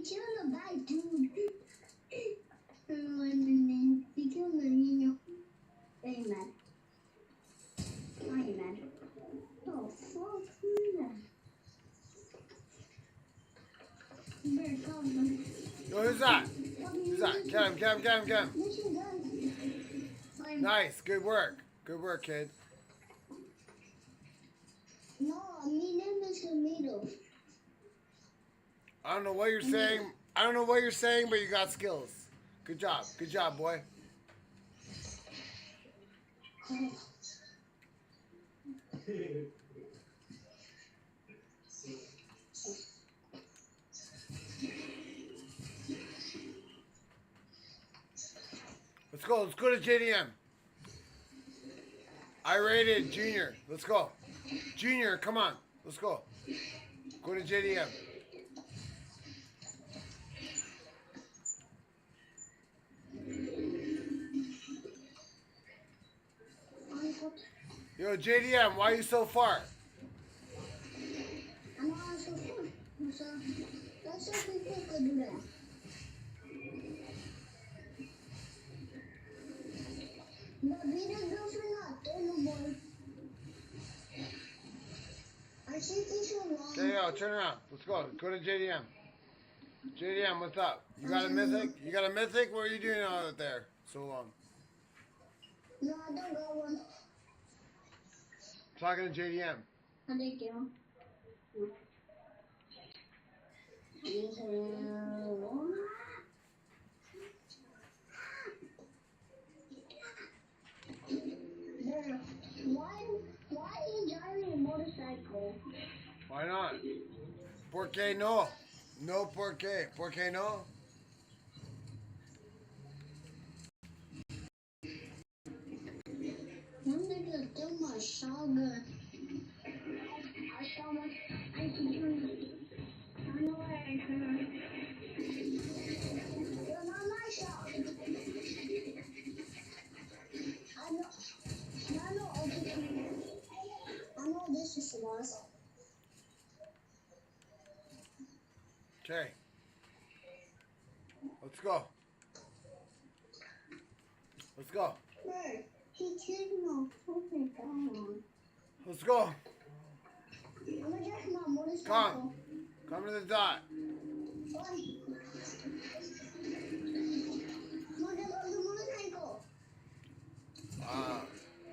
killed the bad dude. He killed the Nino. Very mad. I ain't mad. Oh, fuck me. You better tell him. Yo, who's that? Who's that? Get him, get him, get him, get him. Nice. Good work. Good work, kid. No, my name is Tomato. I don't know what you're saying. I don't know what you're saying, but you got skills. Good job. Good job, boy. Let's go. Let's go to JDM. I rated Junior. Let's go. Junior, come on. Let's go. Go to JDM. Yo, JDM, why are you so far? I'm not so far. So let's see if we could do that. The video girls are not there no more. Our safety's so long. Okay, yo, turn around. Let's go. Go to JDM. JDM, what's up? You got a mythic? You got a mythic? What are you doing out there so long? No, I don't got one. Talking to JDM. Thank you. Why are you driving a motorcycle? Why not? ¿Por qué no? No, ¿por qué? ¿Por qué no? I'm gonna do my shotgun. I saw my. I can turn. I know where I can. You're not my shot. I know. Okay. I know this is lost. Okay. Let's go. Let's go. Bird, he killed my fucking gun. Let's go. I'm gonna drive my motorcycle. Come. Come to the dot. Why? I'm gonna go to the motorcycle.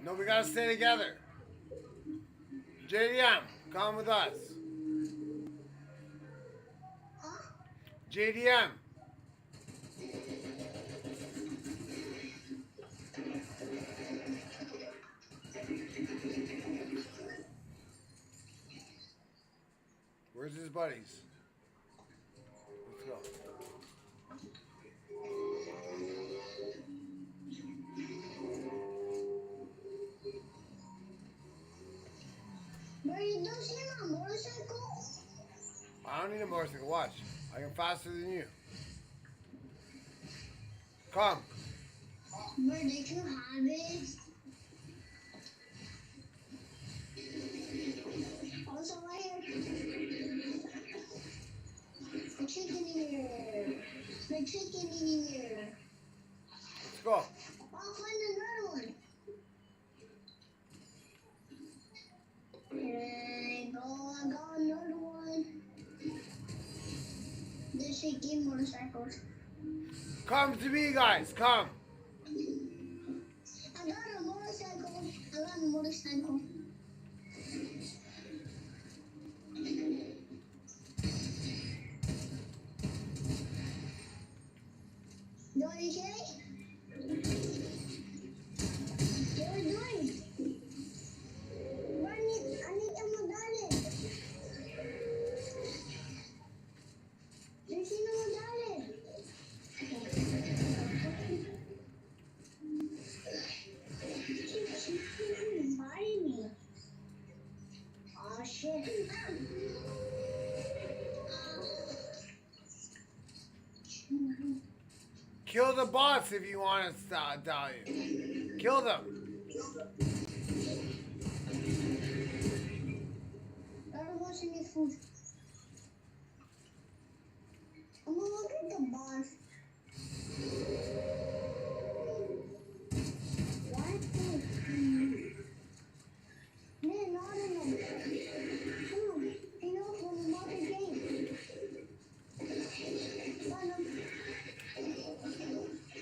No, we gotta stay together. JDM, come with us. Huh? JDM. Where's his buddies? Let's go. Bro, you don't see my motorcycle? I don't need a motorcycle. Watch. I am faster than you. Come. Bro, did you have it? Also, right here. The chicken in here. The chicken in here. Let's go. I'll find another one. There you go. I got another one. The shaking motorcycles. Come to me, guys. Come. I got a motorcycle. I got a motorcycle. You okay? What are you doing? I need a medallion. There's no medallion. She's biting me. Oh shit. Kill the bots if you want to die. Kill them. I don't want any food. I'm gonna look at the boss. What? Man, not enough. Come on, enough from another game. Platnum.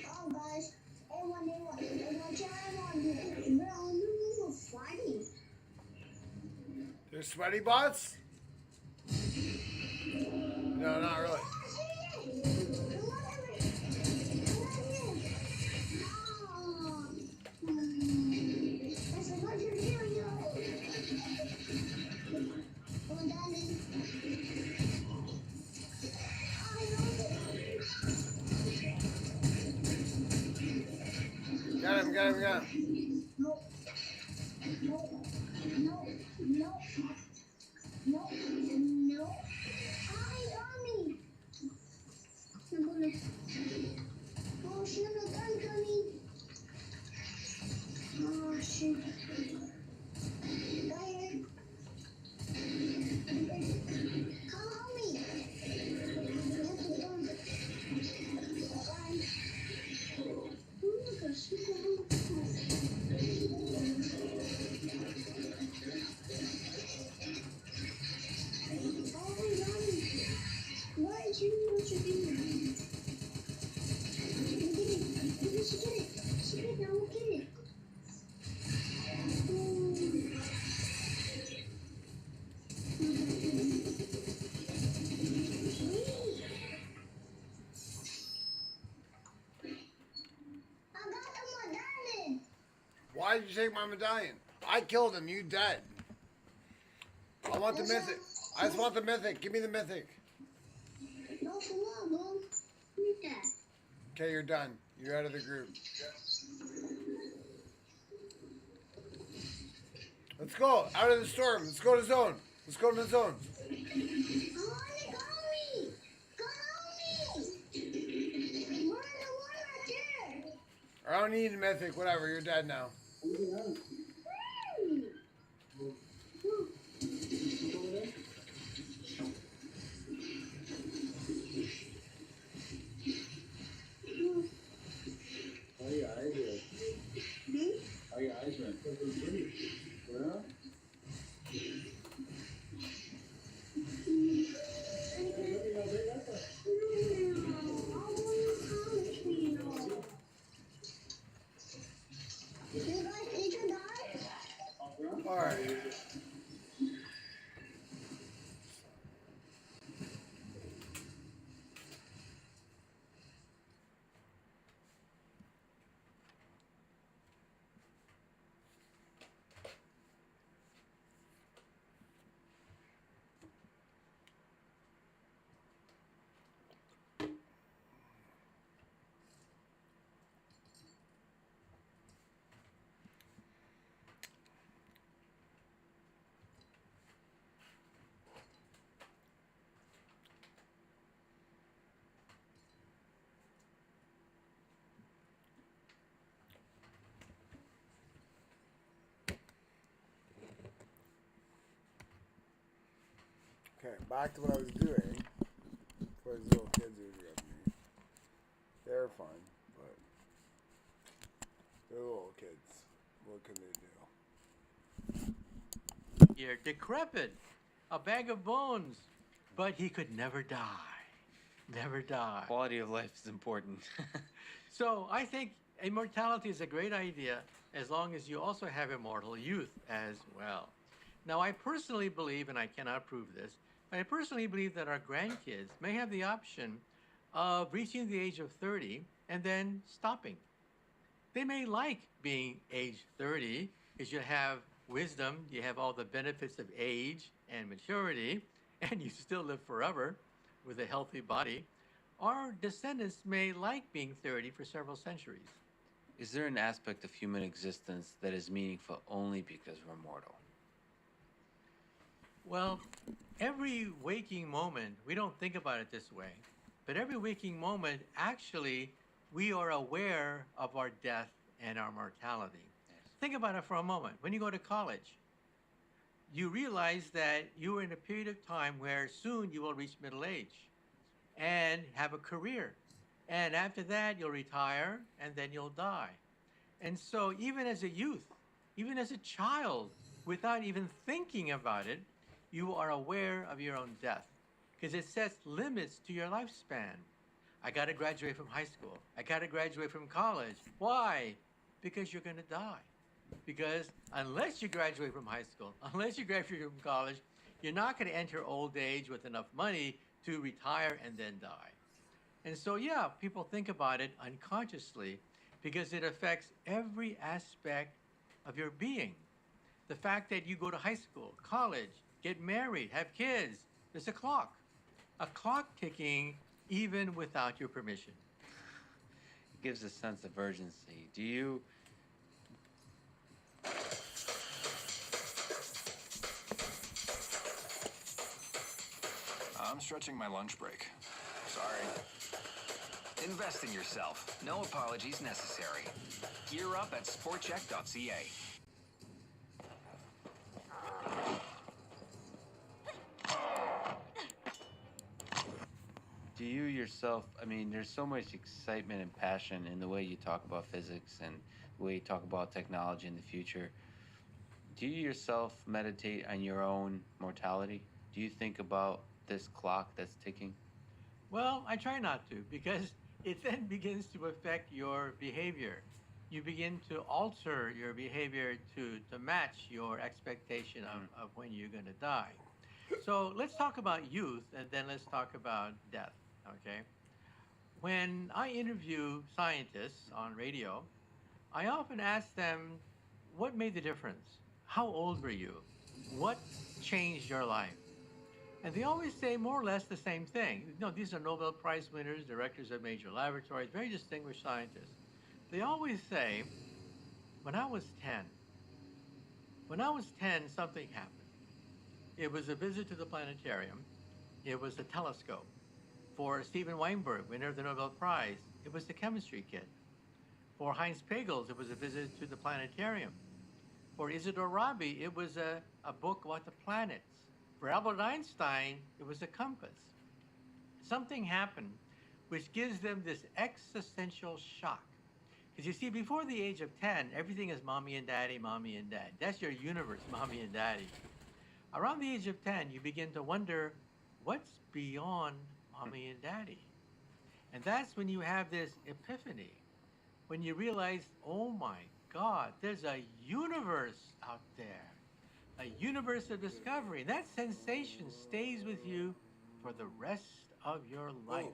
Oh, guys. Everyone, try on here. Bro, I'm fighting. There's sweaty bots? No, not really. got it, we got it. No. No. No. No. No. No. Hi, Mommy. I'm gonna. Oh, shit, no gun coming. Oh, shit. Fire. Come on me. That's the gun. Bye. Oh my gosh. Oh, Mommy. Why did you do what you're doing? Get it. Get it. She get it. She get it. Now we'll get it. I got the medallion. Why did you take my medallion? I killed him. You dead. I want the mythic. I just want the mythic. Give me the mythic. No, for long, Mom. Read that. Okay, you're done. You're out of the group. Let's go. Out of the storm. Let's go to zone. Let's go to the zone. I want it. Go me. Go me. We're the one right there. I don't need a mythic. Whatever. You're dead now. How your eyes doing? How your eyes doing? Well? All right. Okay, back to what I was doing. For these little kids who were at me. They're fine, but they're little kids. What can they do? You're decrepit, a bag of bones, but he could never die. Never die. Quality of life is important. So I think immortality is a great idea as long as you also have immortal youth as well. Now, I personally believe, and I cannot prove this, but I personally believe that our grandkids may have the option of reaching the age of 30 and then stopping. They may like being age 30 because you have wisdom, you have all the benefits of age and maturity, and you still live forever with a healthy body. Our descendants may like being 30 for several centuries. Is there an aspect of human existence that is meaningful only because we're mortal? Well, every waking moment, we don't think about it this way, but every waking moment, actually, we are aware of our death and our mortality. Yes. Think about it for a moment. When you go to college, you realize that you are in a period of time where soon you will reach middle age and have a career. And after that, you'll retire and then you'll die. And so even as a youth, even as a child, without even thinking about it, you are aware of your own death because it sets limits to your lifespan. I got to graduate from high school. I got to graduate from college. Why? Because you're going to die. Because unless you graduate from high school, unless you graduate from college, you're not going to enter old age with enough money to retire and then die. And so, yeah, people think about it unconsciously because it affects every aspect of your being. The fact that you go to high school, college, get married, have kids, there's a clock ticking even without your permission. It gives a sense of urgency. Do you I'm stretching my lunch break. Sorry. Invest in yourself. No apologies necessary. Gear up at sportcheck.ca. Do you yourself, I mean, there's so much excitement and passion in the way you talk about physics and the way you talk about technology in the future. Do you yourself meditate on your own mortality? Do you think about this clock that's ticking? Well, I try not to because it then begins to affect your behavior. You begin to alter your behavior to match your expectation of when you're going to die. So let's talk about youth and then let's talk about death, okay? When I interview scientists on radio, I often ask them, what made the difference? How old were you? What changed your life? And they always say more or less the same thing. No, these are Nobel Prize winners, directors of major laboratories, very distinguished scientists. They always say, when I was 10, something happened. It was a visit to the planetarium. It was a telescope. For Steven Weinberg, winner of the Nobel Prize, it was the chemistry kit. For Heinz Pagels, it was a visit to the planetarium. For Isidore Rabi, it was a book about the planets. For Albert Einstein, it was a compass. Something happened which gives them this existential shock. Because you see, before the age of 10, everything is mommy and daddy, mommy and dad. That's your universe, mommy and daddy. Around the age of 10, you begin to wonder, what's beyond mommy and daddy? And that's when you have this epiphany, when you realize, oh my God, there's a universe out there, a universe of discovery. That sensation stays with you for the rest of your life.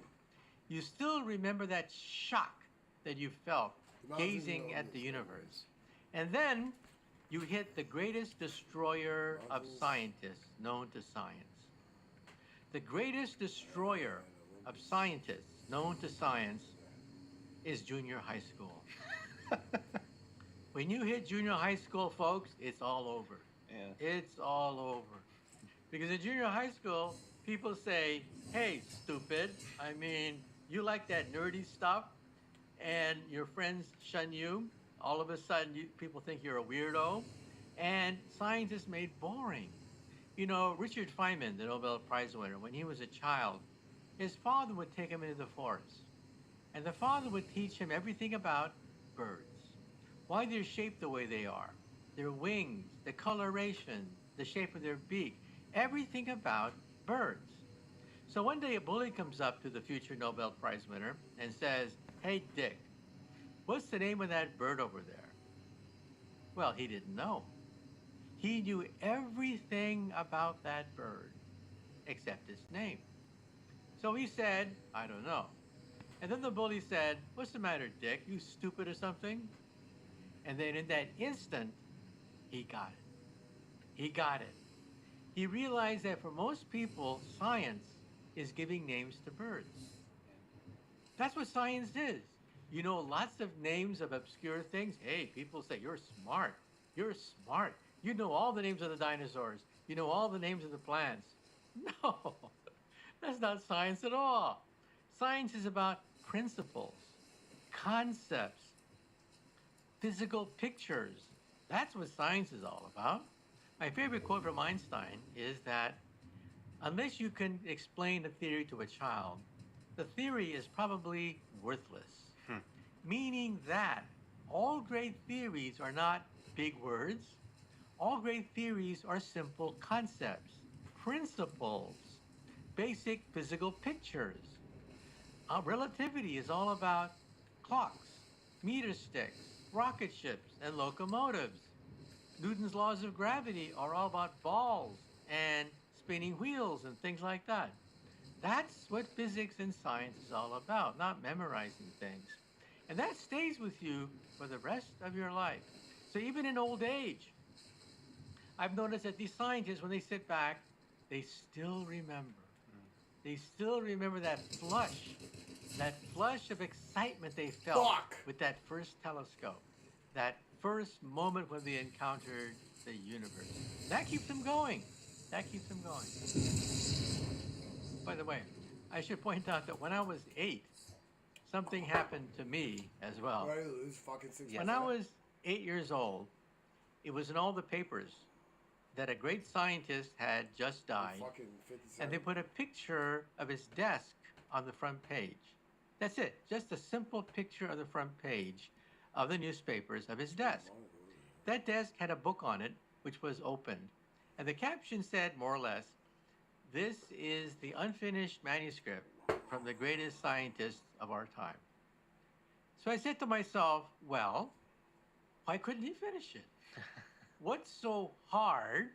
You still remember that shock that you felt gazing at the universe. And then you hit the greatest destroyer of scientists known to science. The greatest destroyer of scientists known to science is junior high school. When you hit junior high school, folks, it's all over. Yeah. It's all over. Because in junior high school, people say, hey, stupid, I mean, you like that nerdy stuff, and your friends shun you. All of a sudden, people think you're a weirdo, and science is made boring. You know, Richard Feynman, the Nobel Prize winner, when he was a child, his father would take him into the forest, and the father would teach him everything about birds, why they're shaped the way they are, their wings, the coloration, the shape of their beak, everything about birds. So one day a bully comes up to the future Nobel Prize winner and says, hey, Dick, what's the name of that bird over there? Well, he didn't know. He knew everything about that bird except its name. So he said, I don't know. And then the bully said, what's the matter, Dick? You stupid or something? And then in that instant, he got it. He got it. He realized that for most people, science is giving names to birds. That's what science is. You know lots of names of obscure things. Hey, people say, you're smart. You're smart. You know all the names of the dinosaurs. You know all the names of the plants. No, that's not science at all. Science is about principles, concepts, physical pictures. That's what science is all about. My favorite quote from Einstein is that unless you can explain a theory to a child, the theory is probably worthless. Meaning that all great theories are not big words. All great theories are simple concepts, principles, basic physical pictures. Relativity is all about clocks, meter sticks, rocket ships, and locomotives. Newton's laws of gravity are all about balls and spinning wheels and things like that. That's what physics and science is all about, not memorizing things. And that stays with you for the rest of your life. So even in old age, I've noticed that these scientists, when they sit back, they still remember. They still remember that flush of excitement they felt with that first telescope, that first moment when they encountered the universe. That keeps them going. That keeps them going. By the way, I should point out that when I was 8, something happened to me as well. Why did you lose fucking 6 When I was 8 years old, it was in all the papers that a great scientist had just died, Fucking 57. and they put a picture of his desk on the front page. That's it, just a simple picture of the front page of the newspapers of his desk. That desk had a book on it, which was opened, and the caption said, more or less, "This is the unfinished manuscript from the greatest scientist of our time." So I said to myself, well, why couldn't he finish it? What's so hard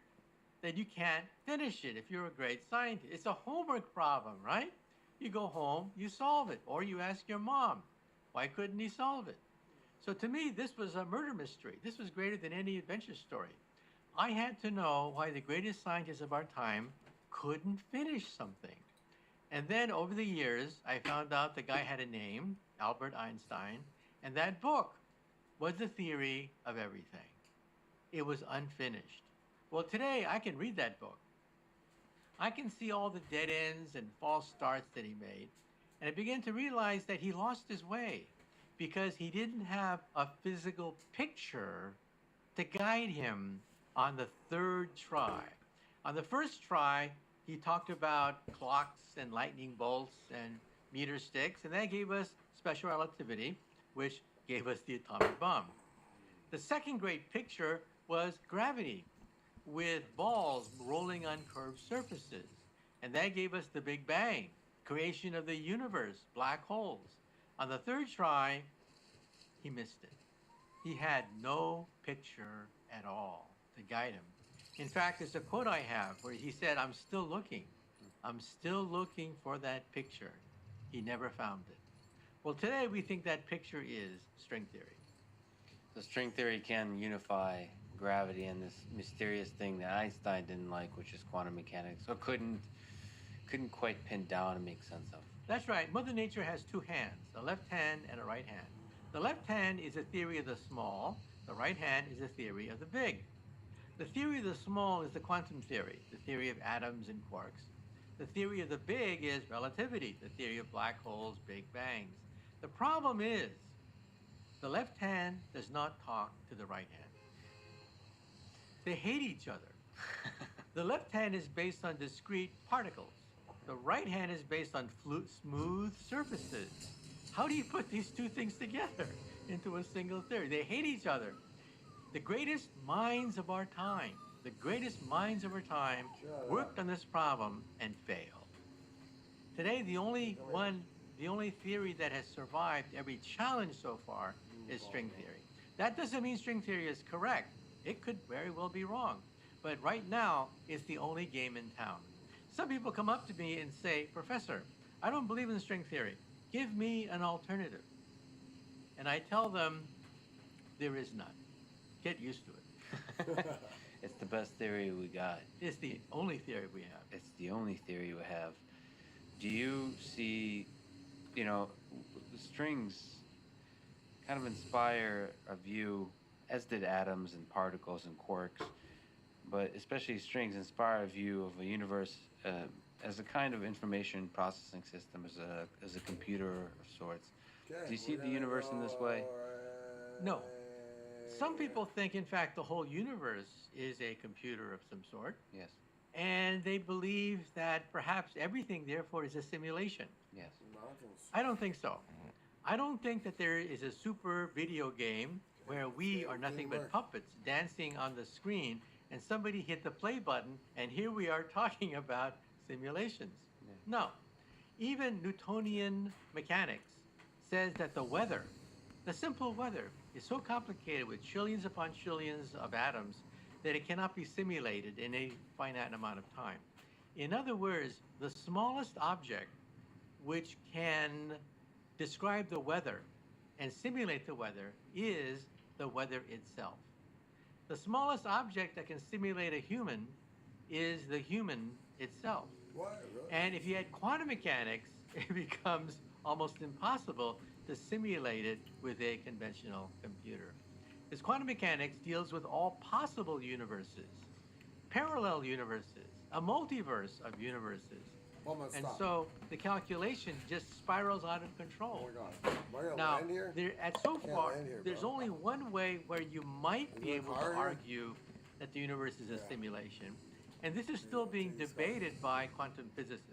that you can't finish it if you're a great scientist? It's a homework problem, right? You go home, you solve it, or you ask your mom, why couldn't he solve it? So to me, this was a murder mystery. This was greater than any adventure story. I had to know why the greatest scientists of our time couldn't finish something. And then over the years, I found out the guy had a name, Albert Einstein, and that book was The Theory of Everything. It was unfinished. Well, today I can read that book. I can see all the dead ends and false starts that he made, and I began to realize that he lost his way because he didn't have a physical picture to guide him on the third try. On the first try, he talked about clocks and lightning bolts and meter sticks, and that gave us special relativity, which gave us the atomic bomb. The second great picture was gravity, with balls rolling on curved surfaces, and that gave us the Big Bang, creation of the universe, black holes. On the third try, he missed it. He had no picture at all to guide him. In fact, there's a quote I have where he said, "I'm still looking. I'm still looking for that picture." He never found it. Well, today we think that picture is string theory. So string theory can unify gravity and this mysterious thing that Einstein didn't like, which is quantum mechanics, or couldn't quite pin down and make sense of. That's right. Mother Nature has two hands, a left hand and a right hand. The left hand is a theory of the small. The right hand is a theory of the big. The theory of the small is the quantum theory, the theory of atoms and quarks. The theory of the big is relativity, the theory of black holes, big bangs. The problem is the left hand does not talk to the right hand. They hate each other. The left hand is based on discrete particles. The right hand is based on smooth surfaces. How do you put these two things together into a single theory? They hate each other. The greatest minds of our time, worked on this problem and failed. Today, the only theory that has survived every challenge so far is string theory. That doesn't mean string theory is correct. It could very well be wrong. But right now, it's the only game in town. Some people come up to me and say, "Professor, I don't believe in string theory. Give me an alternative." And I tell them, there is none. Get used to it. It's the best theory we got. It's the only theory we have. It's the only theory we have. Do you see, the strings kind of inspire a view, as did atoms and particles and quarks, but especially strings inspire a view of a universe as a kind of information processing system, as a computer of sorts. Okay, do you see the universe in this way? No. Some people think, in fact, the whole universe is a computer of some sort. Yes. And they believe that perhaps everything, therefore, is a simulation. Yes. I don't think so. I don't think that there is a super video game where we are nothing but puppets dancing on the screen and somebody hit the play button and here we are talking about simulations. Yeah. No. Even Newtonian mechanics says that the weather, the simple weather, is so complicated with trillions upon trillions of atoms that it cannot be simulated in a finite amount of time. In other words, the smallest object which can describe the weather and simulate the weather is the weather itself. The smallest object that can simulate a human is the human itself. What? Really? And if you add quantum mechanics, it becomes almost impossible to simulate it with a conventional computer. Because quantum mechanics deals with all possible universes, parallel universes, a multiverse of universes. Almost And stop. so the calculation just spirals out of control. Oh my God. Am I gonna Now, land here? so Can't far, land here, there's bro. only one way where you might Is be there a able to car here? argue that the universe is a Yeah. simulation, and this is still being take a second. debated by quantum physicists.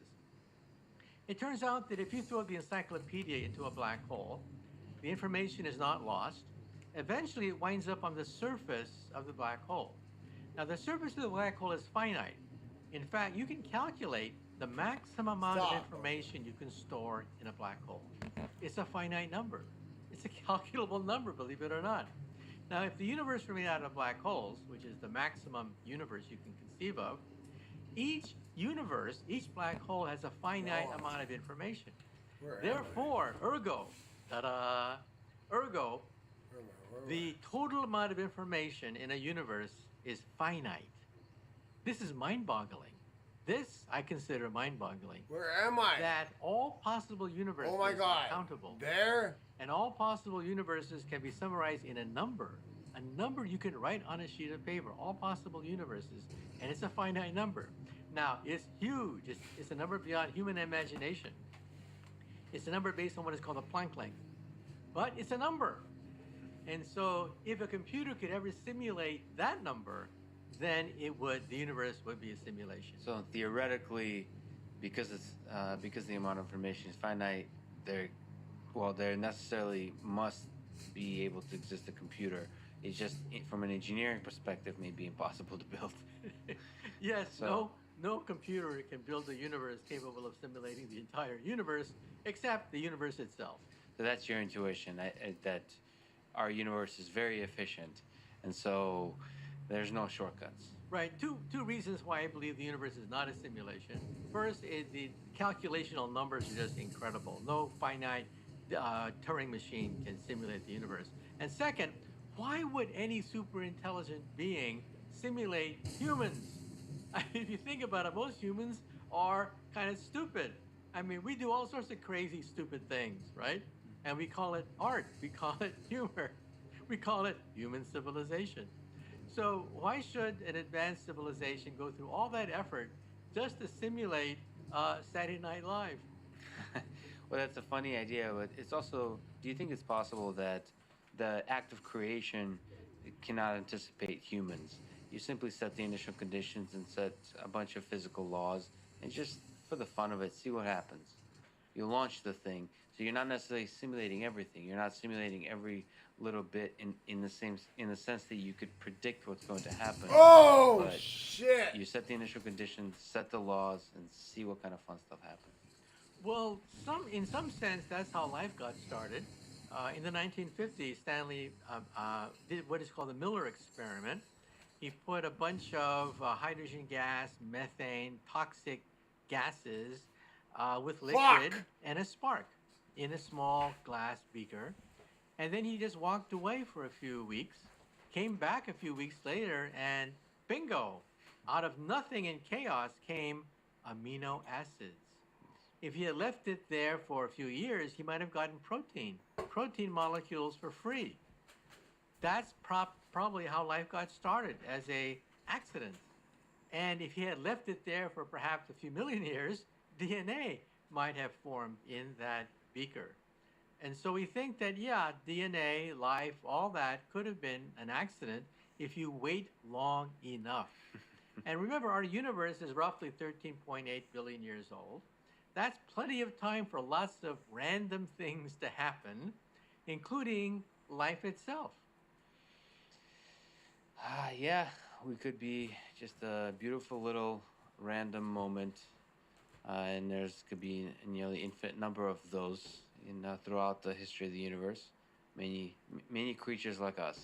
It turns out that if you throw the encyclopedia into a black hole, the information is not lost. Eventually, it winds up on the surface of the black hole. Now, the surface of the black hole is finite. In fact, you can calculate the maximum amount of information you can store in a black hole. It's a finite number. It's a calculable number, believe it or not. Now, if the universe were made out of black holes, which is the maximum universe you can conceive of, each universe, each black hole has a finite amount of information. Therefore, ergo, the total amount of information in a universe is finite. This is mind-boggling. This I consider mind-boggling. Where am I? That all possible universes Oh my God. are countable. There? And all possible universes can be summarized in a number you can write on a sheet of paper, all possible universes, and it's a finite number. Now, it's huge. It's a number beyond human imagination. It's a number based on what is called a Planck length. But it's a number. And so if a computer could ever simulate that number, then the universe would be a simulation. So theoretically, because the amount of information is finite, there necessarily must be able to exist a computer. It's just, from an engineering perspective, may be impossible to build. Yes, So- no computer can build a universe capable of simulating the entire universe, except the universe itself. So that's your intuition, that our universe is very efficient, and so there's no shortcuts. Right, two reasons why I believe the universe is not a simulation. First, the calculational numbers are just incredible. No finite Turing machine can simulate the universe. And second, why would any super intelligent being simulate humans? I mean, if you think about it, most humans are kind of stupid. I mean, we do all sorts of crazy, stupid things, right? And we call it art, we call it humor, we call it human civilization. So why should an advanced civilization go through all that effort just to simulate Saturday Night Live? Well, that's a funny idea, but it's also, do you think it's possible that the act of creation cannot anticipate humans? You simply set the initial conditions and set a bunch of physical laws, and just for the fun of it, see what happens. You launch the thing, so you're not necessarily simulating everything. You're not simulating every little bit in the sense that you could predict what's going to happen. Oh, But shit. You set the initial conditions, set the laws, and see what kind of fun stuff happens. Well, in some sense, that's how life got started. In the 1950s, Stanley did what is called the Miller experiment. He put a bunch of hydrogen gas, methane, toxic gases with liquid and a spark in a small glass beaker. And then he just walked away for a few weeks, came back a few weeks later, and bingo, out of nothing and chaos came amino acids. If he had left it there for a few years, he might have gotten protein molecules for free. That's probably how life got started, as a accident. And if he had left it there for perhaps a few million years, DNA might have formed in that beaker. And so we think that, yeah, DNA, life, all that could have been an accident if you wait long enough. And remember, our universe is roughly 13.8 billion years old. That's plenty of time for lots of random things to happen, including life itself. Yeah, we could be just a beautiful little random moment, and could be a nearly infinite number of those throughout the history of the universe. Many creatures like us.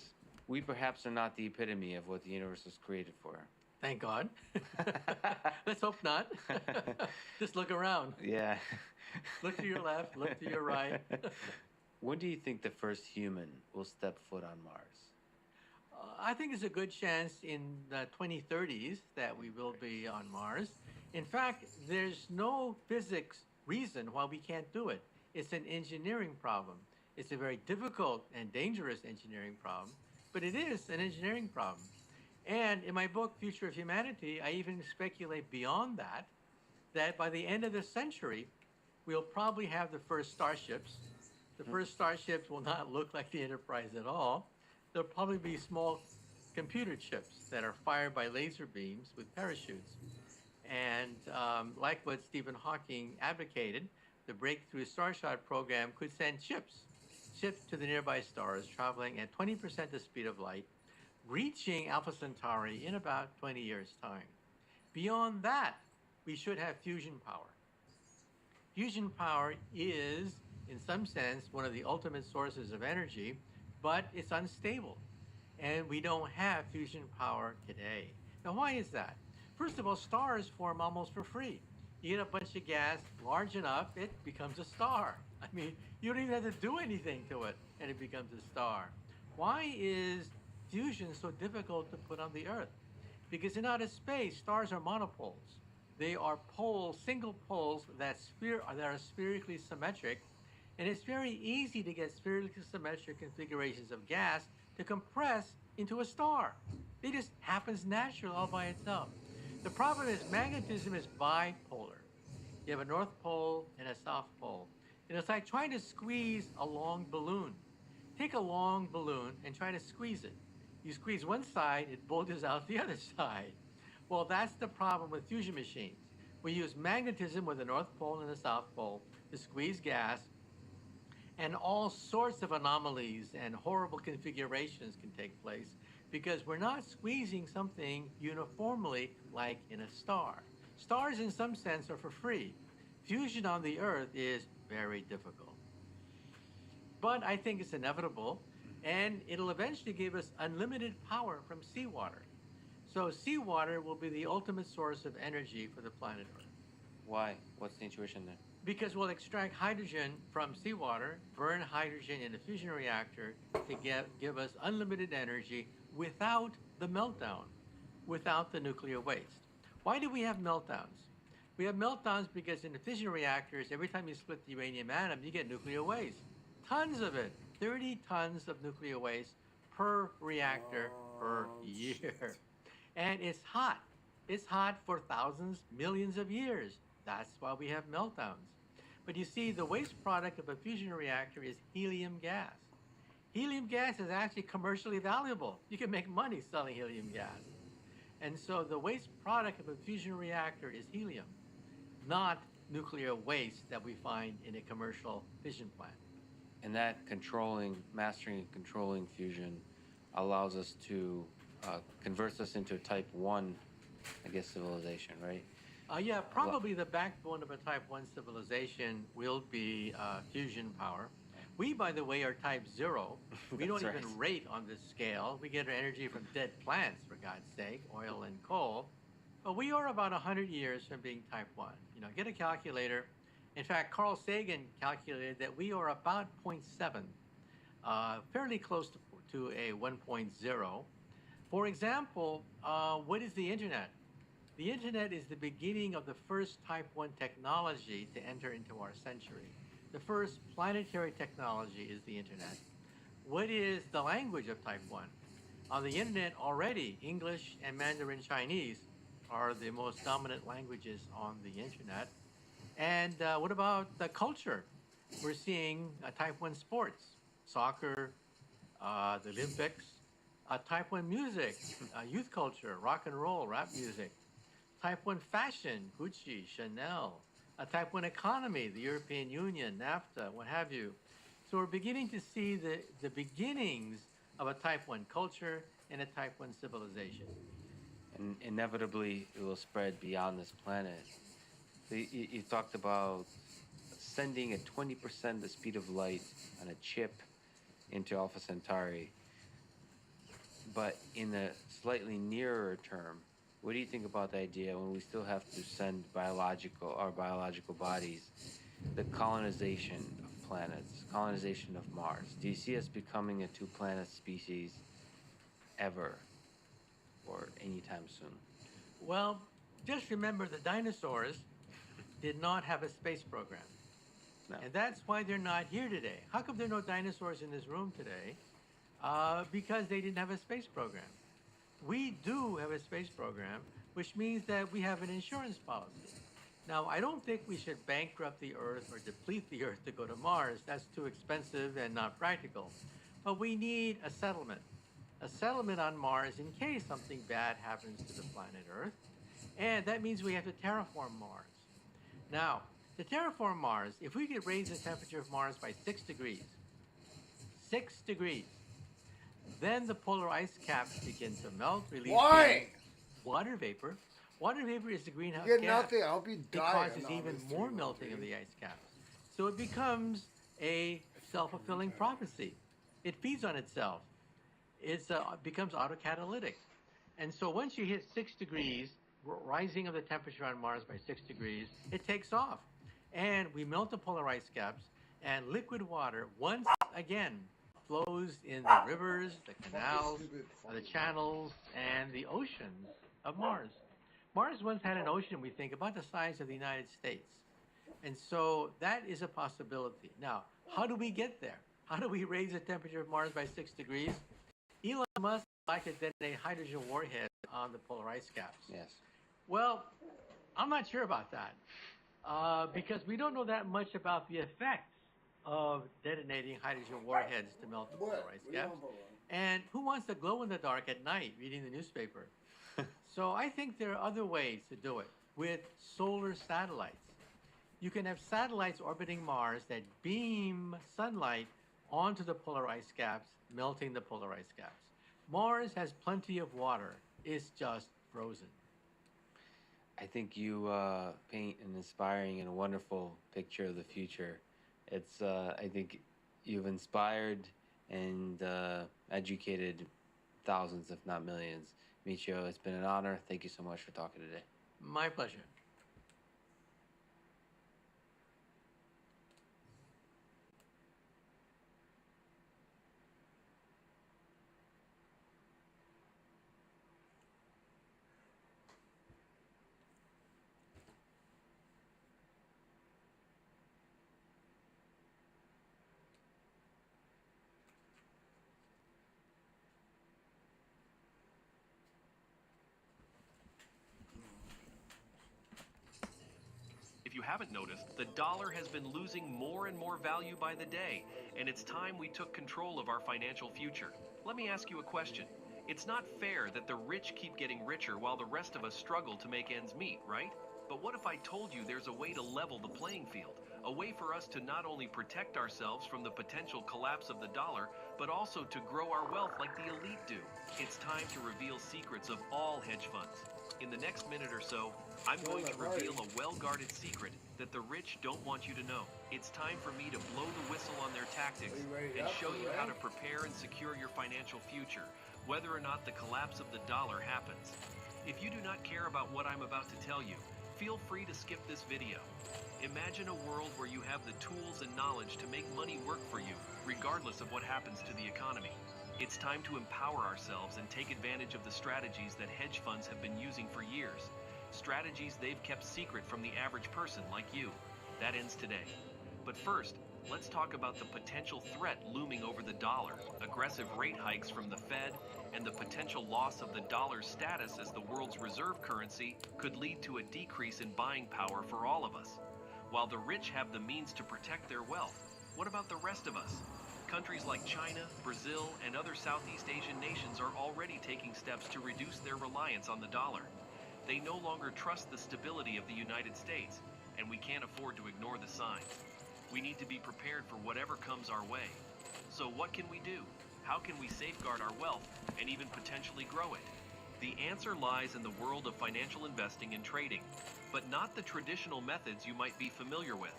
We perhaps are not the epitome of what the universe was created for. Thank God. Let's hope not. Just look around. Yeah. Look to your left, look to your right. When do you think the first human will step foot on Mars? I think there's a good chance in the 2030s that we will be on Mars. In fact, there's no physics reason why we can't do it. It's an engineering problem. It's a very difficult and dangerous engineering problem, but it is an engineering problem. And in my book, Future of Humanity, I even speculate beyond that that by the end of the century, we'll probably have the first starships. The first starships will not look like the Enterprise at all. They'll probably be small computer chips that are fired by laser beams with parachutes. And like what Stephen Hawking advocated, the Breakthrough Starshot program could send ships to the nearby stars, traveling at 20% the speed of light, reaching Alpha Centauri in about 20 years' time. Beyond that, we should have fusion power. Fusion power is, in some sense, one of the ultimate sources of energy, but it's unstable. And we don't have fusion power today. Now, why is that? First of all, stars form almost for free. You get a bunch of gas large enough, it becomes a star. I mean, you don't even have to do anything to it, and it becomes a star. Why is fusion so difficult to put on the Earth? Because in outer space, stars are monopoles. They are poles, single poles that are spherically symmetric, and it's very easy to get spherically symmetric configurations of gas to compress into a star. It just happens naturally all by itself. The problem is magnetism is bipolar. You have a north pole and a south pole. And it's like trying to squeeze a long balloon. Take a long balloon and try to squeeze it. You squeeze one side, it bulges out the other side. Well, that's the problem with fusion machines. We use magnetism with the north pole and the south pole to squeeze gas, and all sorts of anomalies and horrible configurations can take place because we're not squeezing something uniformly like in a star. Stars, in some sense, are for free. Fusion on the Earth is very difficult. But I think it's inevitable, and it'll eventually give us unlimited power from seawater. So seawater will be the ultimate source of energy for the planet Earth. Why? What's the intuition there? Because we'll extract hydrogen from seawater, burn hydrogen in a fusion reactor to give us unlimited energy without the meltdown, without the nuclear waste. Why do we have meltdowns? We have meltdowns because in the fission reactors, every time you split the uranium atom, you get nuclear waste. Tons of it, 30 tons of nuclear waste per reactor per year. And it's hot. It's hot for thousands, millions of years. That's why we have meltdowns. But you see, the waste product of a fusion reactor is helium gas. Helium gas is actually commercially valuable. You can make money selling helium gas. And so the waste product of a fusion reactor is helium, not nuclear waste that we find in a commercial fission plant. And that mastering and controlling fusion allows us to converts us into a type 1, I guess, civilization, right? Yeah, probably the backbone of a type 1 civilization will be fusion power. We, by the way, are type 0. We don't even rate on this scale. We get our energy from dead plants, for God's sake, oil and coal. But we are about 100 years from being type 1. You know, get a calculator. In fact, Carl Sagan calculated that we are about 0.7, fairly close to a 1.0. For example, what is the internet? The internet is the beginning of the first type 1 technology to enter into our century. The first planetary technology is the internet. What is the language of type 1? On the internet already, English and Mandarin Chinese are the most dominant languages on the internet. And what about the culture? We're seeing type 1 sports, soccer, the Olympics, type 1 music, youth culture, rock and roll, rap music, type 1 fashion, Gucci, Chanel, a type 1 economy, the European Union, NAFTA, what have you. So we're beginning to see the beginnings of a type 1 culture and a type 1 civilization. And inevitably, it will spread beyond this planet. You talked about sending at 20% the speed of light on a chip into Alpha Centauri. But in the slightly nearer term, what do you think about the idea when we still have to send our biological bodies, the colonization of planets, colonization of Mars? Do you see us becoming a 2-planet species ever or anytime soon? Well, just remember the dinosaurs did not have a space program. No. And that's why they're not here today. How come there are no dinosaurs in this room today? Because they didn't have a space program. We do have a space program, which means that we have an insurance policy. Now, I don't think we should bankrupt the Earth or deplete the Earth to go to Mars. That's too expensive and not practical. But we need a settlement on Mars in case something bad happens to the planet Earth. And that means we have to terraform Mars. Now, to terraform Mars, if we could raise the temperature of Mars by 6 degrees, then the polar ice caps begin to melt, releasing water vapor. Water vapor is the greenhouse You get gas. nothing. I hope you die. It causes on even this more 3-month melting of period. the ice caps. So it becomes a self-fulfilling prophecy. It feeds on itself. It becomes autocatalytic. And so once you hit 6 degrees, rising of the temperature on Mars by 6 degrees, it takes off. And we melt the polar ice caps, and liquid water once again flows in the rivers, the canals, the channels, and the oceans of Mars. Mars once had an ocean, we think, about the size of the United States. And so that is a possibility. Now, how do we get there? How do we raise the temperature of Mars by 6 degrees? Elon Musk would like to detonate hydrogen warheads on the polar ice caps. Yes. Well, I'm not sure about that because we don't know that much about the effects of detonating hydrogen warheads to melt the polar ice caps. And who wants to glow in the dark at night reading the newspaper? So I think there are other ways to do it with solar satellites. You can have satellites orbiting Mars that beam sunlight onto the polar ice caps, melting the polar ice caps. Mars has plenty of water. It's just frozen. I think you paint an inspiring and wonderful picture of the future. It's I think you've inspired and educated thousands, if not millions. Michio, it's been an honor. Thank you so much for talking today. My pleasure. If you haven't noticed, the dollar has been losing more and more value by the day, and it's time we took control of our financial future. Let me ask you a question. It's not fair that the rich keep getting richer while the rest of us struggle to make ends meet, right? But what if I told you there's a way to level the playing field? A way for us to not only protect ourselves from the potential collapse of the dollar, but also to grow our wealth like the elite do. It's time to reveal secrets of all hedge funds. In the next minute or so, I'm going to reveal a well-guarded secret that the rich don't want you to know. It's time for me to blow the whistle on their tactics and show you how to prepare and secure your financial future, whether or not the collapse of the dollar happens. If you do not care about what I'm about to tell you, feel free to skip this video. Imagine a world where you have the tools and knowledge to make money work for you, regardless of what happens to the economy. It's time to empower ourselves and take advantage of the strategies that hedge funds have been using for years. Strategies they've kept secret from the average person like you. That ends today. But first, let's talk about the potential threat looming over the dollar, aggressive rate hikes from the Fed, and the potential loss of the dollar's status as the world's reserve currency could lead to a decrease in buying power for all of us. While the rich have the means to protect their wealth, what about the rest of us? Countries like China, Brazil, and other Southeast Asian nations are already taking steps to reduce their reliance on the dollar. They no longer trust the stability of the United States, and we can't afford to ignore the signs. We need to be prepared for whatever comes our way. So what can we do? How can we safeguard our wealth and even potentially grow it? The answer lies in the world of financial investing and trading, but not the traditional methods you might be familiar with.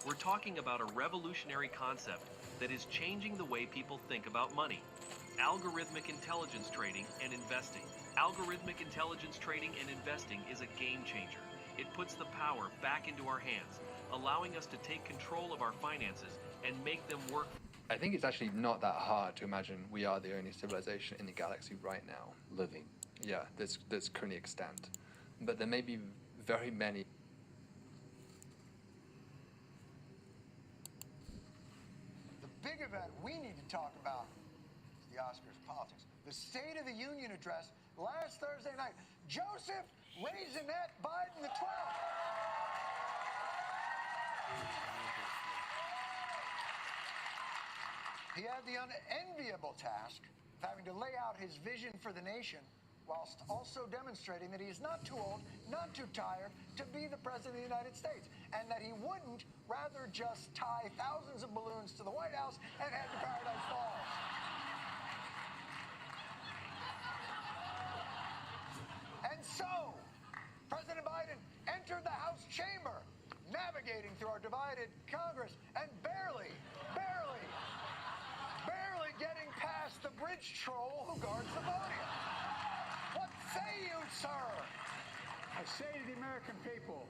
We're talking about a revolutionary concept that is changing the way people think about money. Algorithmic intelligence trading and investing. Algorithmic intelligence trading and investing is a game changer. It puts the power back into our hands, allowing us to take control of our finances and make them work. I think it's actually not that hard to imagine we are the only civilization in the galaxy right now. Living. Yeah, that's currently extant. But there may be very many. The big event we need to talk about is the Oscars politics. The State of the Union address last Thursday night. Joseph Raisinette Biden the 12th. He had the unenviable task of having to lay out his vision for the nation whilst also demonstrating that he is not too old, not too tired to be the President of the United States, and that he wouldn't rather just tie thousands of balloons to the White House and head to Paradise Falls. And so, President Biden entered the House chamber, navigating through our divided Congress, and barely getting past the bridge troll who guards the podium. What say you, sir? I say to the American people,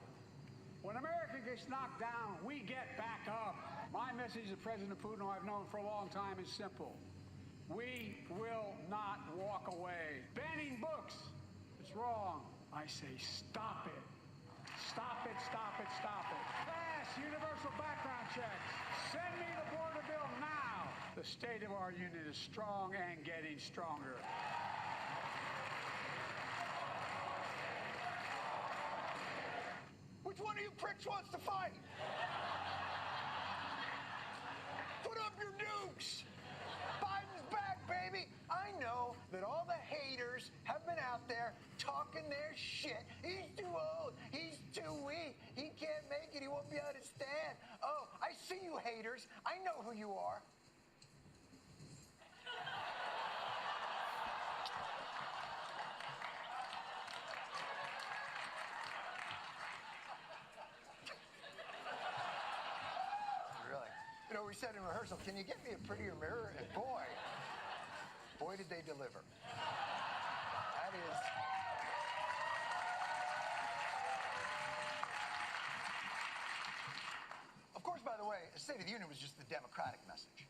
when America gets knocked down, we get back up. My message to President Putin, who I've known for a long time, is simple. We will not walk away. Banning books, it's wrong. I say stop it. Stop it, stop it, stop it. Pass universal background checks. Send me the border bill now. The state of our union is strong and getting stronger. Which one of you pricks wants to fight? Put up your dukes. Biden's back, baby. I know that all the haters have been out there talking their shit. He's too old. He's too weak. He can't make it. He won't be able to stand. Oh, I see you haters. I know who you are. We said in rehearsal, can you get me a prettier mirror? And boy did they deliver. That is... Of course, by the way, the State of the Union was just the Democratic message.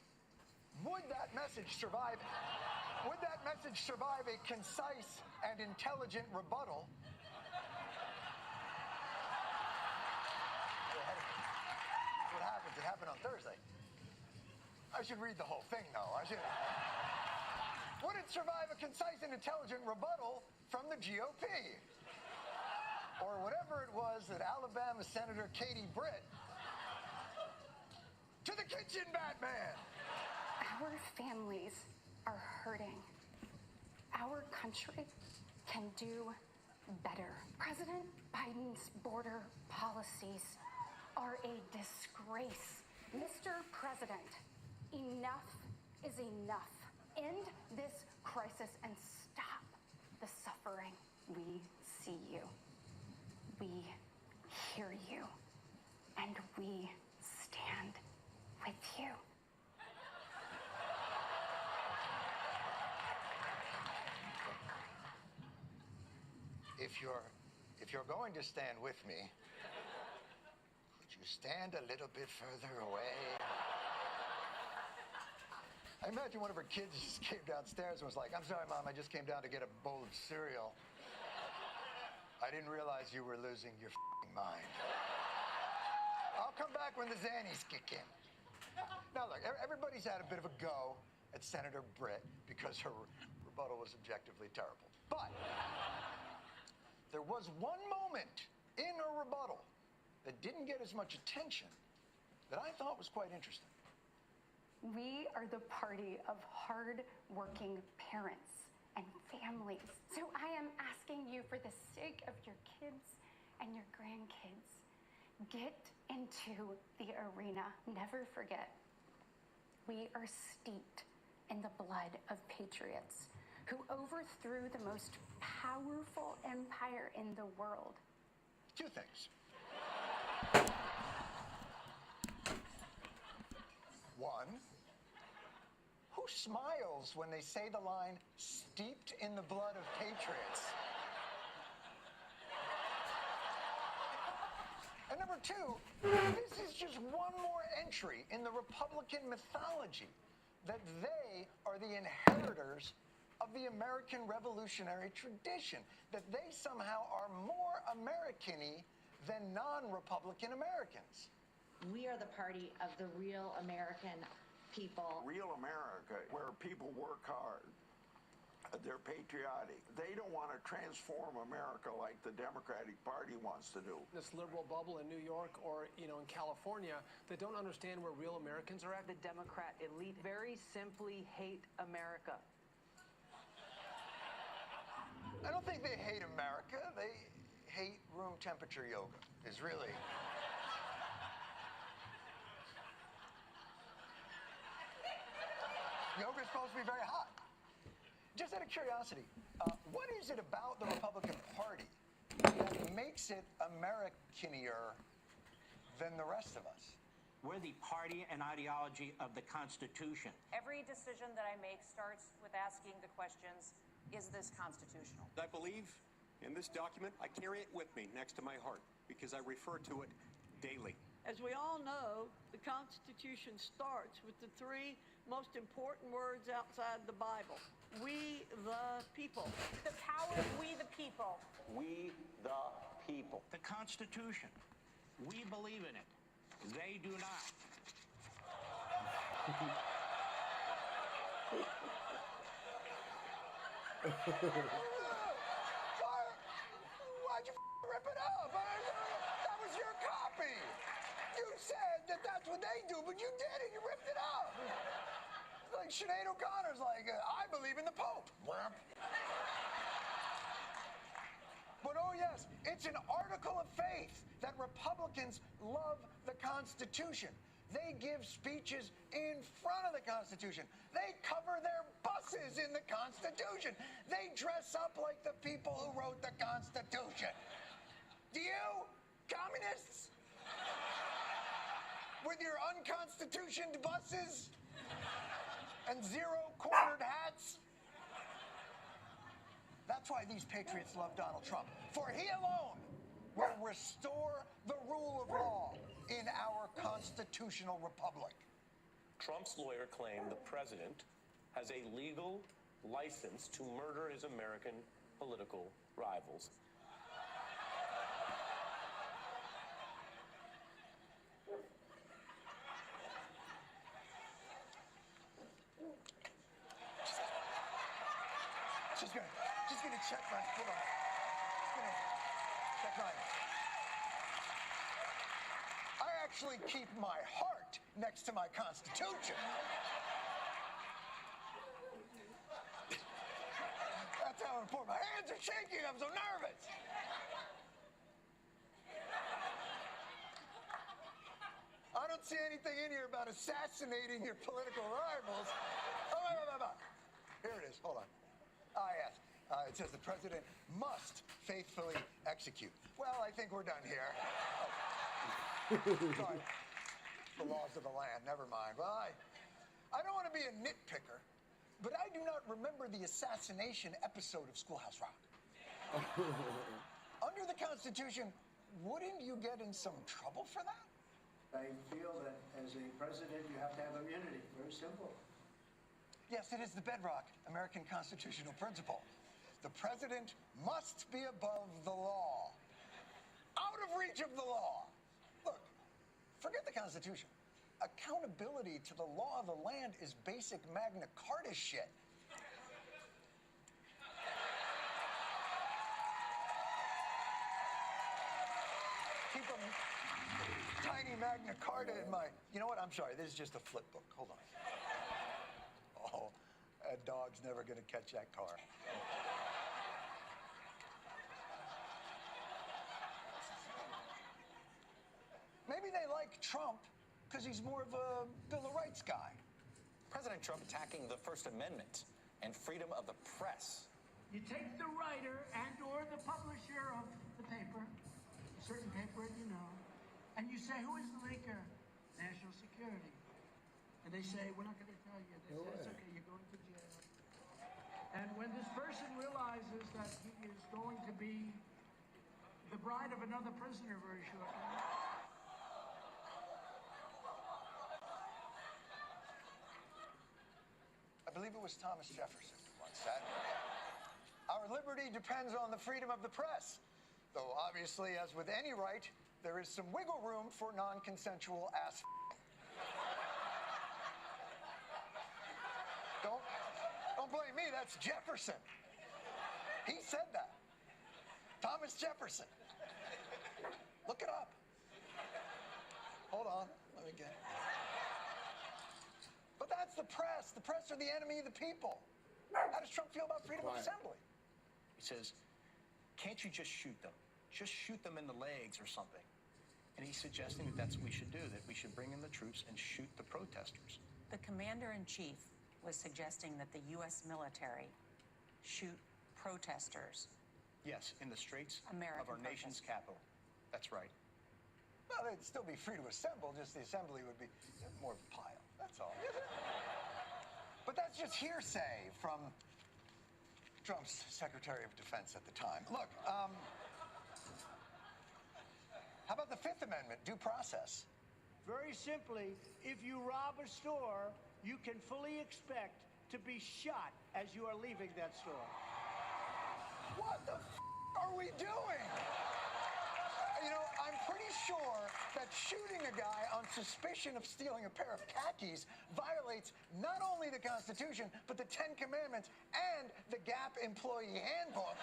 Would that message survive a concise and intelligent rebuttal? What happens? It happened on Thursday. I should read the whole thing, though. Would it survive a concise and intelligent rebuttal from the GOP? Or whatever it was that Alabama Senator Katie Britt... To the kitchen, Batman! Our families are hurting. Our country can do better. President Biden's border policies are a disgrace. Mr. President, enough is enough. End this crisis and stop the suffering. We see you. We hear you. And we stand with you. If you're going to stand with me, would you stand a little bit further away? I imagine one of her kids just came downstairs and was like, I'm sorry, Mom, I just came down to get a bowl of cereal. I didn't realize you were losing your f***ing mind. I'll come back when the Xannies kick in. Now, look, everybody's had a bit of a go at Senator Britt because her rebuttal was objectively terrible. But there was one moment in her rebuttal that didn't get as much attention that I thought was quite interesting. We are the party of hard-working parents and families. So I am asking you, for the sake of your kids and your grandkids, get into the arena. Never forget, we are steeped in the blood of patriots who overthrew the most powerful empire in the world. Two things. One, who smiles when they say the line, steeped in the blood of patriots? And number two, this is just one more entry in the Republican mythology that they are the inheritors of the American revolutionary tradition, that they somehow are more American-y than non-Republican Americans. We are the party of the real American people. Real America, where people work hard. They're patriotic. They don't want to transform America like the Democratic Party wants to do. This liberal bubble in New York or, in California that don't understand where real Americans are at. The Democrat elite very simply hate America. I don't think they hate America. They hate room temperature yoga, is really. Yoga's supposed to be very hot. Just out of curiosity, what is it about the Republican Party that makes it Americanier than the rest of us? We're the party and ideology of the Constitution. Every decision that I make starts with asking the questions, is this constitutional? I believe in this document. I carry it with me next to my heart because I refer to it daily. As we all know, the Constitution starts with the three most important words outside the Bible. We the people. The power of we the people. We the people. The Constitution. We believe in it. They do not. Why'd you rip it up? That was your copy. You said that that's what they do, but you did it. You ripped it up. Like Sinead O'Connor's like, I believe in the Pope. But oh yes, it's an article of faith that Republicans love the Constitution. They give speeches in front of the Constitution. They cover their buses in the Constitution. They dress up like the people who wrote the Constitution. Do you, communists? With your unconstitutioned buses and zero-cornered hats? That's why these patriots love Donald Trump. For he alone will restore the rule of law in our constitutional republic. Trump's lawyer claimed the president has a legal license to murder his American political rivals. Just gonna check my, hold on. Just gonna check mine. I actually keep my heart next to my Constitution. That's how important. My hands are shaking, I'm so nervous. I don't see anything in here about assassinating your political rivals. Oh, here it is, hold on. Ah, yes. It says the president must faithfully execute. Well, I think we're done here. Oh. Sorry. The laws of the land, never mind. Well, I don't want to be a nitpicker, but I do not remember the assassination episode of Schoolhouse Rock. Under the Constitution, wouldn't you get in some trouble for that? I feel that as a president, you have to have immunity. Very simple. Yes, it is the bedrock American constitutional principle. The president must be above the law. Out of reach of the law. Look, forget the Constitution. Accountability to the law of the land is basic Magna Carta shit. Keep a tiny Magna Carta in my... You know what? I'm sorry. This is just a flip book. Hold on. Oh, that dog's never going to catch that car. Maybe they like Trump because he's more of a Bill of Rights guy. President Trump attacking the First Amendment and freedom of the press. You take the writer and or the publisher of the paper, a certain paper, and you say, who is the leaker? National security. And they say, we're not going to tell you. They say, it's okay, you're going to jail. And when this person realizes that he is going to be the bride of another prisoner very shortly, I believe it was Thomas Jefferson who once said, our liberty depends on the freedom of the press. Though obviously, as with any right, there is some wiggle room for non-consensual ass. Don't blame ain't me, that's Jefferson. He said that. Thomas Jefferson. Look it up. Hold on, let me get it. But that's the press. The press are the enemy of the people. How does Trump feel about freedom of assembly? He says, can't you just shoot them? Just shoot them in the legs or something. And he's suggesting that that's what we should do, that we should bring in the troops and shoot the protesters. The commander-in-chief was suggesting that the U.S. military shoot protesters. Yes, in the streets American of our nation's capital. That's right. Well, they'd still be free to assemble, just the assembly would be more of a pile. That's all. But that's just hearsay from Trump's Secretary of Defense at the time. Look, how about the Fifth Amendment, due process? Very simply, if you rob a store, you can fully expect to be shot as you are leaving that store. What the are we doing? You know, I'm pretty sure that shooting a guy on suspicion of stealing a pair of khakis violates not only the Constitution, but the Ten Commandments and the Gap Employee Handbook.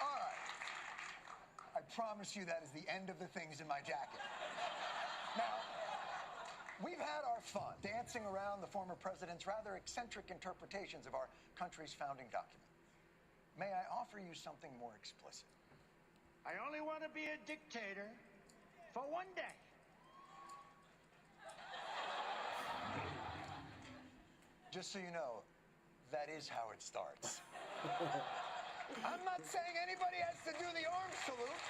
All right. I promise you that is the end of the things in my jacket. Now, we've had our fun dancing around the former president's rather eccentric interpretations of our country's founding document. May I offer you something more explicit? I only want to be a dictator for one day. Just so you know, that is how it starts. I'm not saying anybody has to do the arms salute.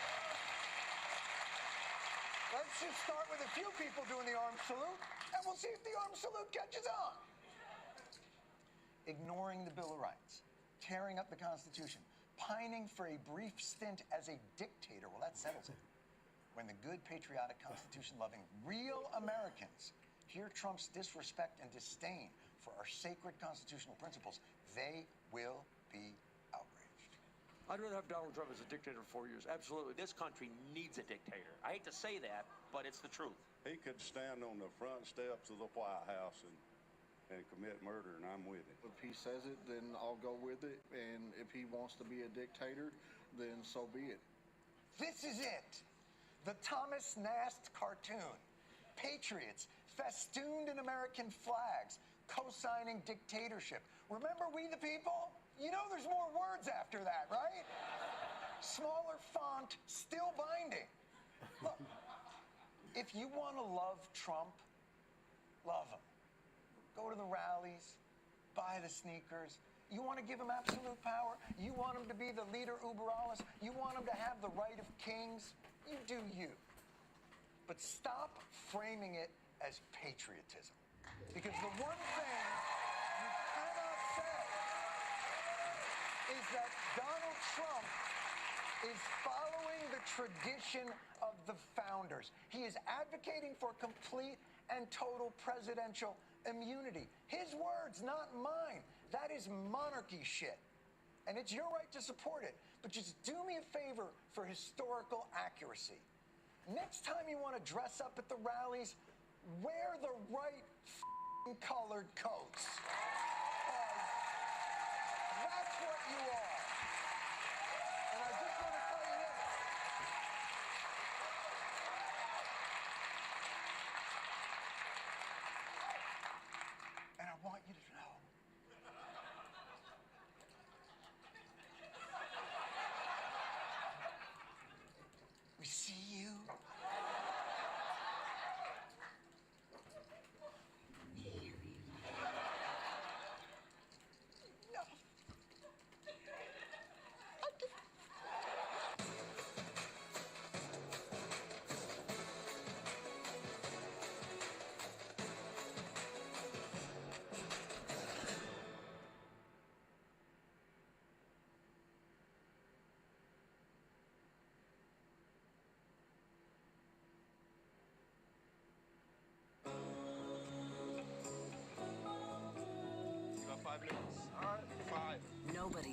Let's just start with a few people doing the arms salute, and we'll see if the arms salute catches on. Ignoring the Bill of Rights, tearing up the Constitution, pining for a brief stint as a dictator, well, that settles it. When the good, patriotic, Constitution-loving, real Americans hear Trump's disrespect and disdain for our sacred constitutional principles, they will be outraged. I'd rather have Donald Trump as a dictator for 4 years. Absolutely. This country needs a dictator. I hate to say that, but it's the truth. He could stand on the front steps of the White House and commit murder, and I'm with him. If he says it, then I'll go with it. And if he wants to be a dictator, then so be it. This is it. The Thomas Nast cartoon. Patriots festooned in American flags, co-signing dictatorship. Remember We the People? You know there's more words after that, right? Smaller font, still binding. Look, if you want to love Trump, love him. Go to the rallies, buy the sneakers. You want to give him absolute power? You want him to be the leader uber alles? You want him to have the right of kings? You do you. But stop framing it as patriotism. Because the one thing you cannot say is that Donald Trump is following the tradition of the founders. He is advocating for complete and total presidential immunity. His words, not mine. That is monarchy shit. And it's your right to support it. But just do me a favor for historical accuracy. Next time you want to dress up at the rallies, wear the right colored coats. That's what you are. And I just want to tell you this. And I want you to know. We see you.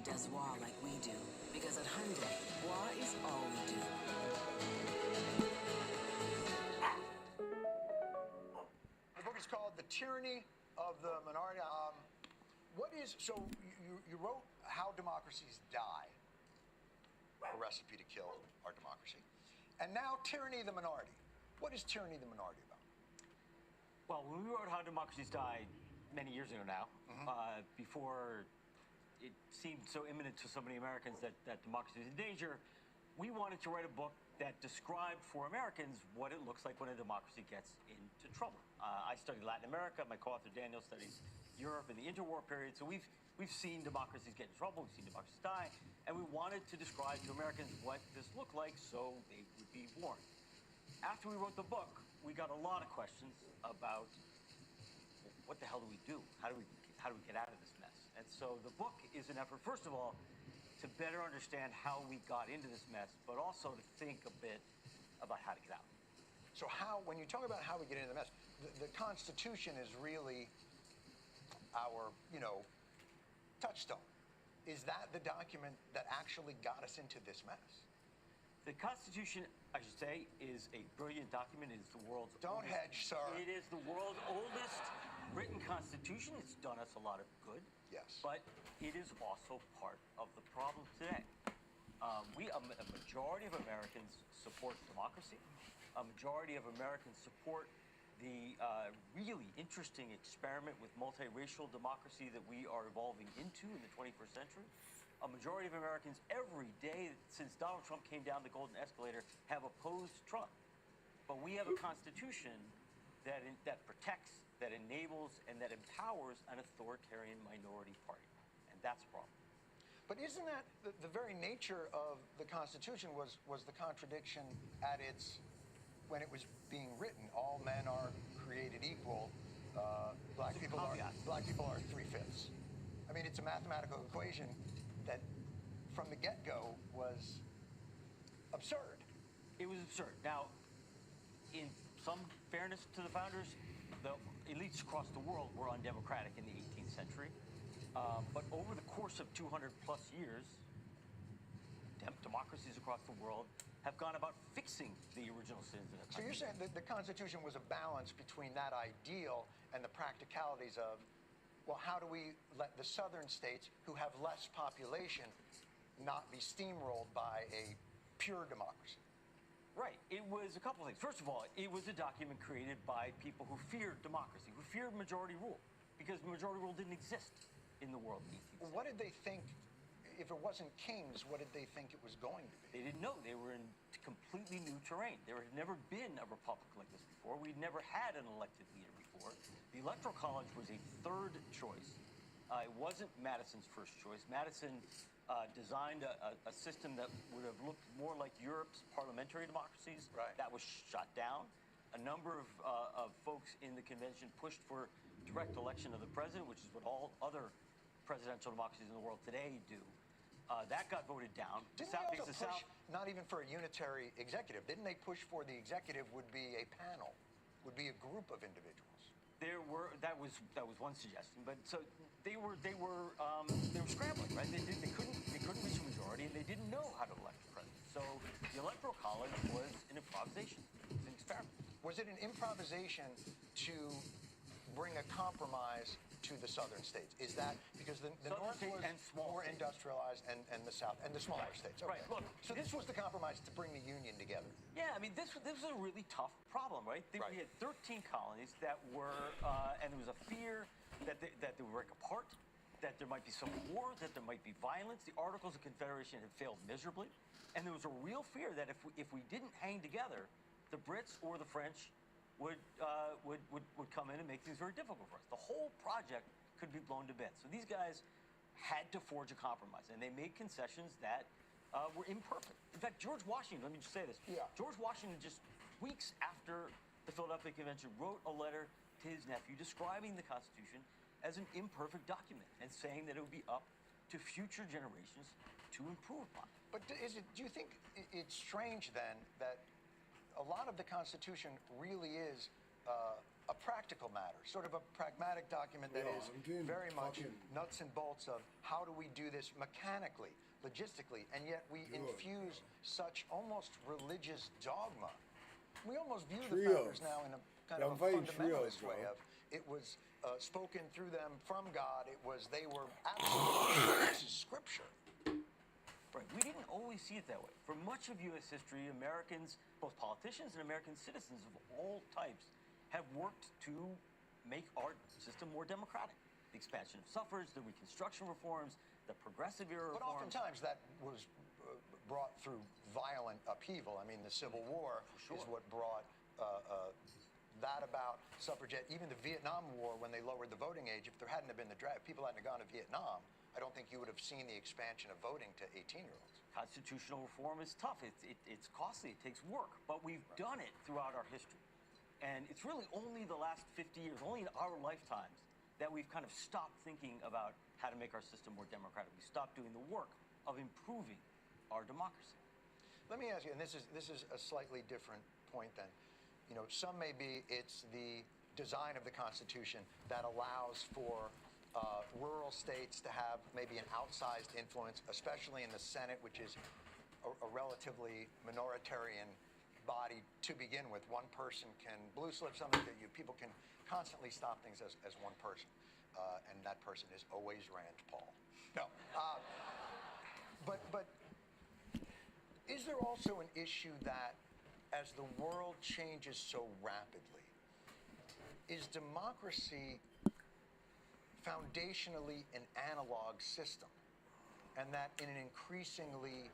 does war like we do, because at Hyundai, war is all we do. The book is called The Tyranny of the Minority. So you wrote How Democracies Die, a recipe to kill our democracy. And now Tyranny of the Minority. What is Tyranny of the Minority about? Well, when we wrote How Democracies Die many years ago now, before it seemed so imminent to so many Americans that democracy was in danger, we wanted to write a book that described for Americans what it looks like when a democracy gets into trouble. I studied Latin America. My co-author Daniel studies Europe in the interwar period. So we've seen democracies get in trouble. We've seen democracies die. And we wanted to describe to Americans what this looked like so they would be warned. After we wrote the book, we got a lot of questions about what the hell do we do? How do we get out of this mess? And so the book is an effort, first of all, to better understand how we got into this mess, but also to think a bit about how to get out. So when you talk about how we get into the mess, the Constitution is really our, touchstone. Is that the document that actually got us into this mess? The Constitution, I should say, is a brilliant document. It is the world's Don't oldest, hedge, sir. It is the world's oldest written Constitution. It's done us a lot of good. Yes. But it is also part of the problem today. A majority of Americans support democracy. A majority of Americans support the really interesting experiment with multiracial democracy that we are evolving into in the 21st century. A majority of Americans every day since Donald Trump came down the golden escalator have opposed Trump. But we have a constitution that protects, that enables, and that empowers an authoritarian minority party. And that's a problem. But isn't that the very nature of the Constitution was the contradiction at when it was being written? All men are created equal. Black people are 3/5. I mean, it's a mathematical equation that from the get-go was absurd. It was absurd. Now, in some fairness to the founders, the elites across the world were undemocratic in the 18th century. But over the course of 200 plus years, democracies across the world have gone about fixing the original sins of the country. So you're saying that the Constitution was a balance between that ideal and the practicalities of, well, how do we let the southern states who have less population not be steamrolled by a pure democracy? Right. It was a couple of things. First of all, it was a document created by people who feared democracy, who feared majority rule, because majority rule didn't exist in the world in the 18th century. What did they think? If it wasn't kings, what did they think it was going to be? They didn't know. They were in completely new terrain. There had never been a republic like this before. We'd never had an elected leader before. The Electoral College was a third choice. It wasn't Madison's first choice. Madison designed a system that would have looked more like Europe's parliamentary democracies. Right. That was shut down. A number of folks in the convention pushed for direct election of the president, which is what all other presidential democracies in the world today do. That got voted down. Didn't they also push, not even for a unitary executive, didn't they push for the executive would be a panel, would be a group of individuals? That was one suggestion, but so they were scrambling, right? They couldn't reach a majority, and they didn't know how to elect a president. So the Electoral College was an improvisation. It was an experiment. Was it an improvisation to bring a compromise to the southern states? Is that because the North was more industrialized and the South and the smaller states? Okay. Right. Look, so this was the compromise to bring the Union together. Yeah, I mean, this was a really tough problem, right? We had 13 colonies that were, and there was a fear that they would break apart, that there might be some war, that there might be violence. The Articles of Confederation had failed miserably, and there was a real fear that if we didn't hang together, the Brits or the French would come in and make things very difficult for us. The whole project could be blown to bits. So these guys had to forge a compromise, and they made concessions that were imperfect. In fact, George Washington, let me just say this. Yeah. George Washington, just weeks after the Philadelphia Convention, wrote a letter to his nephew describing the Constitution as an imperfect document and saying that it would be up to future generations to improve upon. But do you think it's strange then that a lot of the Constitution really is a practical matter, sort of a pragmatic document that is very much nuts and bolts of how do we do this mechanically, logistically, and yet we infuse such almost religious dogma. We almost view the founders now in a kind of a fundamentalist way of it was spoken through them from God. It was they were absolutely this is scripture. Right. We didn't always see it that way. For much of U.S. history, Americans, both politicians and American citizens of all types, have worked to make our system more democratic. The expansion of suffrage, the Reconstruction reforms, the Progressive era reforms. But oftentimes that was brought through violent upheaval. I mean, the Civil War is what brought that about. Suffragette, even the Vietnam War, when they lowered the voting age, if there hadn't been the draft, people hadn't gone to Vietnam, I don't think you would have seen the expansion of voting to 18-year-olds. Constitutional reform is tough. It's costly. It takes work. But we've done it throughout our history. And it's really only the last 50 years, only in our lifetimes, that we've kind of stopped thinking about how to make our system more democratic. We stopped doing the work of improving our democracy. Let me ask you, and this is a slightly different point then. You know, some may be it's the design of the Constitution that allows for rural states to have maybe an outsized influence, especially in the Senate, which is a relatively minoritarian body to begin with. One person can blue slip something that people can constantly stop things as one person. And that person is always Rand Paul. No. But is there also an issue that as the world changes so rapidly, is democracy foundationally an analog system, and that in an increasingly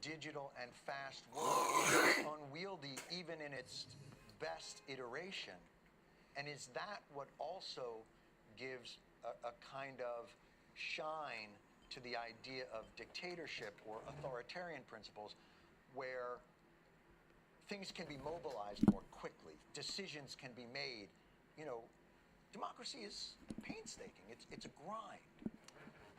digital and fast world it's unwieldy even in its best iteration? And is that what also gives a kind of shine to the idea of dictatorship or authoritarian principles, where things can be mobilized more quickly, decisions can be made? You know, democracy is painstaking. It's a grind.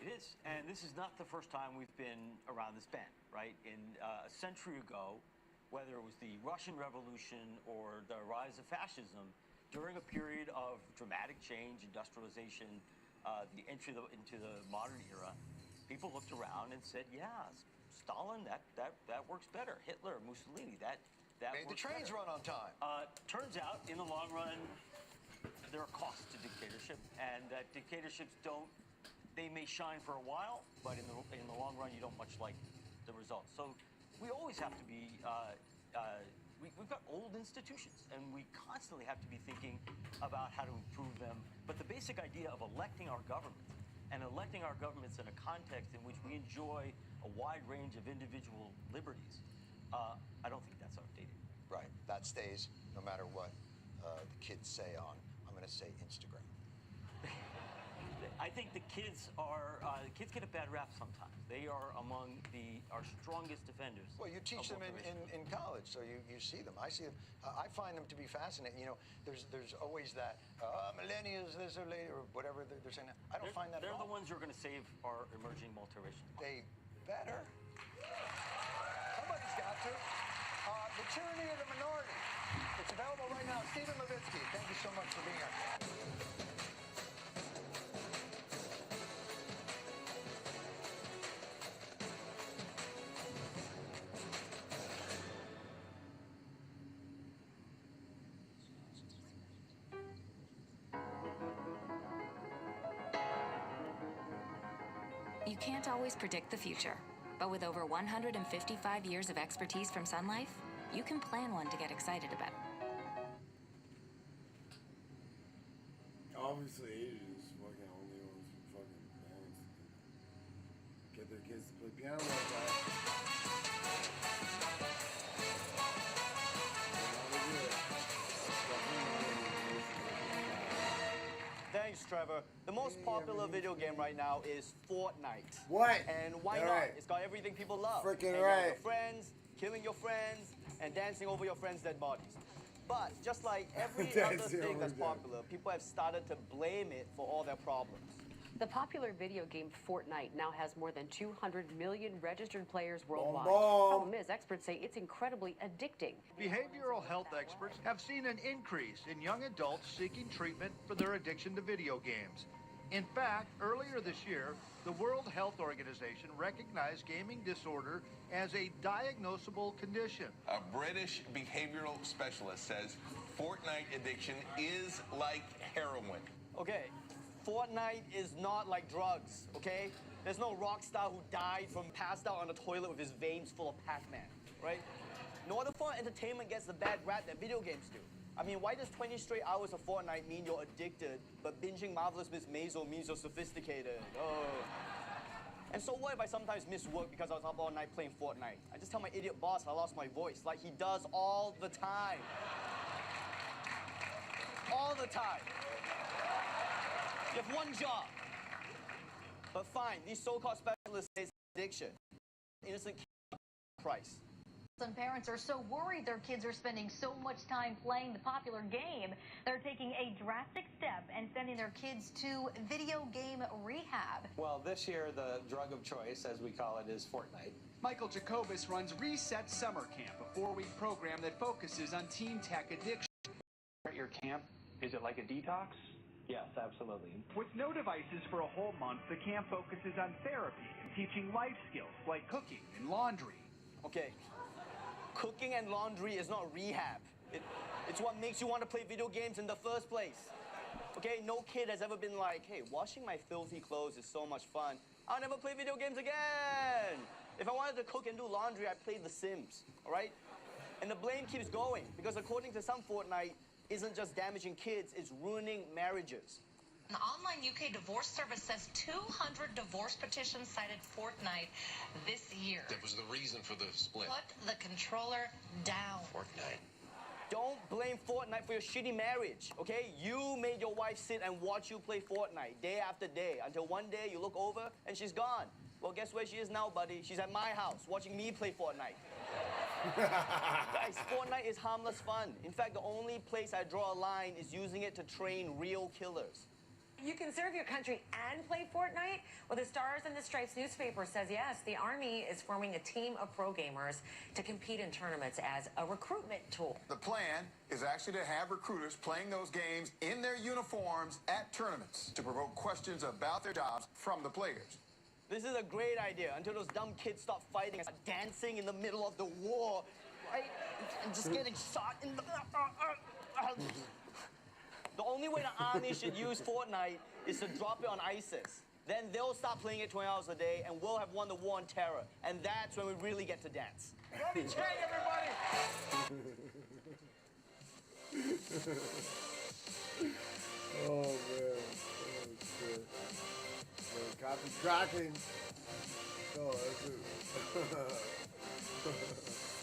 It is, and this is not the first time we've been around this bend, right? In a century ago, whether it was the Russian Revolution or the rise of fascism, during a period of dramatic change, industrialization, the entry into the modern era, people looked around and said, "Yeah, Stalin, that works better. Hitler, Mussolini, that made the trains run on time." Turns out, in the long run, there are costs to dictatorship, and that dictatorships they may shine for a while, but in the long run, you don't much like the results. So we always have to be, we've got old institutions, and we constantly have to be thinking about how to improve them. But the basic idea of electing our governments, and electing our governments in a context in which we enjoy a wide range of individual liberties, I don't think that's outdated. Right, that stays no matter what the kids say on, I'm going to say Instagram. I think the kids get a bad rap sometimes. They are among our strongest defenders. Well, you teach them in college, so you see them. I see them. I find them to be fascinating. You know, there's always that millennials, this or later, or whatever they're saying. I don't find that at all. They're the ones who are going to save our emerging multiracial democracy. They better. Somebody's got to. The Tyranny of the Minority. It's available right now. Stephen Levitsky, thank you so much for being here. You can't always predict the future, but with over 155 years of expertise from Sun Life, you can plan one to get excited about. Obviously, Asians fucking only ones who fucking parents get their kids to play piano like that. Thanks, Trevor. The most popular video game right now is Fortnite. What? And why not? Right. It's got everything people love. Freaking Hanging out right. with your friends, killing your friends, and dancing over your friends' dead bodies. But just like every other thing that's popular, people have started to blame it for all their problems. The popular video game Fortnite now has more than 200 million registered players worldwide. Problem is, experts say it's incredibly addicting. Behavioral health experts have seen an increase in young adults seeking treatment for their addiction to video games. In fact, earlier this year, the World Health Organization recognized gaming disorder as a diagnosable condition. A British behavioral specialist says Fortnite addiction is like heroin. Okay, Fortnite is not like drugs, okay? There's no rock star who died from passed out on the toilet with his veins full of Pac-Man, right? No other form of entertainment gets the bad rap that video games do. I mean, why does 20 straight hours of Fortnite mean you're addicted, but binging Marvelous Miss Maisel means you're sophisticated? Oh. And so what if I sometimes miss work because I was up all night playing Fortnite? I just tell my idiot boss I lost my voice, like he does all the time. All the time. You have one job. But fine, these so-called specialists say it's addiction. Innocent price. Some parents are so worried their kids are spending so much time playing the popular game, they're taking a drastic step and sending their kids to video game rehab. Well, this year, the drug of choice, as we call it, is Fortnite. Michael Jacobus runs Reset Summer Camp, a 4-week program that focuses on teen tech addiction. At your camp, is it like a detox? Yes, absolutely. With no devices for a whole month, the camp focuses on therapy and teaching life skills like cooking and laundry. Okay. Cooking and laundry is not rehab. It's what makes you want to play video games in the first place. Okay, no kid has ever been like, hey, washing my filthy clothes is so much fun. I'll never play video games again. If I wanted to cook and do laundry, I'd play The Sims, all right? And the blame keeps going, because according to some, Fortnite isn't just damaging kids, it's ruining marriages. An online UK divorce service says 200 divorce petitions cited Fortnite this year. That was the reason for the split. Put the controller down. Fortnite. Don't blame Fortnite for your shitty marriage, okay? You made your wife sit and watch you play Fortnite day after day until one day you look over and she's gone. Well, guess where she is now, buddy? She's at my house watching me play Fortnite. Guys, Fortnite is harmless fun. In fact, the only place I draw a line is using it to train real killers. You can serve your country and play Fortnite? Well, the Stars and the Stripes newspaper says yes, the Army is forming a team of pro gamers to compete in tournaments as a recruitment tool. The plan is actually to have recruiters playing those games in their uniforms at tournaments to provoke questions about their jobs from the players. This is a great idea until those dumb kids stop fighting and dancing in the middle of the war, right? And just getting shot in the... The only way the Army should use Fortnite is to drop it on ISIS. Then they'll stop playing it 20 hours a day, and we'll have won the war on terror. And that's when we really get to dance. Robbie Chang, everybody! Oh, man. Oh, shit. Copy cracking. Oh, that's it.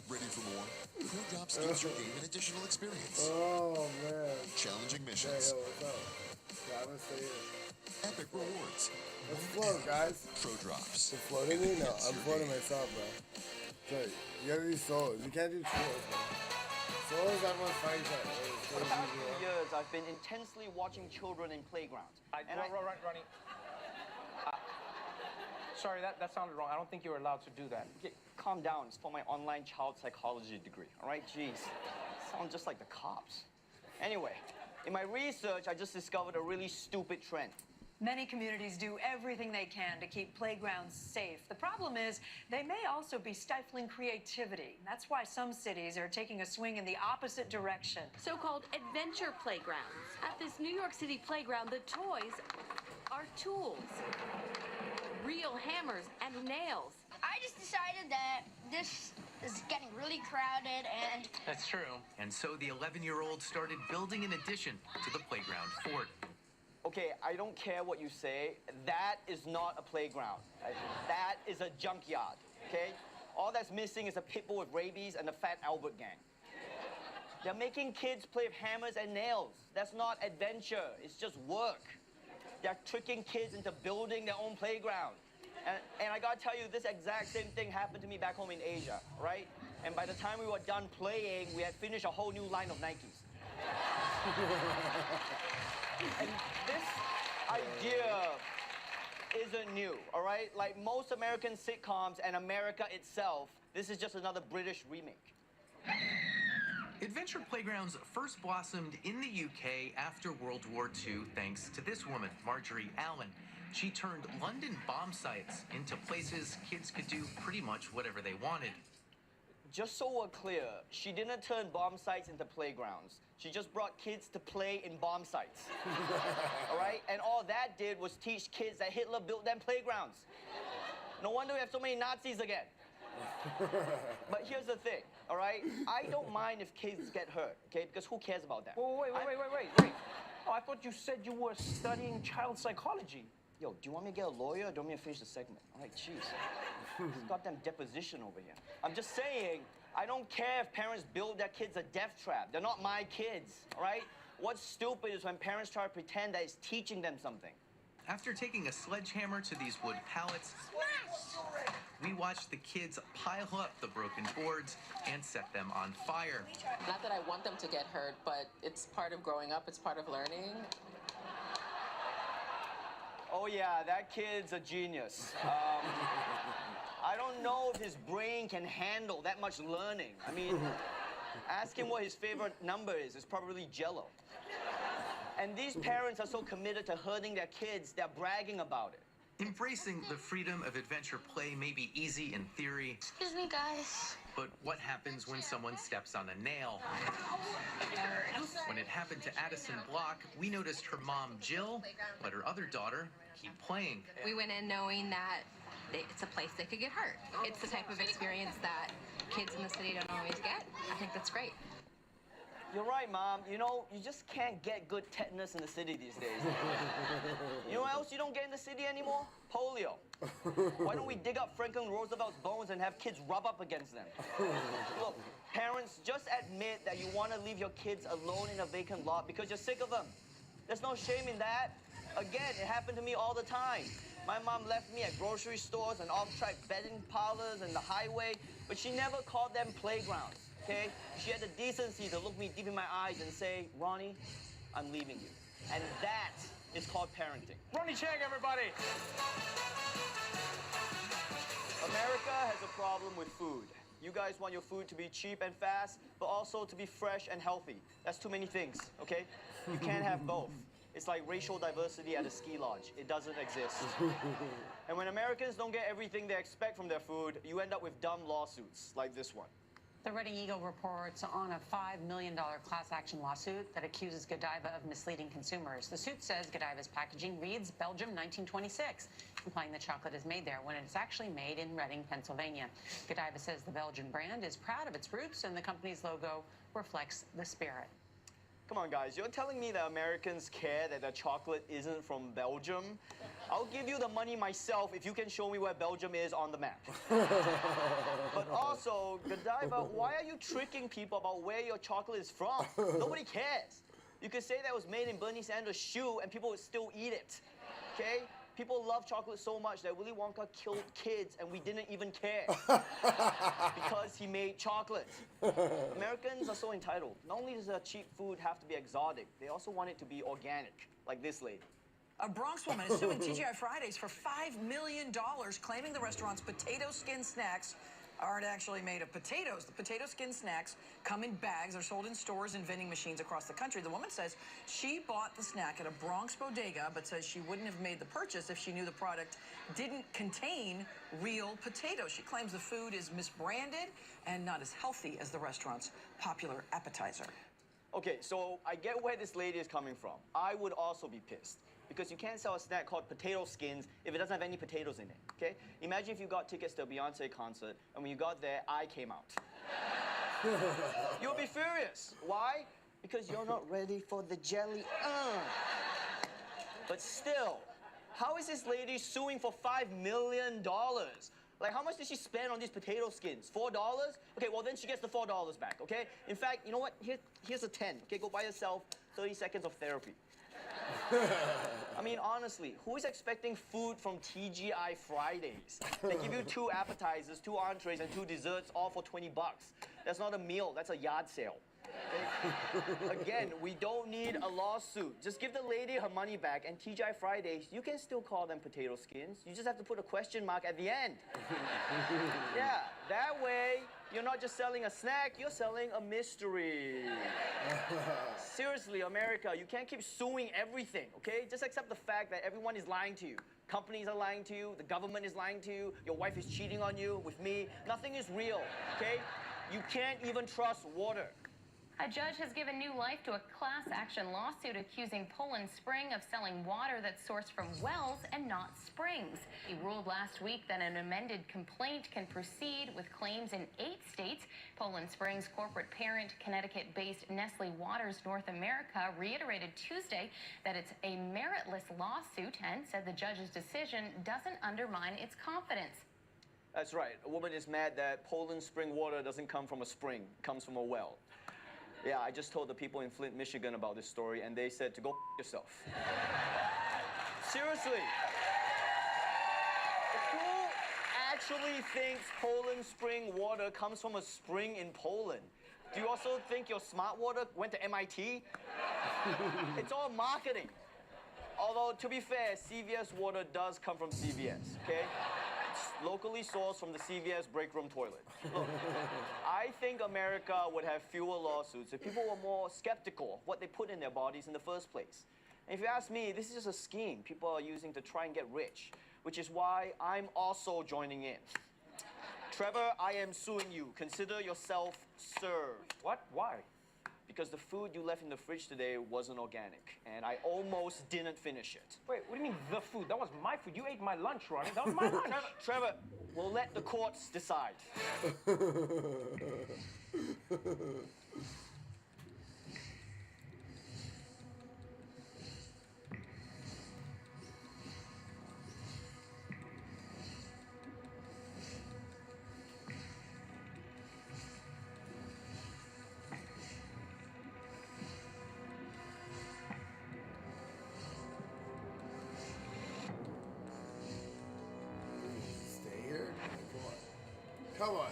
Ready for more? Pro Drops gives your game an additional experience. Oh, man. Challenging missions. Hey, yo, what's up? Gotta say it. Epic rewards. Let's float, guys. Pro Drops. You floating me? No, I'm floating myself, bro. So, you gotta do solos. You can't do solos, bro. Solos, everyone's fighting each other. For the past few years, I've been intensely watching children in playgrounds. Ronnie. Sorry, that sounded wrong. I don't think you were allowed to do that. Calm down. It's for my online child psychology degree, all right? Jeez. Sound just like the cops. Anyway, in my research, I just discovered a really stupid trend. Many communities do everything they can to keep playgrounds safe. The problem is they may also be stifling creativity. That's why some cities are taking a swing in the opposite direction. So-called adventure playgrounds. At this New York City playground, the toys are tools. Real hammers and nails. I just decided that this is getting really crowded and... That's true. And so the 11-year-old started building an addition to the playground fort. Okay, I don't care what you say. That is not a playground. That is a junkyard, okay? All that's missing is a pit bull with rabies and the Fat Albert gang. They're making kids play with hammers and nails. That's not adventure. It's just work. They're tricking kids into building their own playground. And I gotta tell you, this exact same thing happened to me back home in Asia, right? And by the time we were done playing, we had finished a whole new line of Nikes. And this idea isn't new, all right? Like most American sitcoms and America itself, this is just another British remake. Adventure playgrounds first blossomed in the UK after World War II thanks to this woman, Marjorie Allen. She turned London bomb sites into places kids could do pretty much whatever they wanted. Just so we're clear, she didn't turn bomb sites into playgrounds. She just brought kids to play in bomb sites. All right? And all that did was teach kids that Hitler built them playgrounds. No wonder we have so many Nazis again. But here's the thing, all right? I don't mind if kids get hurt, okay? Because who cares about that? Wait. Oh, I thought you said you were studying child psychology. Yo, do you want me to get a lawyer or do you want me to finish the segment? All right, jeez. This goddamn deposition over here. I'm just saying, I don't care if parents build their kids a death trap. They're not my kids, all right? What's stupid is when parents try to pretend that it's teaching them something. After taking a sledgehammer to these wood pallets, we watched the kids pile up the broken boards and set them on fire. Not that I want them to get hurt, but it's part of growing up, it's part of learning. Oh yeah, that kid's a genius. I don't know if his brain can handle that much learning. I mean, ask him what his favorite number is. It's probably Jello. And these parents are so committed to hurting their kids, they're bragging about it. Embracing the freedom of adventure play may be easy in theory. Excuse me, guys. But what happens when someone steps on a nail? When it happened to Addison Block, we noticed her mom, Jill, let her other daughter keep playing. We went in knowing that it's a place they could get hurt. It's the type of experience that kids in the city don't always get. I think that's great. You're right, Mom. You know, you just can't get good tetanus in the city these days. You know what else you don't get in the city anymore? Polio. Why don't we dig up Franklin Roosevelt's bones and have kids rub up against them? Look, parents, just admit that you want to leave your kids alone in a vacant lot because you're sick of them. There's no shame in that. Again, it happened to me all the time. My mom left me at grocery stores and off-track betting parlors and the highway, but she never called them playgrounds. Okay? She had the decency to look me deep in my eyes and say, Ronnie, I'm leaving you. And that is called parenting. Ronnie Chang, everybody! America has a problem with food. You guys want your food to be cheap and fast, but also to be fresh and healthy. That's too many things, okay? You can't have both. It's like racial diversity at a ski lodge. It doesn't exist. And when Americans don't get everything they expect from their food, you end up with dumb lawsuits like this one. The Reading Eagle reports on a $5 million class action lawsuit that accuses Godiva of misleading consumers. The suit says Godiva's packaging reads Belgium 1926, implying the chocolate is made there when it's actually made in Reading, Pennsylvania. Godiva says the Belgian brand is proud of its roots and the company's logo reflects the spirit. Come on, guys, you're telling me that Americans care that the chocolate isn't from Belgium? I'll give you the money myself if you can show me where Belgium is on the map. But also, Godiva, why are you tricking people about where your chocolate is from? Nobody cares. You could say that it was made in Bernie Sanders' shoe and people would still eat it, okay? People love chocolate so much that Willy Wonka killed kids and we didn't even care because he made chocolate. Americans are so entitled. Not only does cheap food have to be exotic, they also want it to be organic, like this lady. A Bronx woman is suing TGI Fridays for $5 million, claiming the restaurant's potato skin snacks aren't actually made of potatoes. The potato skin snacks come in bags. They're sold in stores and vending machines across the country. The woman says she bought the snack at a Bronx bodega, but says she wouldn't have made the purchase if she knew the product didn't contain real potatoes. She claims the food is misbranded and not as healthy as the restaurant's popular appetizer. Okay, so I get where this lady is coming from. I would also be pissed. Because you can't sell a snack called potato skins if it doesn't have any potatoes in it, okay? Imagine if you got tickets to a Beyonce concert, and when you got there, I came out. You'll be furious. Why? Because you're not ready for the jelly. But still, how is this lady suing for $5 million? Like, how much did she spend on these potato skins? $4? Okay, well, then she gets the $4 back, okay? In fact, you know what? Here's a 10. Okay, go buy yourself 30 seconds of therapy. I mean, honestly, who is expecting food from TGI Fridays? They give you 2 appetizers, 2 entrees, and 2 desserts, all for $20. That's not a meal, that's a yard sale. Okay? Again, we don't need a lawsuit. Just give the lady her money back, and TGI Fridays, you can still call them potato skins. You just have to put a question mark at the end. Yeah, that way, you're not just selling a snack, you're selling a mystery. Seriously, America, you can't keep suing everything, okay? Just accept the fact that everyone is lying to you. Companies are lying to you, the government is lying to you, your wife is cheating on you with me. Nothing is real, okay? You can't even trust water. A judge has given new life to a class action lawsuit accusing Poland Spring of selling water that's sourced from wells and not springs. He ruled last week that an amended complaint can proceed with claims in 8 states. Poland Spring's corporate parent, Connecticut-based Nestle Waters North America, reiterated Tuesday that it's a meritless lawsuit and said the judge's decision doesn't undermine its confidence. That's right. A woman is mad that Poland Spring water doesn't come from a spring, it comes from a well. Yeah, I just told the people in Flint, Michigan about this story, and they said to go yourself. Seriously. Who actually thinks Poland Spring water comes from a spring in Poland? Do you also think your smart water went to MIT? It's all marketing. Although, to be fair, CVS water does come from CVS, okay? Locally sourced from the CVS break room toilet. Look, I think America would have fewer lawsuits if people were more skeptical of what they put in their bodies in the first place. And if you ask me, this is just a scheme people are using to try and get rich, which is why I'm also joining in. Trevor, I am suing you. Consider yourself served. What? Why? Because the food you left in the fridge today wasn't organic, and I almost didn't finish it. Wait, what do you mean the food? That was my food. You ate my lunch, Ronnie. That was my lunch. Trevor, we'll let the courts decide. Stay here? Come on. Come on.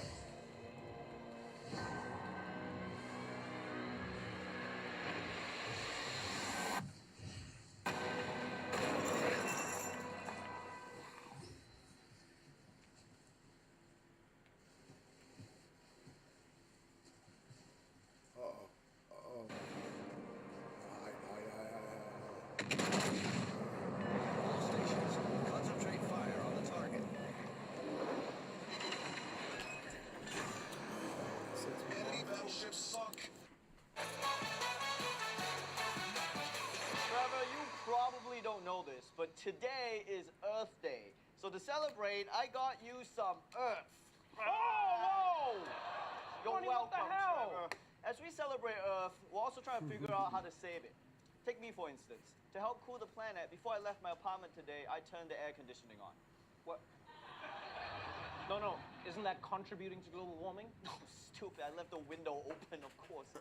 Concentrate fire on the target. Enemy battleship sunk. Trevor, you probably don't know this, but today is Earth Day. So to celebrate, I got you some Earth. Oh, whoa! You're Ronnie, what welcome, the hell? Trevor. As we celebrate Earth, we're also trying to figure out how to save it. Take me, for instance. To help cool the planet, before I left my apartment today, I turned the air conditioning on. What? No. Isn't that contributing to global warming? No, stupid. I left the window open, of course.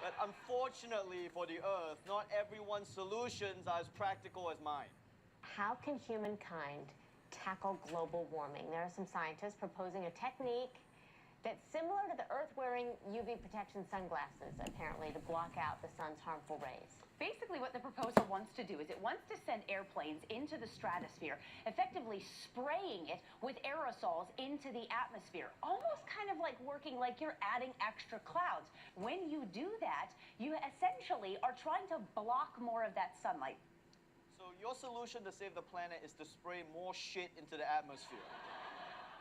But unfortunately for the Earth, not everyone's solutions are as practical as mine. How can humankind tackle global warming? There are some scientists proposing a technique that's similar to the Earth wearing UV protection sunglasses, apparently, to block out the sun's harmful rays. Basically, what the proposal wants to do is it wants to send airplanes into the stratosphere, effectively spraying it with aerosols into the atmosphere, almost kind of like working like you're adding extra clouds. When you do that, you essentially are trying to block more of that sunlight. So your solution to save the planet is to spray more shit into the atmosphere.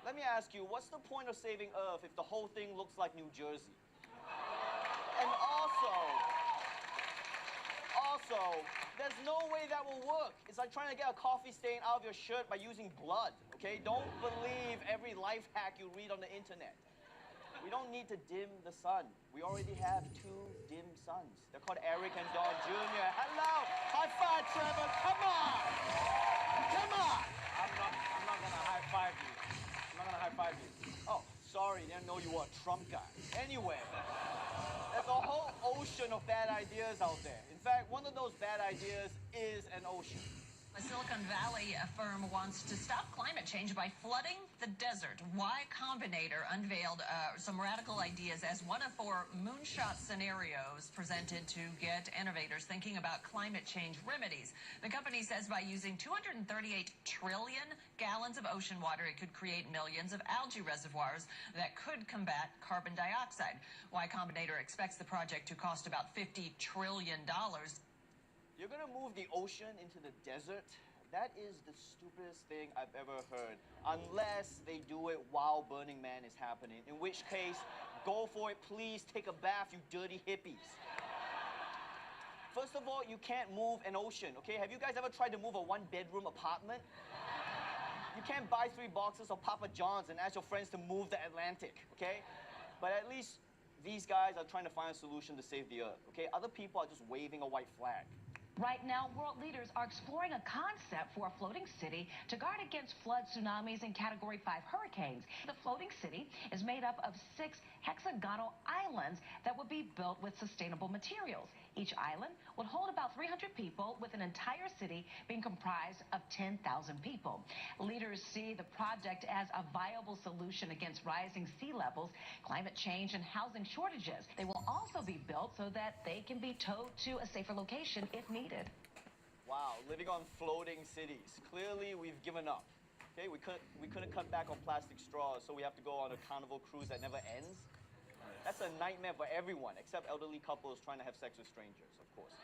Let me ask you, what's the point of saving Earth if the whole thing looks like New Jersey? And also, there's no way that will work. It's like trying to get a coffee stain out of your shirt by using blood, okay? Don't believe every life hack you read on the internet. We don't need to dim the sun. We already have 2 dim suns. They're called Eric and Don Jr. Hello! High five, Trevor! Come on! Come on! I'm not gonna high five you. I'm not gonna high five you. Oh, sorry, didn't know you were a Trump guy. Anyway, there's a whole ocean of bad ideas out there. In fact, one of those bad ideas is an ocean. A Silicon Valley firm wants to stop climate change by flooding the desert. Y Combinator unveiled some radical ideas as one of 4 moonshot scenarios presented to get innovators thinking about climate change remedies. The company says by using 238 trillion gallons of ocean water, it could create millions of algae reservoirs that could combat carbon dioxide. Y Combinator expects the project to cost about $50 trillion. You're gonna move the ocean into the desert? That is the stupidest thing I've ever heard. Unless they do it while Burning Man is happening, in which case, go for it, please take a bath, you dirty hippies. First of all, you can't move an ocean, okay? Have you guys ever tried to move a 1-bedroom apartment? You can't buy 3 boxes of Papa John's and ask your friends to move the Atlantic, okay? But at least these guys are trying to find a solution to save the earth, okay? Other people are just waving a white flag. Right now, world leaders are exploring a concept for a floating city to guard against floods, tsunamis, and Category 5 hurricanes. The floating city is made up of 6 hexagonal islands that would be built with sustainable materials. Each island would hold about 300 people, with an entire city being comprised of 10,000 people. Leaders see the project as a viable solution against rising sea levels, climate change, and housing shortages. They will also be built so that they can be towed to a safer location if needed. Wow, living on floating cities. Clearly, we've given up. Okay, we couldn't cut back on plastic straws, so we have to go on a carnival cruise that never ends. That's a nightmare for everyone, except elderly couples trying to have sex with strangers, of course.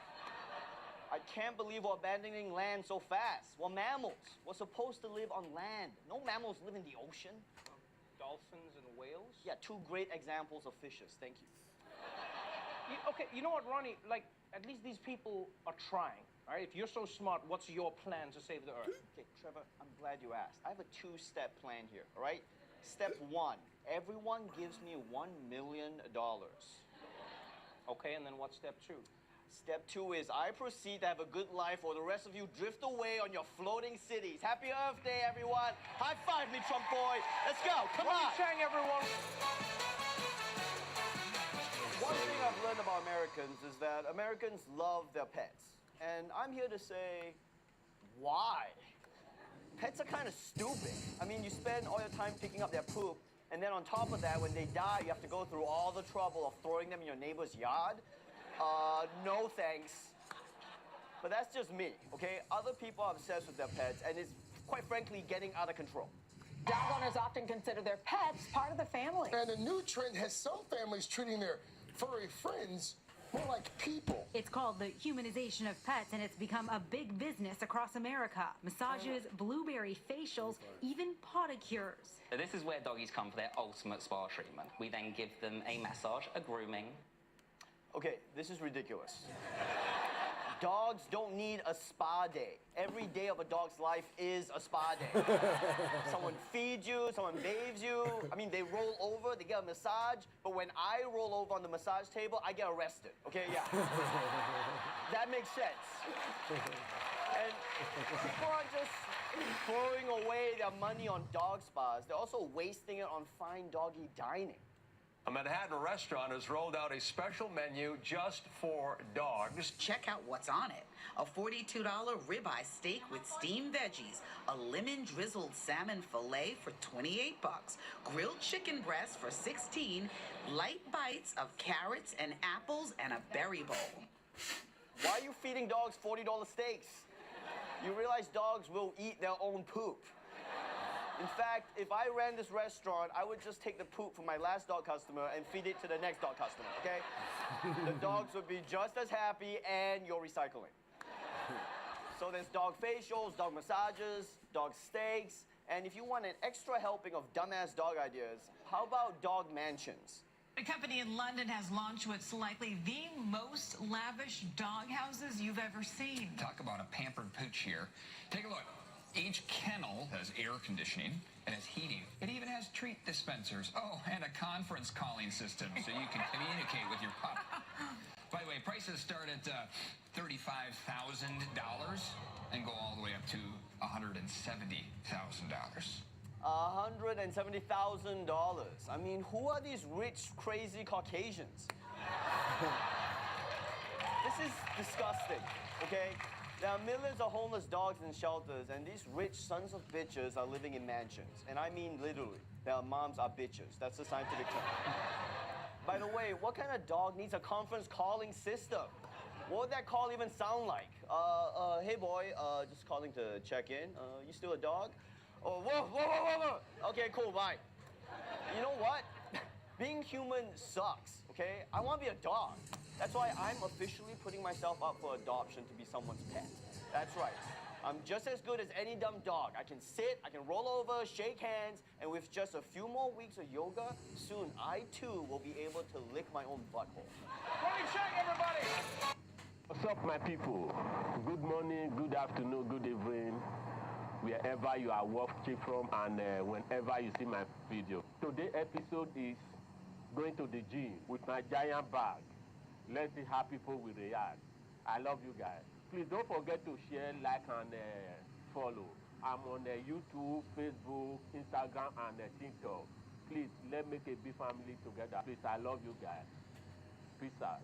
I can't believe we're abandoning land so fast. We're mammals. We're supposed to live on land. No mammals live in the ocean. Dolphins and whales? Yeah, 2 great examples of fishes. Thank you. Okay, you know what, Ronnie? Like, at least these people are trying. All right, if you're so smart, what's your plan to save the earth? Okay, Trevor, I'm glad you asked. I have a 2-step plan here, all right? Step 1, everyone gives me $1 million. Okay, and then what's step 2? Step 2 is I proceed to have a good life while the rest of you drift away on your floating cities. Happy Earth Day, everyone. High five me, Trump boy. Let's go, come on. Chang, everyone. One thing I've learned about Americans is that Americans love their pets. And I'm here to say, why? Pets are kind of stupid. I mean, you spend all your time picking up their poop, and then on top of that, when they die, you have to go through all the trouble of throwing them in your neighbor's yard. No thanks. But that's just me, okay? Other people are obsessed with their pets, and it's, quite frankly, getting out of control. Dog owners often consider their pets part of the family. And a new trend has some families treating their furry friends more like people. It's called the humanization of pets, and it's become a big business across America. Massages, blueberry facials, even podicures. This is where doggies come for their ultimate spa treatment. We then give them a massage, a grooming. Okay, this is ridiculous. Dogs don't need a spa day. Every day of a dog's life is a spa day. Someone feeds you, someone bathes you. I mean, they roll over, they get a massage, but when I roll over on the massage table, I get arrested. Okay, yeah. That makes sense. And people aren't just throwing away their money on dog spas, they're also wasting it on fine doggy dining. A Manhattan restaurant has rolled out a special menu just for dogs. Check out what's on it. A $42 ribeye steak with steamed veggies, a lemon-drizzled salmon fillet for $28, grilled chicken breast for $16, light bites of carrots and apples, and a berry bowl. Why are you feeding dogs $40 steaks? You realize dogs will eat their own poop. In fact, if I ran this restaurant, I would just take the poop from my last dog customer and feed it to the next dog customer, okay? The dogs would be just as happy, and you're recycling. So there's dog facials, dog massages, dog steaks, and if you want an extra helping of dumbass dog ideas, how about dog mansions? A company in London has launched what's likely the most lavish dog houses you've ever seen. Talk about a pampered pooch here. Take a look. Each kennel has air conditioning and has heating. It even has treat dispensers. Oh, and a conference calling system so you can communicate with your pup. By the way, prices start at $35,000 and go all the way up to $170,000. $170,000. I mean, who are these rich, crazy Caucasians? This is disgusting, okay? There are millions of homeless dogs in shelters, and these rich sons of bitches are living in mansions. And I mean literally. Their moms are bitches. That's the scientific term. By the way, what kind of dog needs a conference calling system? What would that call even sound like? Hey boy, just calling to check in. You still a dog? Oh, whoa. Okay, cool, bye. You know what? Being human sucks, okay? I want to be a dog. That's why I'm officially putting myself up for adoption to be someone's pet. That's right. I'm just as good as any dumb dog. I can sit, I can roll over, shake hands, and with just a few more weeks of yoga, soon I too will be able to lick my own butthole. Morning check, everybody! What's up, my people? Good morning, good afternoon, good evening, wherever you are watching from and whenever you see my video. Today's episode is going to the gym with my giant bag. Let's see how people will react. I love you guys. Please don't forget to share, like, and follow. I'm on YouTube, Facebook, Instagram, and TikTok. Please, let's make a big family together. Please, I love you guys. Peace out.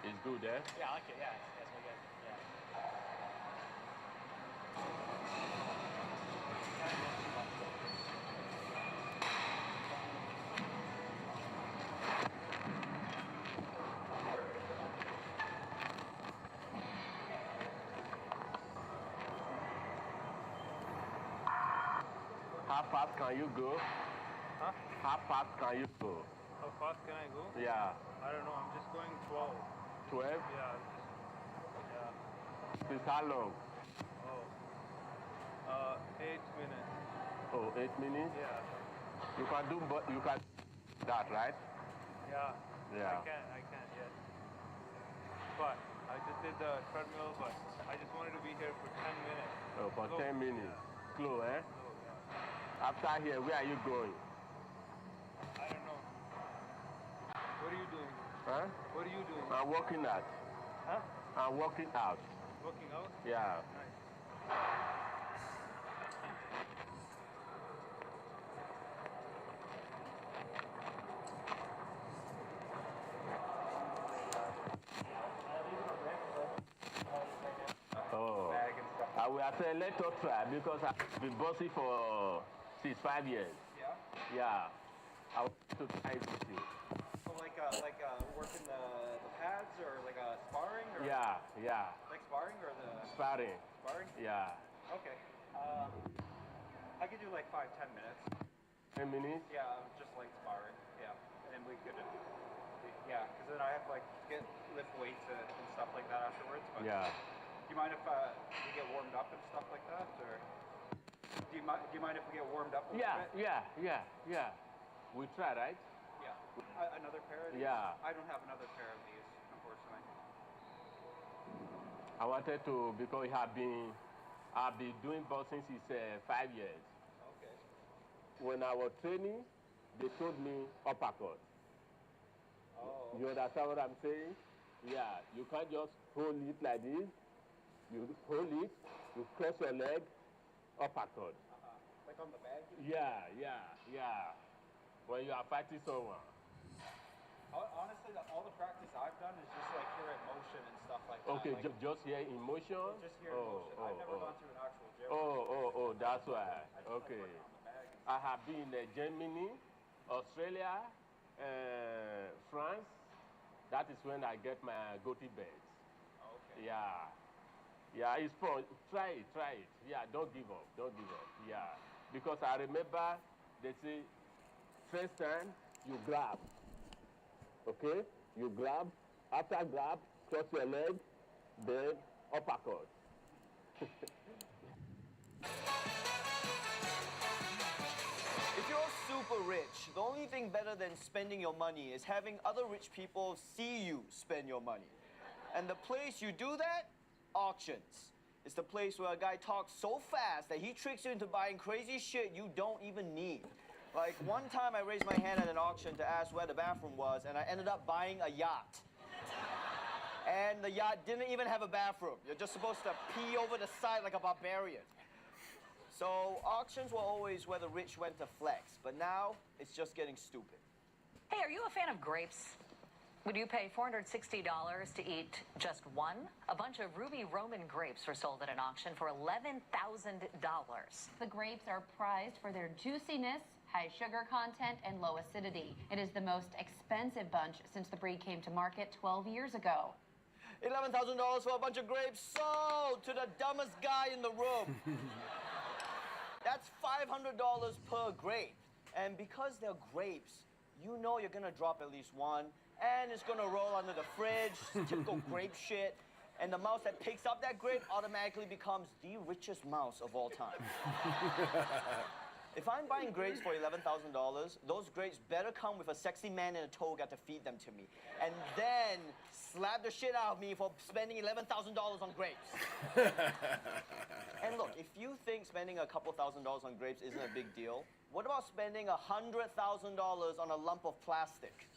It's good, eh? Yeah, I like it. Yeah, it's really good. Yeah. How fast can you go? Huh? How fast can you go? How fast can I go? Yeah. I don't know. I'm just going 12. 12? Yeah. Since how long? Oh. 8 minutes. Oh, 8 minutes? Yeah. You can do, but you can that, right? Yeah. Yeah. I can, yes. But I just did the treadmill, but I just wanted to be here for 10 minutes. Oh, for Slow. 10 minutes. Yeah. Slow, eh? Slow, yeah. After here, where are you going? I don't know. What are you doing? Huh? What are you doing? I'm working out. Huh? I'm working out. Working out? Yeah. Nice. Oh. I will say let us try because I've been bossy for 5 years. Yeah? Yeah. I want to try it with you. So like working the pads or like sparring? Or Yeah. Like sparring or the... Sparring. Sparring? Yeah. Okay. I could do like 5-10 minutes. 10 minutes? Yeah, just like sparring. Yeah. And then we could... Yeah, because then I have to like lift weights and stuff like that afterwards. But Yeah. Do you mind if we get warmed up and stuff like that? Or do you mind if we get warmed up a little bit? Yeah. We try, right? Yeah. Another pair of these? Yeah. I don't have another pair of these, unfortunately. I wanted to, because I've been doing boxing since 5 years. Okay. When I was training, they told me uppercut. Oh. You understand what I'm saying? Yeah, you can't just hold it like this. You hold it, you cross your leg, uppercut. Like on the bag? Yeah. When you are fighting someone. Honestly, all the practice I've done is just like here in motion and stuff like that. Okay, like, just here in motion? Just here in motion. I've never gone to an actual gym. That's why. Okay. Like on the bag. I have been in Germany, Australia, France. That is when I get my goatee belts. Okay. Yeah, it's fun. Try it. Yeah, don't give up. Yeah, because I remember they say, first time you grab, okay? You grab, after grab, cross your leg, then uppercut. If you're super rich, the only thing better than spending your money is having other rich people see you spend your money. And the place you do that, auctions. It's the place where a guy talks so fast that he tricks you into buying crazy shit you don't even need. Like, one time I raised my hand at an auction to ask where the bathroom was, and I ended up buying a yacht. And the yacht didn't even have a bathroom. You're just supposed to pee over the side like a barbarian. So auctions were always where the rich went to flex, but now it's just getting stupid. Hey, are you a fan of grapes? Would you pay $460 to eat just one? A bunch of ruby Roman grapes were sold at an auction for $11,000. The grapes are prized for their juiciness, high sugar content, and low acidity. It is the most expensive bunch since the breed came to market 12 years ago. $11,000 for a bunch of grapes sold to the dumbest guy in the room. That's $500 per grape. And because they're grapes, you know you're gonna drop at least one, and it's gonna roll under the fridge, typical grape shit. And the mouse that picks up that grape automatically becomes the richest mouse of all time. If I'm buying grapes for $11,000, those grapes better come with a sexy man in a toga to feed them to me. And then slap the shit out of me for spending $11,000 on grapes. And look, if you think spending a couple $1,000s on grapes isn't a big deal, what about spending $100,000 on a lump of plastic?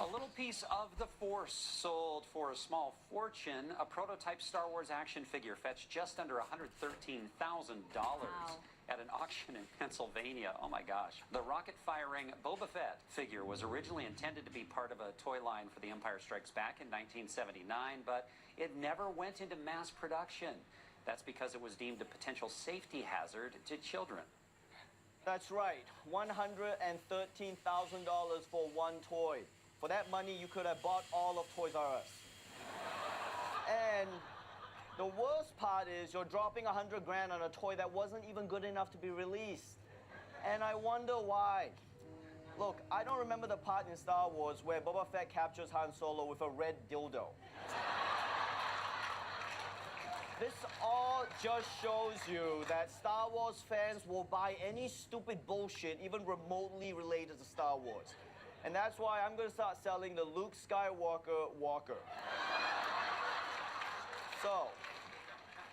A little piece of the Force sold for a small fortune. A prototype Star Wars action figure fetched just under $113,000 at an auction in Pennsylvania. Oh my gosh. The rocket-firing Boba Fett figure was originally intended to be part of a toy line for The Empire Strikes Back in 1979, but it never went into mass production. That's because it was deemed a potential safety hazard to children. That's right, $113,000 for one toy. For that money, you could have bought all of Toys R Us. And the worst part is you're dropping $100 grand on a toy that wasn't even good enough to be released. And I wonder why. Look, I don't remember the part in Star Wars where Boba Fett captures Han Solo with a red dildo. This all just shows you that Star Wars fans will buy any stupid bullshit even remotely related to Star Wars. And that's why I'm going to start selling the Luke Skywalker walker. So,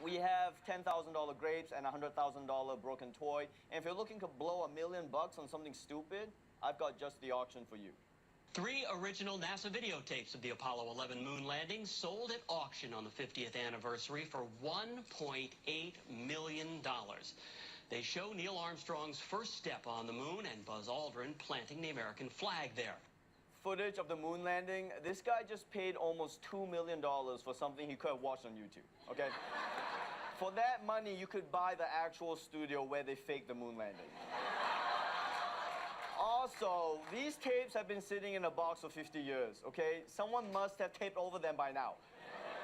we have $10,000 grapes and a $100,000 broken toy. And if you're looking to blow $1 million on something stupid, I've got just the auction for you. 3 original NASA videotapes of the Apollo 11 moon landing sold at auction on the 50th anniversary for $1.8 million. They show Neil Armstrong's first step on the moon and Buzz Aldrin planting the American flag there. Footage of the moon landing, this guy just paid almost $2 million for something he could have watched on YouTube, okay? For that money, you could buy the actual studio where they faked the moon landing. Also, these tapes have been sitting in a box for 50 years, okay? Someone must have taped over them by now.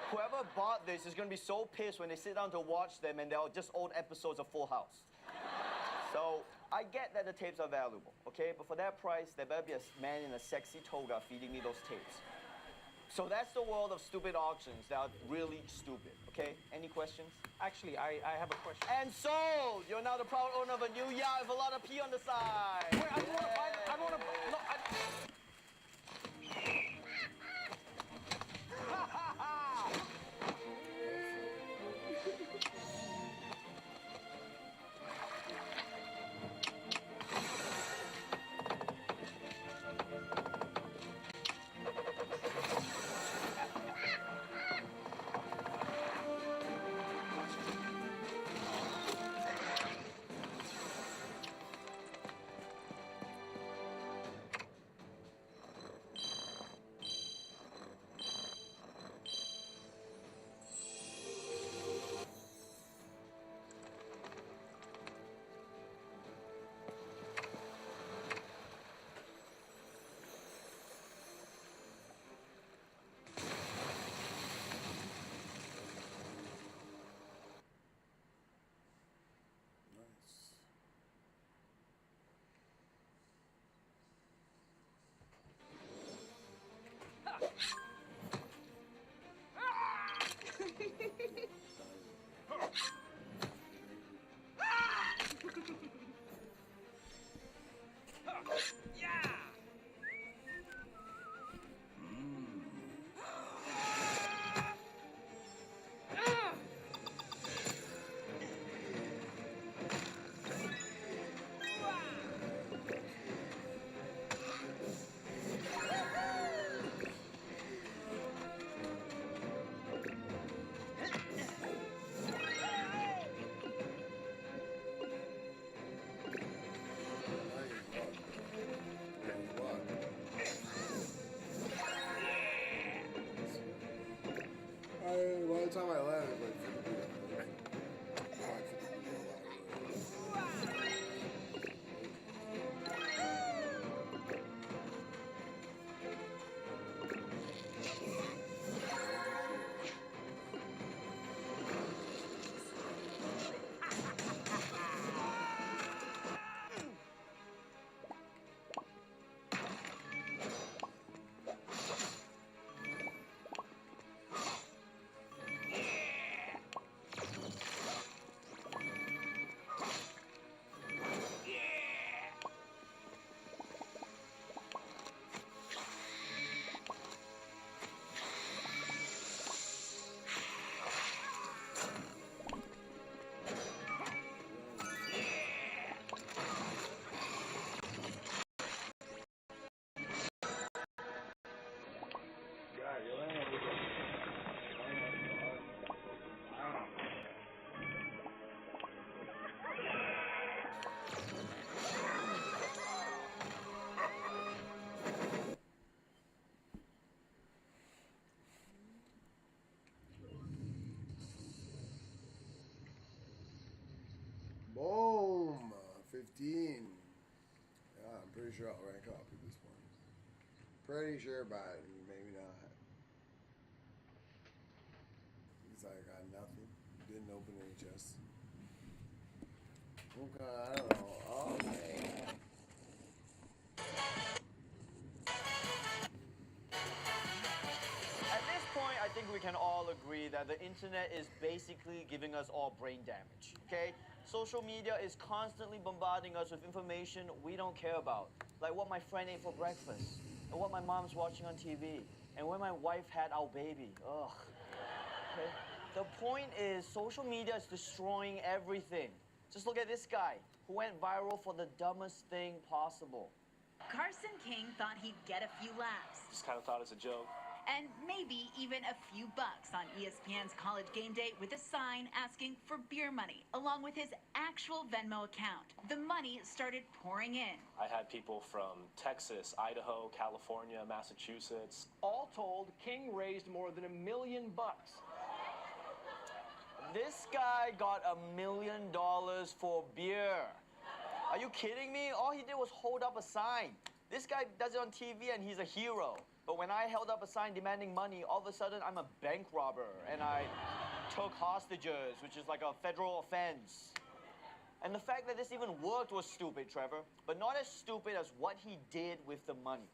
Whoever bought this is going to be so pissed when they sit down to watch them and they're just old episodes of Full House. So, I get that the tapes are valuable, okay? But for that price, there better be a man in a sexy toga feeding me those tapes. So that's the world of stupid auctions that are really stupid, okay? Any questions? Actually, I have a question. And sold! You're now the proud owner of a new yacht with a lot of pee on the side. Wait, I want to buy it. I want to... No, only time I land is like 50 feet up. Boom! 15. Yeah, I'm pretty sure I'll rank up at this point. Pretty sure about it. Maybe not. Because I got nothing. Didn't open any chests. Okay, I don't know. Okay. At this point, I think we can all agree that the internet is basically giving us all brain damage, okay? Social media is constantly bombarding us with information we don't care about, like what my friend ate for breakfast, and what my mom's watching on TV, and when my wife had our baby. Ugh. Okay? The point is, social media is destroying everything. Just look at this guy, who went viral for the dumbest thing possible. Carson King thought he'd get a few laughs. Just kind of thought it was a joke. And maybe even a few bucks on ESPN's College Game Day with a sign asking for beer money, along with his actual Venmo account. The money started pouring in. I had people from Texas, Idaho, California, Massachusetts. All told, King raised more than $1 million. This guy got $1 million for beer. Are you kidding me? All he did was hold up a sign. This guy does it on TV and he's a hero. But when I held up a sign demanding money, all of a sudden I'm a bank robber and I took hostages, which is like a federal offense. And the fact that this even worked was stupid, Trevor, but not as stupid as what he did with the money.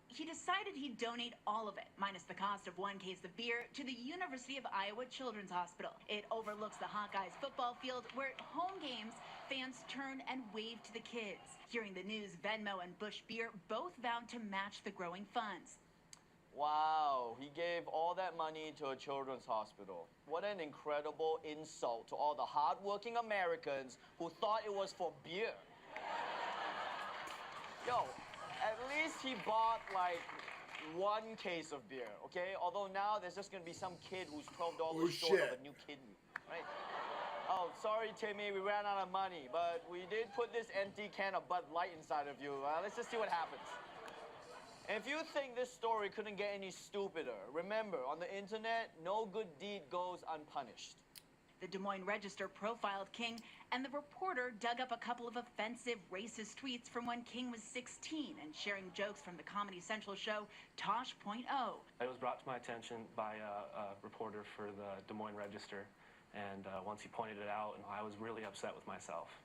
He decided he'd donate all of it, minus the cost of one case of beer, to the University of Iowa Children's Hospital. It overlooks the Hawkeyes football field where at home games, fans turn and wave to the kids. Hearing the news, Venmo and Bush Beer both vowed to match the growing funds. Wow, he gave all that money to a children's hospital. What an incredible insult to all the hardworking Americans who thought it was for beer. Yo, at least he bought like one case of beer, okay? Although now there's just gonna be some kid who's $12 short of a new kidney, right? Oh, sorry, Timmy, we ran out of money, but we did put this empty can of Bud Light inside of you. Let's just see what happens. And if you think this story couldn't get any stupider, remember, on the internet, no good deed goes unpunished. The Des Moines Register profiled King, and the reporter dug up a couple of offensive, racist tweets from when King was 16 and sharing jokes from the Comedy Central show Tosh.0. It was brought to my attention by a reporter for the Des Moines Register, and once he pointed it out, I was really upset with myself.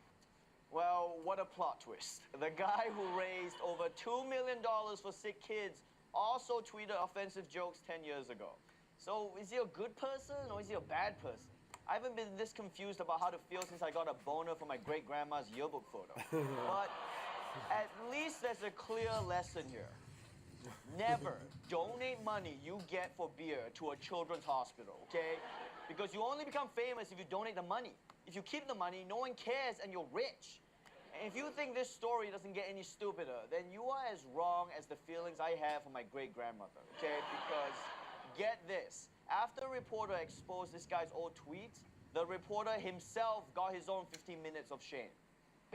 Well, what a plot twist. The guy who raised over $2 million for sick kids also tweeted offensive jokes 10 years ago. So is he a good person or is he a bad person? I haven't been this confused about how to feel since I got a boner from my great-grandma's yearbook photo. But at least there's a clear lesson here. Never donate money you get for beer to a children's hospital, okay? Because you only become famous if you donate the money. If you keep the money, no one cares and you're rich. And if you think this story doesn't get any stupider, then you are as wrong as the feelings I have for my great-grandmother, okay? Because, get this, after a reporter exposed this guy's old tweets, the reporter himself got his own 15 minutes of shame.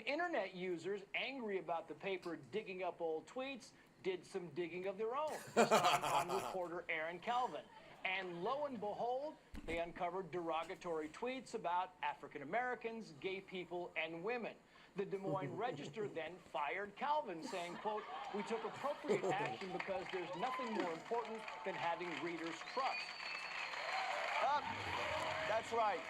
Internet users angry about the paper digging up old tweets did some digging of their own, this time on reporter Aaron Calvin. And lo and behold, they uncovered derogatory tweets about African Americans, gay people, and women. The Des Moines Register then fired Calvin, saying, quote, "We took appropriate action because there's nothing more important than having readers' trust." That's right.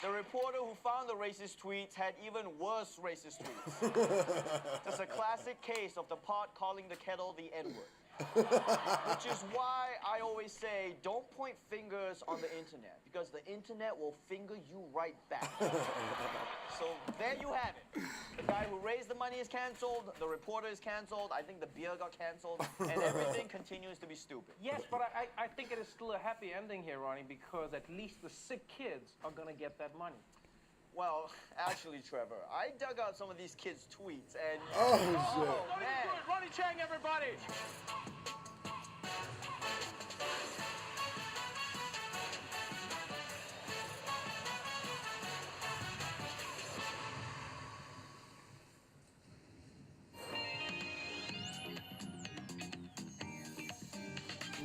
The reporter who found the racist tweets had even worse racist tweets. It's a classic case of the pot calling the kettle the N-word. Which is why I always say, don't point fingers on the internet, because the internet will finger you right back. So there you have it. The guy who raised the money is canceled, the reporter is canceled, I think the beer got canceled, and everything continues to be stupid. Yes, but I think it is still a happy ending here, Ronnie, because at least the sick kids are going to get that money. Well, actually, Trevor, I dug out some of these kids' tweets and... Oh, shit. Man. Ronnie Chang, everybody!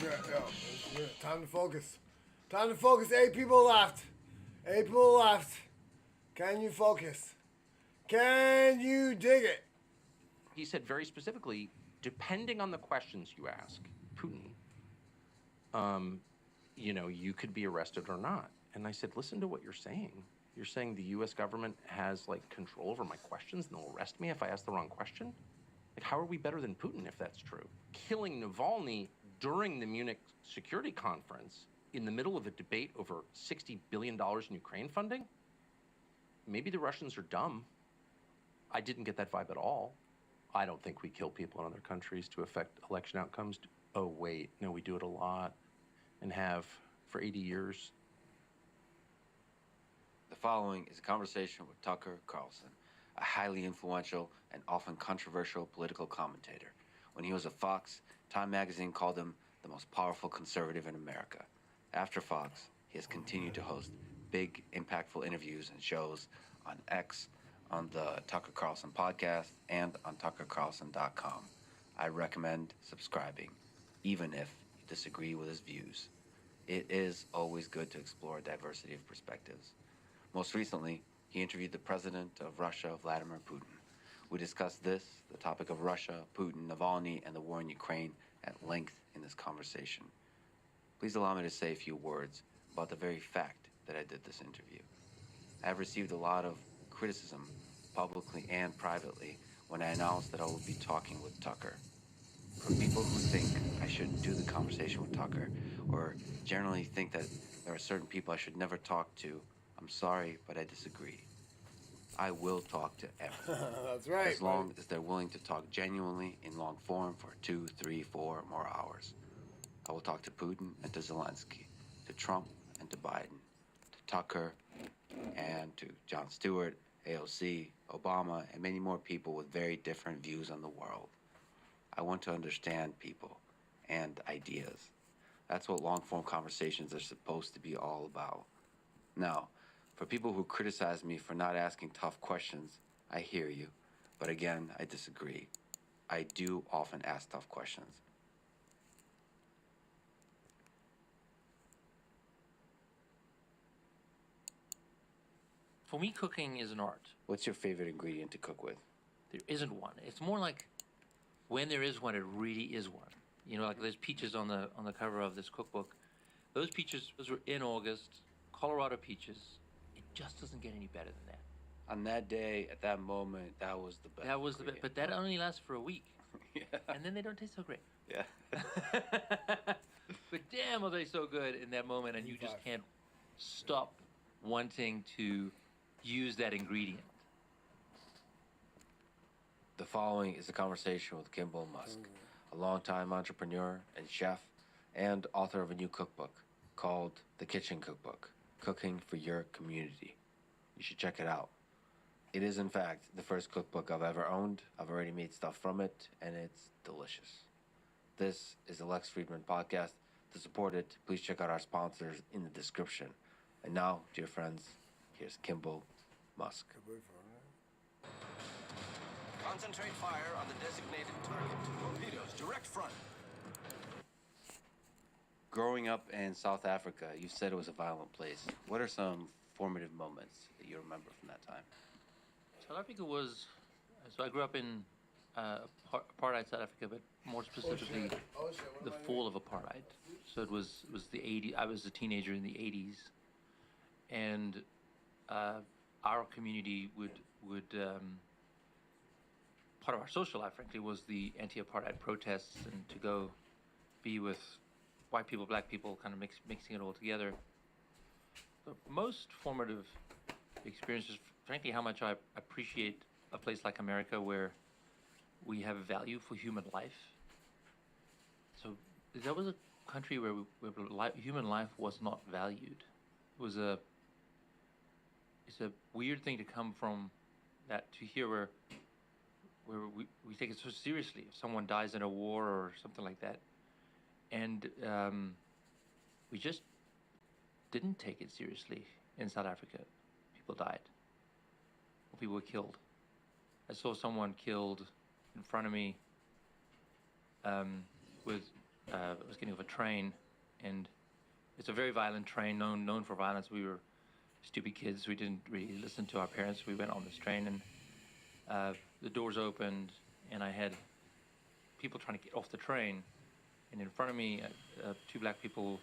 Yeah. Time to focus. Time to focus. 8 people left. 8 people left. Can you focus? Can you dig it? He said very specifically, depending on the questions you ask Putin, you know, you could be arrested or not. And I said, listen to what you're saying. You're saying the U.S. government has, like, control over my questions and they'll arrest me if I ask the wrong question? Like, how are we better than Putin if that's true? Killing Navalny during the Munich Security Conference in the middle of a debate over $60 billion in Ukraine funding? Maybe the Russians are dumb. I didn't get that vibe at all. I don't think we kill people in other countries to affect election outcomes. Oh, wait, no, we do it a lot and have for 80 years. The following is a conversation with Tucker Carlson, a highly influential and often controversial political commentator. When he was at Fox, Time magazine called him the most powerful conservative in America. After Fox, he has continued to host big, impactful interviews and shows on X, on the Tucker Carlson podcast, and on TuckerCarlson.com. I recommend subscribing, even if you disagree with his views. It is always good to explore a diversity of perspectives. Most recently, he interviewed the president of Russia, Vladimir Putin. We discussed this, the topic of Russia, Putin, Navalny, and the war in Ukraine at length in this conversation. Please allow me to say a few words about the very fact that I did this interview. I have received a lot of criticism, publicly and privately, when I announced that I would be talking with Tucker. From people who think I shouldn't do the conversation with Tucker, or generally think that there are certain people I should never talk to, I'm sorry, but I disagree. I will talk to everyone. That's right. As long as they're willing to talk genuinely in long form for 2, 3, 4 more hours. I will talk to Putin and to Zelensky, to Trump and to Biden, to Tucker and to Jon Stewart, AOC, Obama, and many more people with very different views on the world. I want to understand people and ideas. That's what long-form conversations are supposed to be all about. Now, for people who criticize me for not asking tough questions, I hear you. But again, I disagree. I do often ask tough questions. For me, cooking is an art. What's your favorite ingredient to cook with? There isn't one. It's more like when there is one, it really is one. You know, like there's peaches on the cover of this cookbook. Those peaches, those were in August, Colorado peaches. It just doesn't get any better than that. On that day, at that moment, that was the best. That was the best, but that only lasts for a week. Yeah. And then they don't taste so great. Yeah. But damn, are they so good in that moment, and you just can't stop wanting to use that ingredient. The following is a conversation with Kimball Musk, a longtime entrepreneur and chef, and author of a new cookbook called The Kitchen Cookbook, Cooking for Your Community. You should check it out. It is, in fact, the first cookbook I've ever owned. I've already made stuff from it, and it's delicious. This is the Lex Friedman Podcast. To support it, please check out our sponsors in the description. And now, dear friends, here's Kimball Musk. Concentrate fire on the designated target. Torpedoes, direct front. Growing up in South Africa, you said it was a violent place. What are some formative moments that you remember from that time? South Africa was, so I grew up in apartheid South Africa, but more specifically the fall of apartheid. So it was the 80s. I was a teenager in the 80s, and our community would part of our social life, frankly, was the anti-apartheid protests and to go be with white people, black people, kind of mixing it all together. The most formative experiences, frankly, how much I appreciate a place like America where we have a value for human life. So that was a country where human life was not valued. It's a weird thing to come from that to here where we take it so seriously. If someone dies in a war or something like that, and we just didn't take it seriously in South Africa. People died. Or people were killed. I saw someone killed in front of me I was getting off a train, and it's a very violent train, known for violence. We were stupid kids. We didn't really listen to our parents. We went on this train, and the doors opened, and I had people trying to get off the train. And in front of me, two black people,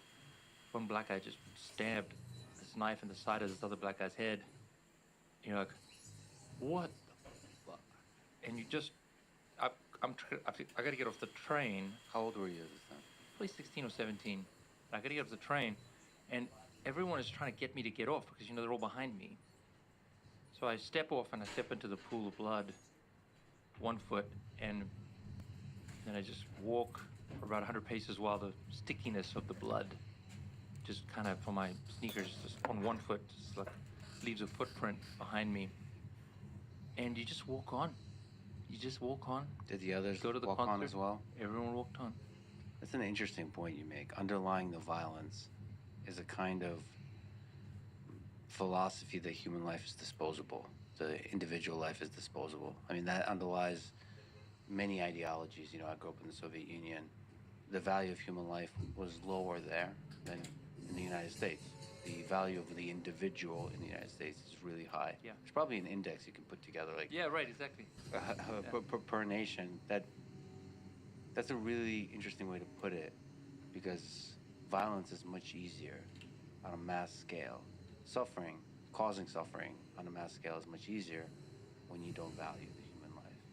one black guy just stabbed this knife in the side of this other black guy's head. And you're like, what the fuck? And you just, I got to get off the train. How old were you at this time? Probably 16 or 17. I got to get off the train, and everyone is trying to get me to get off because, they're all behind me. So I step off, and I step into the pool of blood, 1 foot, and then I just walk for about 100 paces while the stickiness of the blood just kind of, from my sneakers, just on 1 foot, just like leaves a footprint behind me. And you just walk on. You just walk on. Did the others go to the walk concert. On as well? Everyone walked on. That's an interesting point you make. Underlying the violence is a kind of philosophy that human life is disposable. The individual life is disposable. I mean, that underlies many ideologies. I grew up in the Soviet Union. The value of human life was lower there than in the United States. The value of the individual in the United States is really high. Yeah. There's probably an index you can put together, like yeah, right, exactly. Per nation. That's a really interesting way to put it, because violence is much easier on a mass scale. Causing suffering on a mass scale is much easier when you don't value the human life.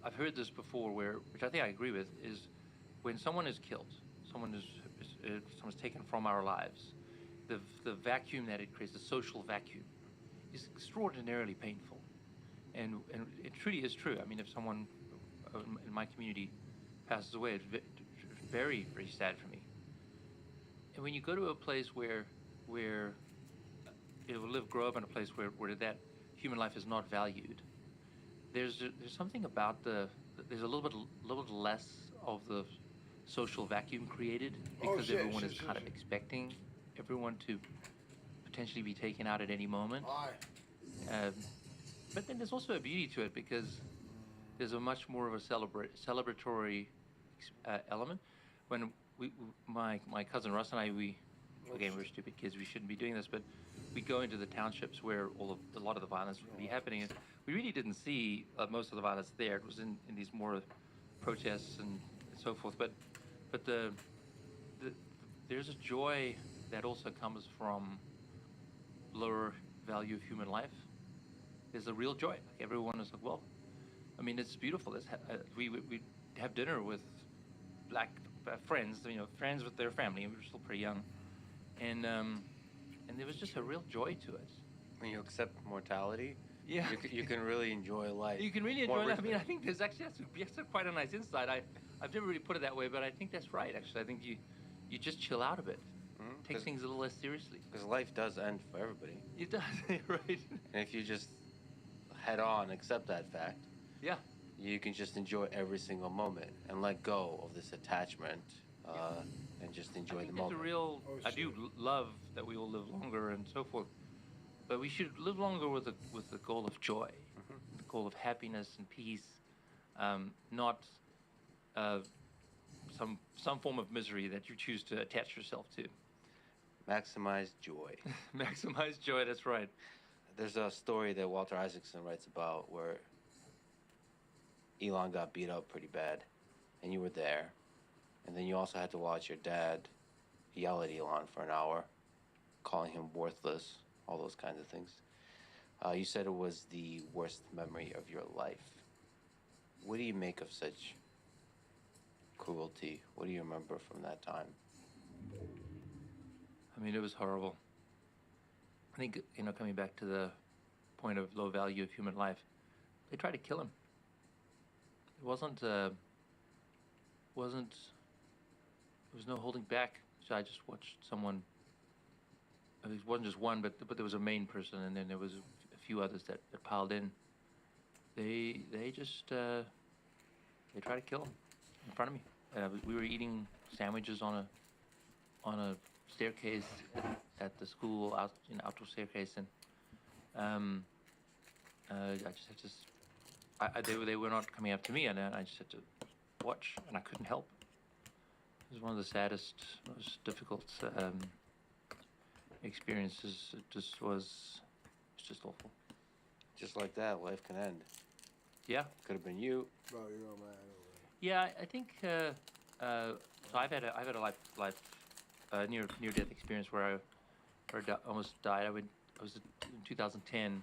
I've heard this before, which I think I agree with, is when someone is killed, someone's taken from our lives, the vacuum that it creates, the social vacuum, is extraordinarily painful. And it truly is true. I mean, if someone in my community passes away, it's very, very sad for me. And when you go to a place where grow up in a place where that human life is not valued, there's something about there's a little bit less of the social vacuum created, because everyone is kind of expecting everyone to potentially be taken out at any moment. But then there's also a beauty to it, because there's a much more of a celebratory element. When my cousin Russ and I, we're stupid kids, we shouldn't be doing this, but we go into the townships where a lot of the violence would be happening, and we really didn't see most of the violence there. It was in these more protests and so forth. But there's a joy that also comes from lower value of human life. There's a real joy. Like, everyone is like, well, I mean, it's beautiful. We have dinner with black friends, friends with their family. We were still pretty young, and there was just a real joy to it. When you accept mortality, yeah, you can really enjoy life. You can really enjoy life. I mean, I think there's actually that's quite a nice insight. I've never really put it that way, but I think that's right. Actually, I think you just chill out a bit, take things a little less seriously. Because life does end for everybody. It does, right? And if you just head on, accept that fact, yeah, you can just enjoy every single moment and let go of this attachment, and just enjoy the moment. I do love that we all live longer and so forth, but we should live longer with the goal of joy, the goal of happiness and peace, not some form of misery that you choose to attach yourself to. Maximize joy. Maximize joy. That's right. There's a story that Walter Isaacson writes about where Elon got beat up pretty bad, and you were there, and then you also had to watch your dad yell at Elon for an hour, calling him worthless, all those kinds of things. You said it was the worst memory of your life. What do you make of such cruelty? What do you remember from that time? I mean, it was horrible. I think, coming back to the point of low value of human life, they tried to kill him. It wasn't, there was no holding back. So I just watched someone, it wasn't just one, but there was a main person, and then there was a few others that piled in. They just, they tried to kill him in front of me. We were eating sandwiches on a staircase at the school, outdoor staircase, and they were not coming up to me, and I just had to watch, and I couldn't help. It was one of the saddest, most difficult experiences. It's just awful. Just like that, life can end. Yeah. Could have been you. Bro, you're all mad over it. Yeah, I think so. I've had a life near-death experience where I almost died. I was in 2010,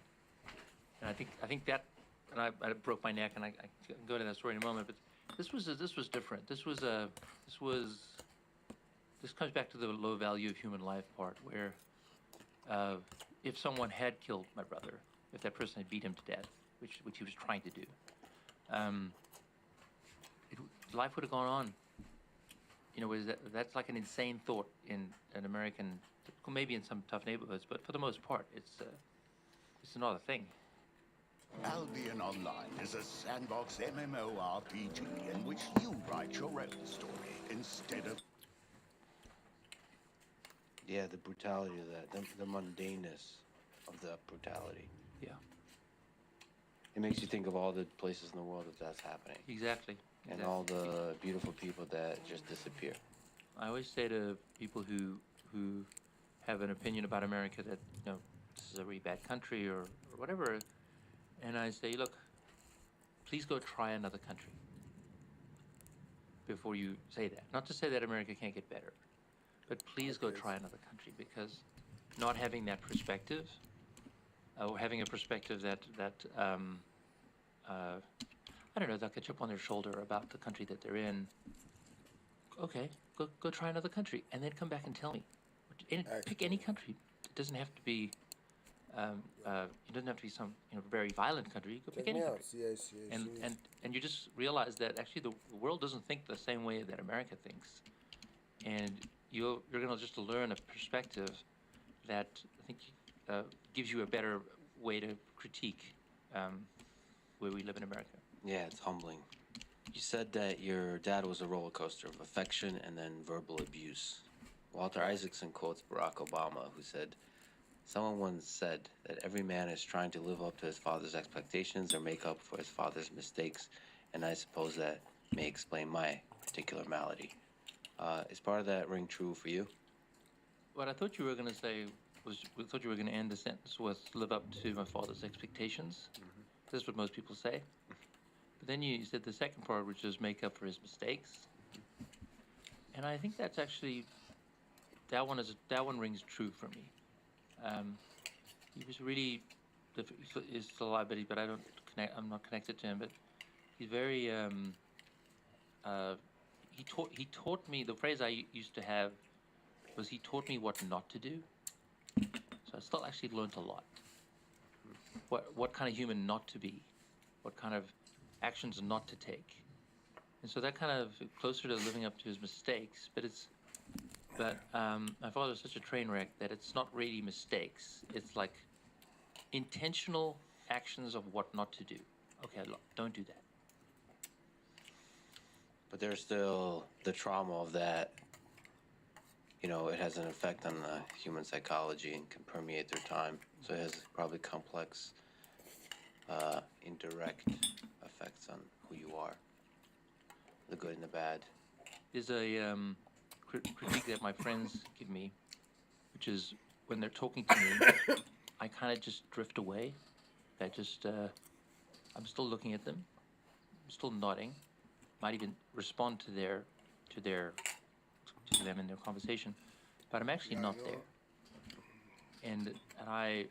and I think that, and I broke my neck, and I can go to that story in a moment. But this was different. This comes back to the low value of human life part, where if someone had killed my brother, if that person had beat him to death, which he was trying to do, life would have gone on. That's like an insane thought in an American, maybe in some tough neighborhoods, but for the most part, it's not a thing. Albion Online is a sandbox MMORPG in which you write your own story instead of... Yeah, the brutality of that, the mundaneness of the brutality. Yeah. It makes you think of all the places in the world that's happening. Exactly. And all the beautiful people that just disappear. I always say to people who have an opinion about America that, this is a really bad country or whatever, and I say, look, please go try another country before you say that. Not to say that America can't get better, but please go try another country, because not having that perspective, or having a perspective that I don't know, they'll catch up on their shoulder about the country that they're in. Okay, go try another country, and then come back and tell me. Pick any country. It doesn't have to be. It doesn't have to be some very violent country. You go pick any country. Yes. And you just realize that actually the world doesn't think the same way that America thinks, and you're gonna just learn a perspective that I think gives you a better way to critique where we live in America. Yeah, it's humbling. You said that your dad was a roller coaster of affection and then verbal abuse. Walter Isaacson quotes Barack Obama, who said, "Someone once said that every man is trying to live up to his father's expectations or make up for his father's mistakes, and I suppose that may explain my particular malady." Is part of that ring true for you? What I thought you were going to say was, I thought you were going to end the sentence with live up to my father's expectations. Mm-hmm. That's what most people say. But then you said the second part, which is make up for his mistakes. And I think that's actually, that one rings true for me. He was really, he's still alive, but I'm not connected to him, but he's very, he taught me, the phrase I used to have was he taught me what not to do. So I still actually learned a lot. What kind of human not to be, what kind of actions not to take. And so that kind of closer to living up to his mistakes, but my father was such a train wreck that it's not really mistakes. It's like intentional actions of what not to do. Okay, look, don't do that. But there's still the trauma of that. It has an effect on the human psychology and can permeate through time. So it has probably complex, indirect effects on who you are, the good and the bad. There's a critique that my friends give me, which is when they're talking to me, I kind of just drift away. I just, I'm still looking at them, I'm still nodding, might even respond to them in their conversation, but I'm actually not there. And I've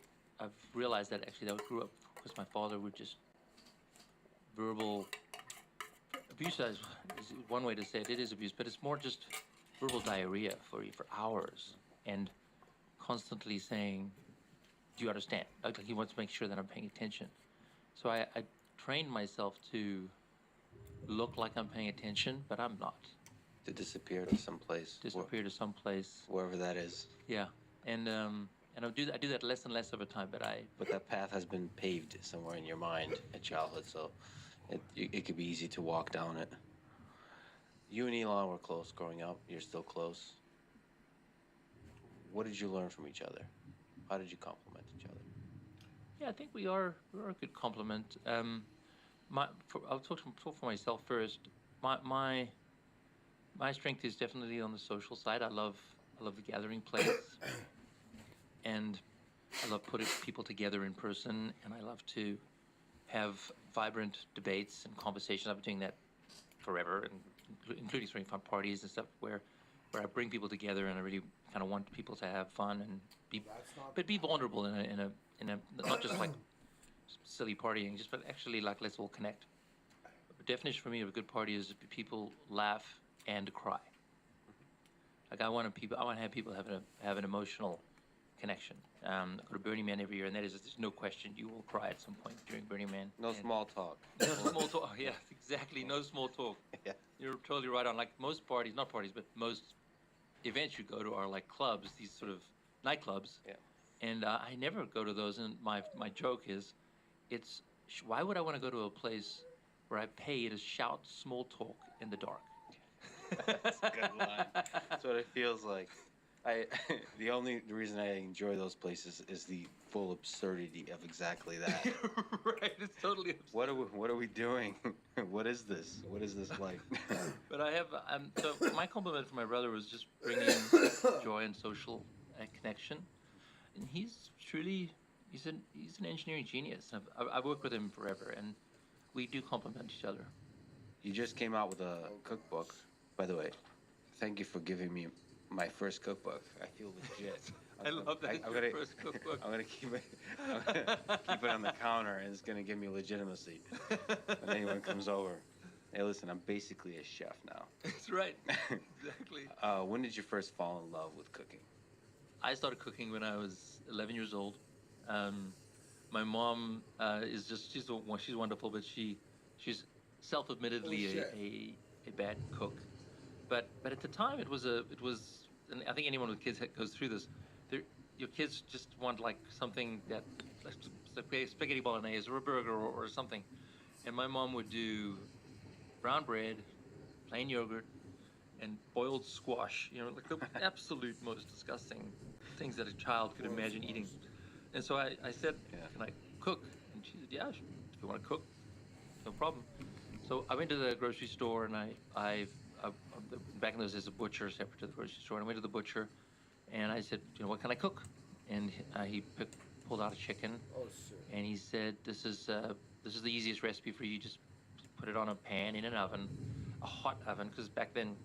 realized that actually that grew up because my father would just verbal abuse is one way to say it. It is abuse, but it's more just verbal diarrhea for hours and constantly saying, "Do you understand?" Like he wants to make sure that I'm paying attention. So I trained myself to look like I'm paying attention, but I'm not. To disappear to someplace. Disappear to someplace. Wherever that is. Yeah, and I do that less and less over time, But that path has been paved somewhere in your mind at childhood, so it could be easy to walk down it. You and Elon were close growing up. You're still close. What did you learn from each other? How did you complement each other? Yeah, I think we are a good complement. I'll talk for myself first. My strength is definitely on the social side. I love the gathering place, and I love putting people together in person, and I love to have vibrant debates and conversations. I've been doing that forever, and including throwing fun parties and stuff where I bring people together, and I really kind of want people to have fun and be vulnerable in a not just like silly partying, but actually like let's all connect. The definition for me of a good party is people laugh and cry. Like I want to have people have an emotional connection. I go to Burning Man every year, and that is there's no question you will cry at some point during Burning Man. No small talk. No small talk. Yeah, exactly. No small talk. Yeah. You're totally right on. Like most parties, not parties, but most events you go to are like clubs, these sort of nightclubs. Yeah. And I never go to those. And my joke is, why would I want to go to a place where I pay to shout small talk in the dark? That's a good line. That's what it feels like. The reason I enjoy those places is the full absurdity of exactly that. Right, it's totally absurd. What are we doing? What is this? What is this like? But I have so my compliment for my brother was just bringing joy and social connection, and he's an engineering genius. I've worked with him forever, and we do complement each other. You just came out with a cookbook, by the way. Thank you for giving me my first cookbook. I feel legit. I love that. It's your first cookbook. I'm gonna keep it on the counter, and it's gonna give me legitimacy when anyone comes over. Hey, listen, I'm basically a chef now. That's right. Exactly. When did you first fall in love with cooking? I started cooking when I was 11 years old. My mom she's wonderful, but she's self-admittedly a bad cook. But at the time it was and I think anyone with kids goes through this. Your kids just want like something that like spaghetti bolognese or a burger or something. And my mom would do brown bread, plain yogurt, and boiled squash. Like the absolute most disgusting things that a child could imagine eating. And so I said, "Can I cook?" And she said, "Yeah, if you want to cook, no problem." So I went to the grocery store, and I back in those days, a butcher separate to the grocery store. And I went to the butcher, and I said, "What can I cook?" And he pulled out a chicken, and he said, "This is the easiest recipe for you. Just put it on a pan in an oven, a hot oven, because back then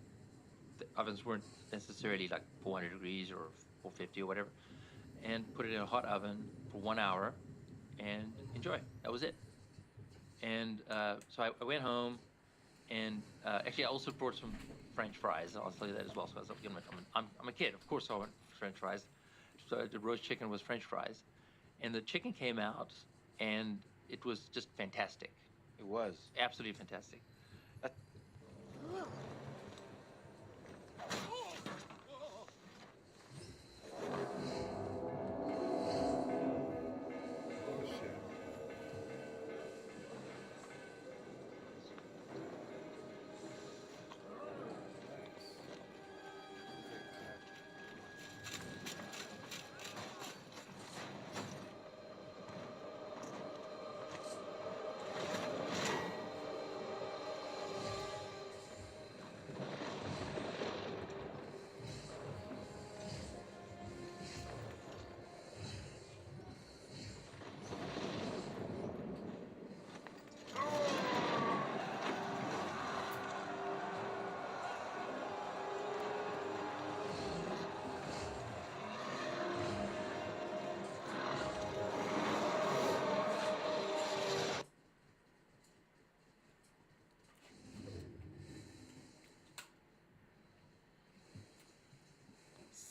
the ovens weren't necessarily like 400 degrees or 450 or whatever, and put it in a hot oven for 1 hour, and enjoy." That was it. And so I went home, and actually I also brought some French fries. I'll tell you that as well. So I was like, I'm a kid, of course I want French fries. So the roast chicken was French fries, and the chicken came out, and it was just fantastic. It was absolutely fantastic.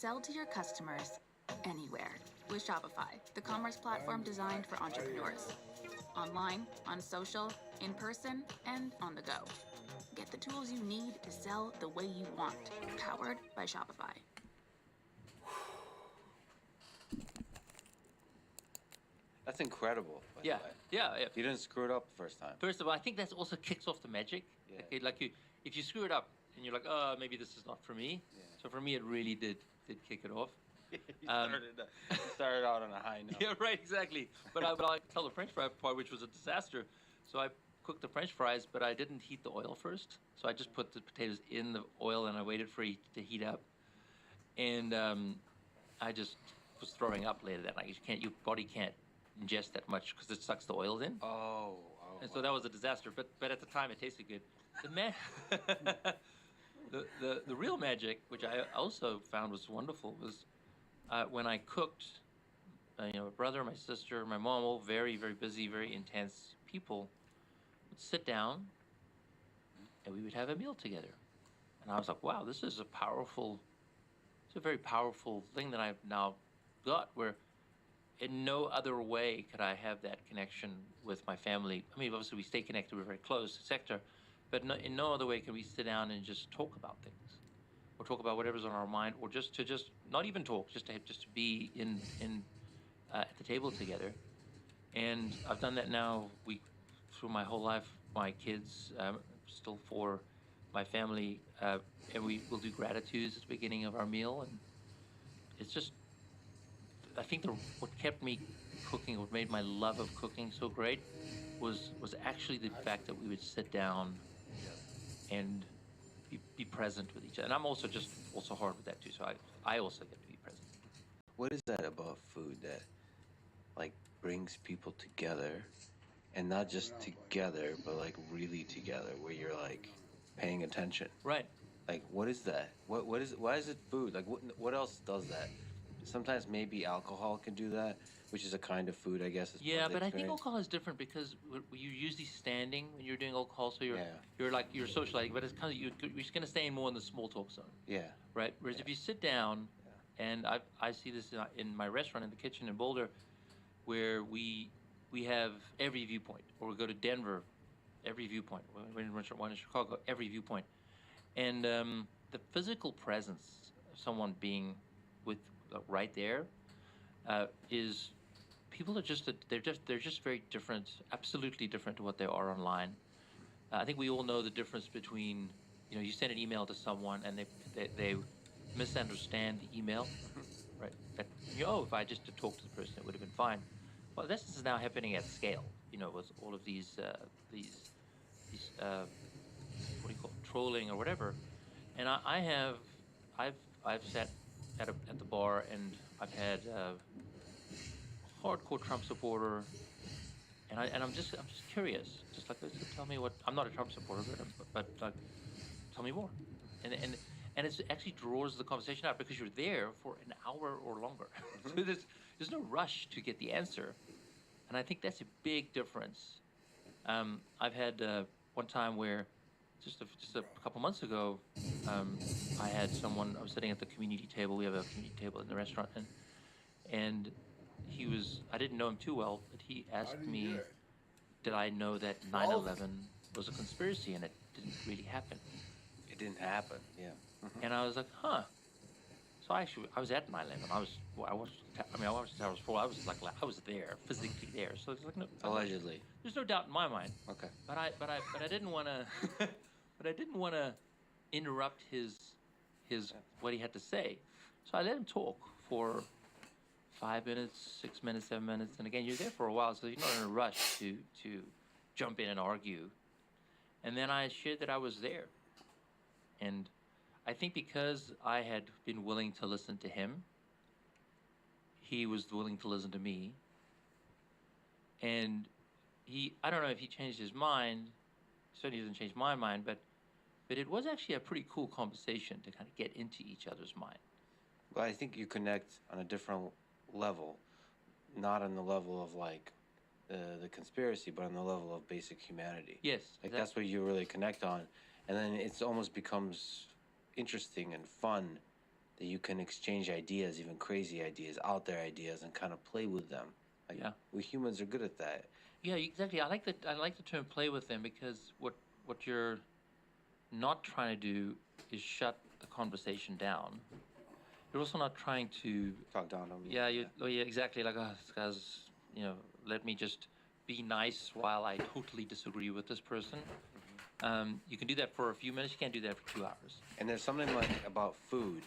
Sell to your customers anywhere with Shopify, the commerce platform designed for entrepreneurs. Online, on social, in person, and on the go. Get the tools you need to sell the way you want. Powered by Shopify. That's incredible. By Yeah, the way. yeah. You didn't screw it up the first time. First of all, I think that also kicks off the magic. Yeah. If you screw it up and you're like, oh, maybe this is not for me. Yeah. So for me, it really did kick it off. You started out on a high note. Yeah, right, exactly. But I tell the French fry part, which was a disaster. So I cooked the French fries, but I didn't heat the oil first. So I just put the potatoes in the oil and I waited for it to heat up. And I just was throwing up later that night. Your body can't ingest that much because it sucks the oils in. Oh. And so that was a disaster. But at the time, it tasted good. The real magic, which I also found was wonderful, was when I cooked. My brother, my sister, my mom, all very, very busy, very intense people, would sit down, and we would have a meal together. And I was like, wow, this is it's a very powerful thing that I've now got, where in no other way could I have that connection with my family. I mean, obviously we stay connected, we're very close, etc. But in no other way can we sit down and just talk about things, or talk about whatever's on our mind, or just not even talk, just to be in at the table together. And I've done that now through my whole life. My kids, still 4, my family, and we will do gratitudes at the beginning of our meal. And it's just, I think what kept me cooking, what made my love of cooking so great, was actually the fact that we would sit down and be present with each other. And I'm also hard with that too, so I also get to be present. What is that about food that brings people together, and not just together, but really together, where you're paying attention? Right. What is that? Why is it food? What else does that? Sometimes maybe alcohol can do that, which is a kind of food, I guess. Yeah, but I think alcohol is different because you're usually standing when you're doing alcohol, so you're socializing, but it's kind of you're just gonna stay more in the small talk zone. Yeah. Right. Whereas if you sit down, and I see this in my restaurant in the kitchen in Boulder, where we have every viewpoint, or we go to Denver, every viewpoint. We're in one in Chicago, every viewpoint, and the physical presence of someone being with right there is, people are they're just very different, absolutely different to what they are online. I think we all know the difference between, you send an email to someone and they misunderstand the email, right? That, if I just talked to the person, it would have been fine. Well, this is now happening at scale, with all of these what do you call it, trolling or whatever. And I've sat at the bar, and I've had a hardcore Trump supporter, and I'm just curious, just tell me what. I'm not a Trump supporter, but tell me more, and it actually draws the conversation out, because you're there for an hour or longer. So there's no rush to get the answer, and I think that's a big difference. I've had one time where just a couple months ago, I had someone. I was sitting at the community table. We have a community table in the restaurant, and he was. I didn't know him too well, but he asked me, did I know that 9/11 was a conspiracy, and it didn't really happen. It didn't happen. Yeah. Mm-hmm. And I was like, huh. So I was at 9/11. I was Towers 4. I was there, physically there. So it's no. Allegedly. There's no doubt in my mind. Okay. But I didn't want to. But I didn't want to interrupt his what he had to say. So I let him talk for 5 minutes, 6 minutes, 7 minutes. And again, you're there for a while, so you're not in a rush to jump in and argue. And then I shared that I was there. And I think because I had been willing to listen to him, he was willing to listen to me. And I don't know if he changed his mind. Certainly doesn't change my mind, but it was actually a pretty cool conversation to kind of get into each other's mind. Well, I think you connect on a different level, not on the level of the conspiracy, but on the level of basic humanity. Yes. That's what you really connect on. And then it almost becomes interesting and fun that you can exchange ideas, even crazy ideas, out there ideas, and kind of play with them. Like, Yeah. we humans are good at that. Yeah, exactly. I like the term "play with them" because what you're not trying to do is shut the conversation down. You're also not trying to talk down on me. Yeah, exactly. Like, oh, this guy's, let me just be nice while I totally disagree with this person. You can do that for a few minutes. You can't do that for 2 hours. And there's something like about food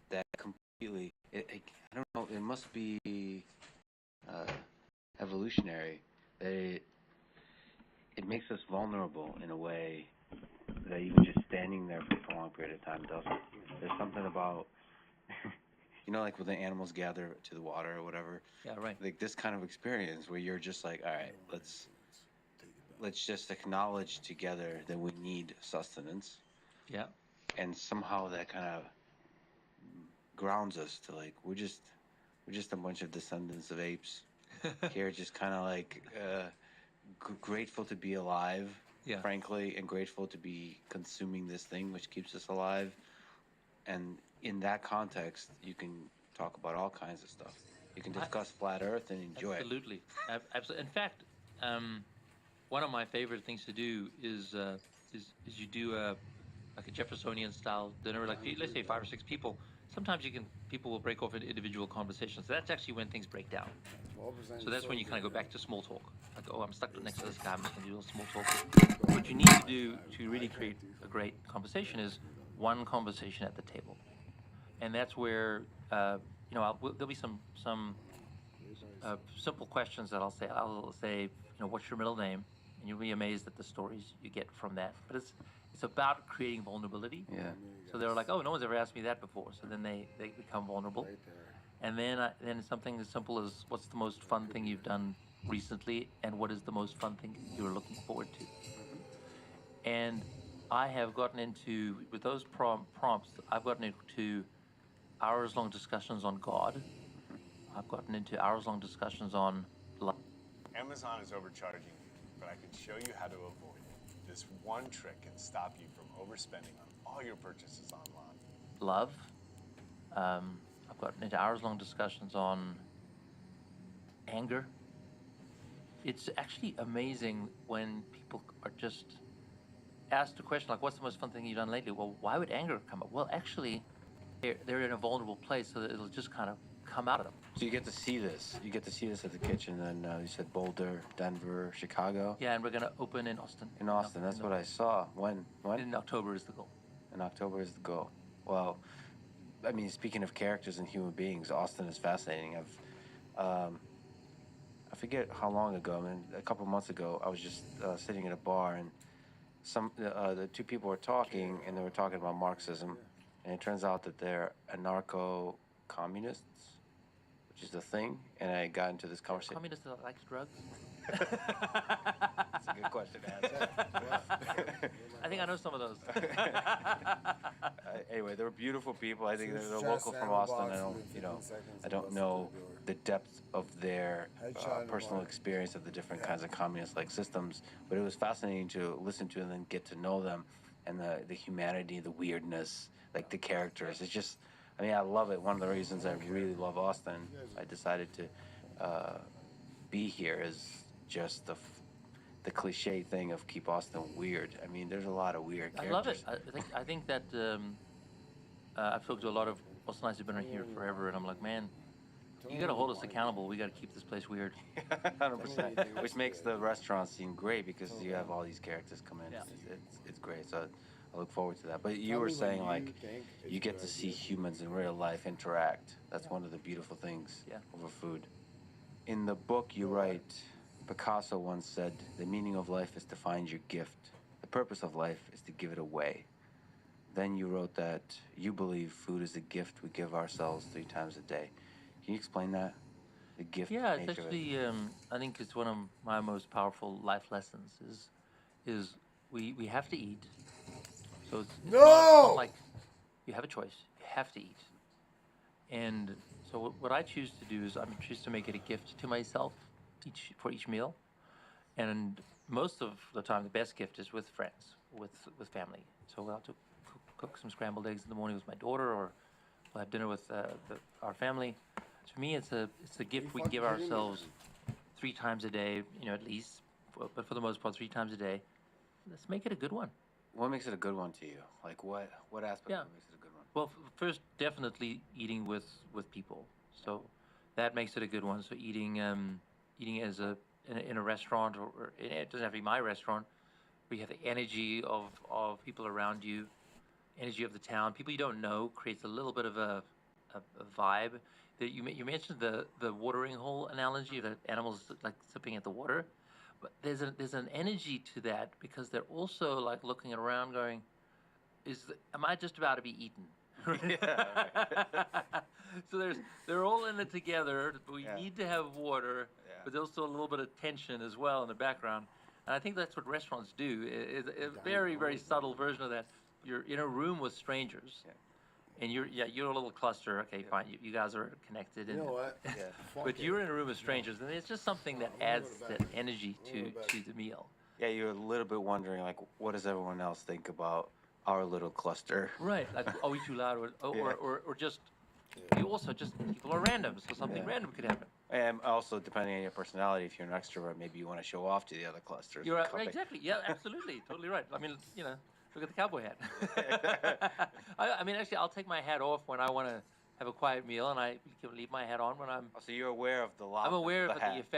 that completely, I don't know, it must be evolutionary. That it makes us vulnerable in a way that even just standing there for a prolonged period of time doesn't. There's something about, like when the animals gather to the water or whatever. Yeah, right. Like this kind of experience where you're just like, all right, let's just acknowledge together that we need sustenance. Yeah. And somehow that kind of grounds us to like we're just a bunch of descendants of apes here, just kind of like grateful to be alive, frankly, and grateful to be consuming this thing which keeps us alive. And in that context, you can talk about all kinds of stuff. You can discuss flat Earth and enjoy it. Absolutely. In fact, one of my favorite things to do is you do like a Jeffersonian style dinner, like let's say 5 or 6 people. Sometimes people will break off into individual conversations. That's actually when things break down. So that's when you kind of go back to small talk. Like, oh, I'm stuck next to this guy. I'm just going to do a little small talk. What you need to do to really create a great conversation is one conversation at the table, and that's where there'll be some simple questions that I'll say. I'll say, what's your middle name? And you'll be amazed at the stories you get from that. But it's about creating vulnerability. Yeah. So they're like, oh, no one's ever asked me that before. So then they become vulnerable. And then something as simple as, what's the most fun thing you've done recently, and what is the most fun thing you're looking forward to? And I have gotten into, with those prompts, I've gotten into hours-long discussions on God. I've gotten into hours-long discussions on love. Amazon is overcharging you, but I can show you how to avoid it. This one trick can stop you from overspending on all your purchases online. Love. I've gotten into hours-long discussions on anger. It's actually amazing when people are just asked a question like, what's the most fun thing you've done lately? Well, why would anger come up? Well, actually, they're in a vulnerable place, so that it'll just kind of come out of them. So you get to see this. You get to see this at the kitchen. And you said Boulder, Denver, Chicago. Yeah, and we're going to open in Austin. In Austin, that's what I saw. When? In October is the goal. In October is the goal. Well, I mean, speaking of characters and human beings, Austin is fascinating. I forget how long ago. I mean, a couple months ago, I was just sitting at a bar, and the 2 people were talking, and they were talking about Marxism, and it turns out that they're anarcho-communists, which is the thing, and I got into this conversation. Communists that like drugs? That's a good question to answer. I think I know some of those. Anyway, they were beautiful people. I think they're local from Austin. I don't know the depth of their personal experience of the different kinds of communist-like systems, but it was fascinating to listen to and then get to know them, and the humanity, the weirdness, like the characters. It's just, I mean, I love it. One of the reasons I really love Austin, I decided to be here, is just the cliche thing of keep Austin weird. I mean, there's a lot of weird characters. I love it. I think that I've talked to a lot of Austinites who've been here forever, and I'm like, man, you got to hold us accountable. We got to keep this place weird. 100%. Which makes the restaurant scene great because you have all these characters come in. Yeah. It's great. So I look forward to that. But you were saying, like, you get to see humans in real life interact. That's one of the beautiful things over food. In the book you write, Picasso once said, the meaning of life is to find your gift. The purpose of life is to give it away. Then you wrote that you believe food is a gift we give ourselves 3 times a day. Can you explain that? The gift Yeah, it's nature of it? actually, I think it's one of my most powerful life lessons is we have to eat. So it's not like you have a choice. You have to eat. And so what I choose to do is I choose to make it a gift to myself for each meal. And most of the time, the best gift is with friends, with family. So I'll cook some scrambled eggs in the morning with my daughter, or We'll have dinner with our family. To me, it's a gift we give ourselves 3 times a day, at least, but for the most part, 3 times a day. Let's make it a good one. What makes it a good one to you? Like what aspect of it makes it a good one? Well, first, definitely eating with people. So that makes it a good one. So eating as in a restaurant, or it doesn't have to be my restaurant, where you have the energy of people around you, energy of the town, people you don't know, creates a little bit of a vibe. That you mentioned the watering hole analogy, that animals like sipping at the water. But there's an energy to that, because they're also like looking around going, am I just about to be eaten? So they're all in it together. We need to have water, but there's also a little bit of tension as well in the background. And I think that's what restaurants do. It's a very, very subtle version of that. You're in a room with strangers. And you're a little cluster. Okay, fine. You guys are connected. And, you know what? But you're in a room of strangers, and it's just something that adds that energy to the meal. Yeah, you're a little bit wondering, like, what does everyone else think about our little cluster? Right. Like, are we too loud, or just you also just people are random, so something random could happen. And also, depending on your personality, if you're an extrovert, maybe you want to show off to the other clusters. You're right. Exactly. Yeah, absolutely. Totally right. I mean, look at the cowboy hat. I mean, actually, I'll take my hat off when I want to have a quiet meal, and I can leave my hat on when I'm. So you're aware of the loudness I'm aware of of the hat. the effect.